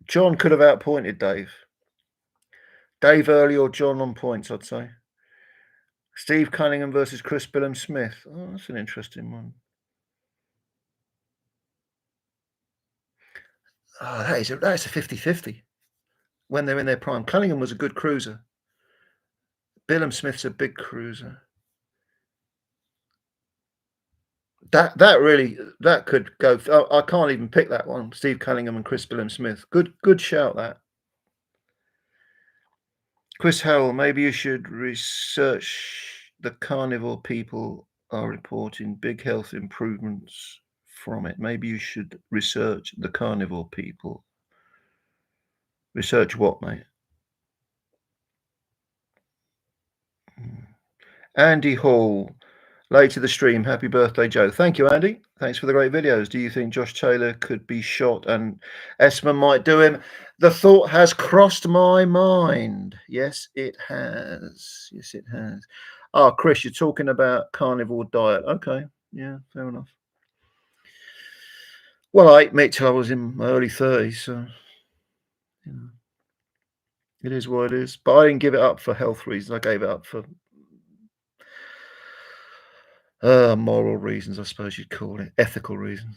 John could have outpointed Dave. Dave early or John on points, I'd say. Steve Cunningham versus Chris Billum-Smith. Oh, that's an interesting one. Oh, that's a 50-50 when they're in their prime. Cunningham was a good cruiser. Billum-Smith's a big cruiser. That could go. I can't even pick that one. Steve Cunningham and Chris Billum-Smith. Good shout, that. Chris Howell, maybe you should research the carnivore people are reporting big health improvements from it. Maybe you should research the carnivore people. Research what, mate? Andy Hall, late to the stream. Happy birthday, Joe. Thank you, Andy. Thanks for the great videos. Do you think Josh Taylor could be shot and Esman might do him? The thought has crossed my mind. Yes, it has. Oh, Chris, you're talking about carnivore diet. Okay. Yeah, fair enough. Well, I ate meat till I was in my early 30s, so you know, it is what it is. But I didn't give it up for health reasons. I gave it up for moral reasons, I suppose you'd call it. Ethical reasons.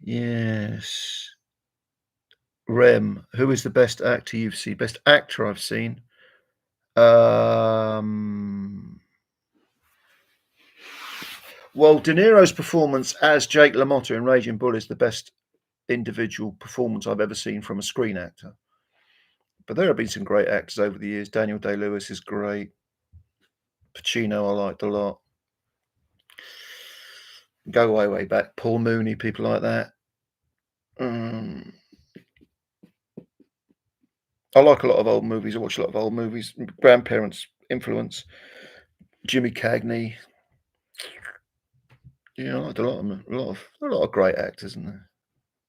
Yes. Rem, who is the best actor you've seen? Best actor I've seen. Well, De Niro's performance as Jake LaMotta in Raging Bull is the best individual performance I've ever seen from a screen actor. But there have been some great actors over the years. Daniel Day-Lewis is great. Pacino I liked a lot. Go way back. Paul Mooney, people like that. I like a lot of old movies. I watch a lot of old movies. Grandparents' influence. Jimmy Cagney. Yeah, I liked a lot of them. A lot of great actors, isn't there?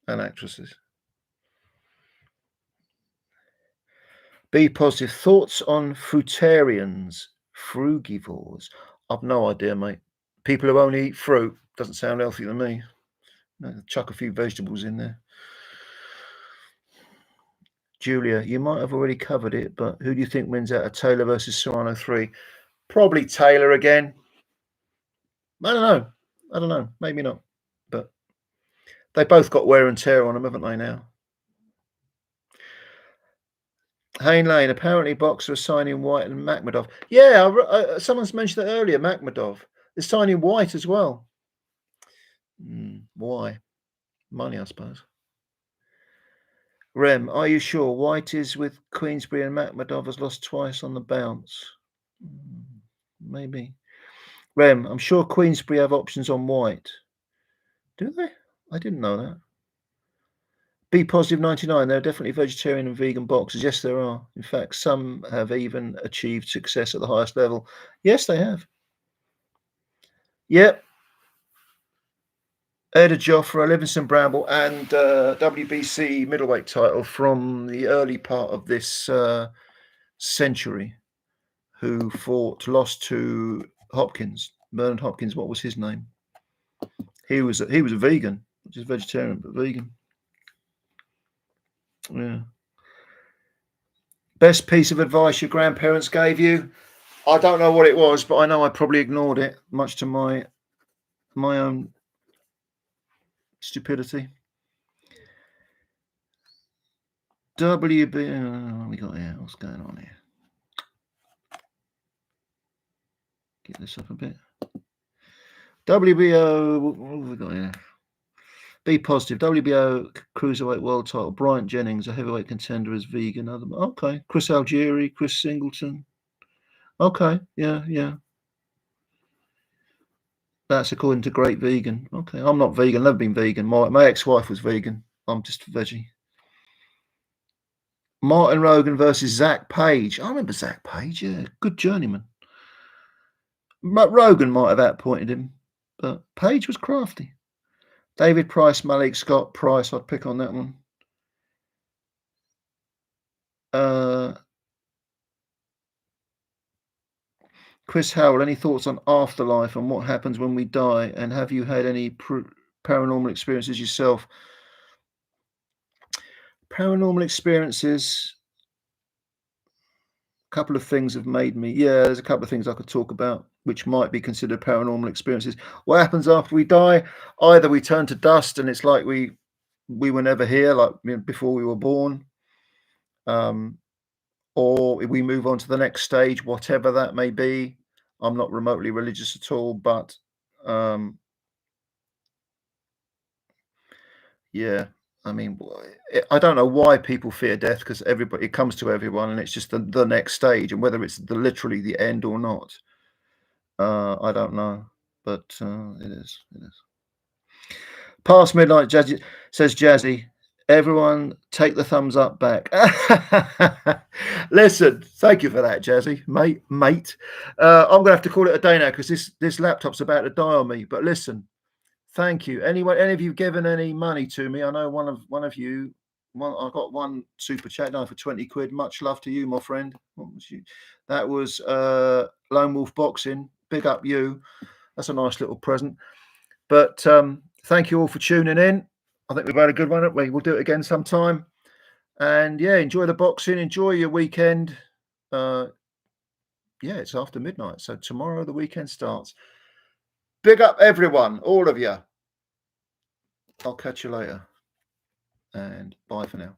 And actresses. Be positive. Thoughts on fruitarians, frugivores? I've no idea, mate. People who only eat fruit doesn't sound healthy to me. No, chuck a few vegetables in there. Julia, you might have already covered it, but who do you think wins out of Taylor versus Serrano 3? Probably Taylor again. I don't know. Maybe not. But they both got wear and tear on them, haven't they, now? Hayne Lane, apparently boxer is signing White and Makhmedov. Yeah, someone's mentioned that earlier, Makhmedov. They're signing White as well. Why? Money, I suppose. Rem, are you sure White is with Queensberry and Makhmedov has lost twice on the bounce? Maybe. Rem, I'm sure Queensberry have options on White. Do they? I didn't know that. Be positive 99. There are definitely vegetarian and vegan boxers. Yes, there are. In fact, some have even achieved success at the highest level. Yes, they have. Yep. Eda Joffre, Livingston Bramble, and WBC middleweight title from the early part of this century, who lost to Hopkins, Bernard Hopkins. What was his name? He was a vegan, just vegetarian, but vegan. Yeah. Best piece of advice your grandparents gave you? I don't know what it was, but I know I probably ignored it, much to my own stupidity. WB, what we got here? What's going on here? Get this up a bit. WBO, what have we got here? Be positive. WBO cruiserweight world title. Bryant Jennings, a heavyweight contender, is vegan. Okay. Chris Algieri, Chris Singleton. Okay. Yeah. That's according to Great Vegan. Okay. I'm not vegan. Never been vegan. My ex-wife was vegan. I'm just veggie. Martin Rogan versus Zach Page. I remember Zach Page. Yeah, good journeyman. Rogan might have outpointed him, but Page was crafty. David Price, Malik Scott, Price. I'd pick on that one. Chris Howell, any thoughts on afterlife and what happens when we die? And have you had any paranormal experiences yourself? Paranormal experiences. A couple of things have made me. Yeah, there's a couple of things I could talk about which might be considered paranormal experiences. What happens after we die? Either we turn to dust and it's like we were never here, like before we were born. Or we move on to the next stage, whatever that may be. I'm not remotely religious at all, but yeah, I mean, I don't know why people fear death, because it comes to everyone, and it's just the next stage, and whether it's literally the end or not, I don't know, but it is. Past midnight, Jazzy says Jazzy. Everyone, take the thumbs up back. Listen, thank you for that, Jazzy, mate. I'm gonna have to call it a day now because this laptop's about to die on me. But listen, thank you. Anyway, any of you given any money to me? I know one of you. I got one super chat now for 20 quid. Much love to you, my friend. What was you? That was Lone Wolf Boxing. Big up you. That's a nice little present. But thank you all for tuning in. I think we've had a good one, haven't we? We'll do it again sometime. And yeah, enjoy the boxing. Enjoy your weekend. Yeah, it's after midnight. So tomorrow the weekend starts. Big up everyone, all of you. I'll catch you later. And bye for now.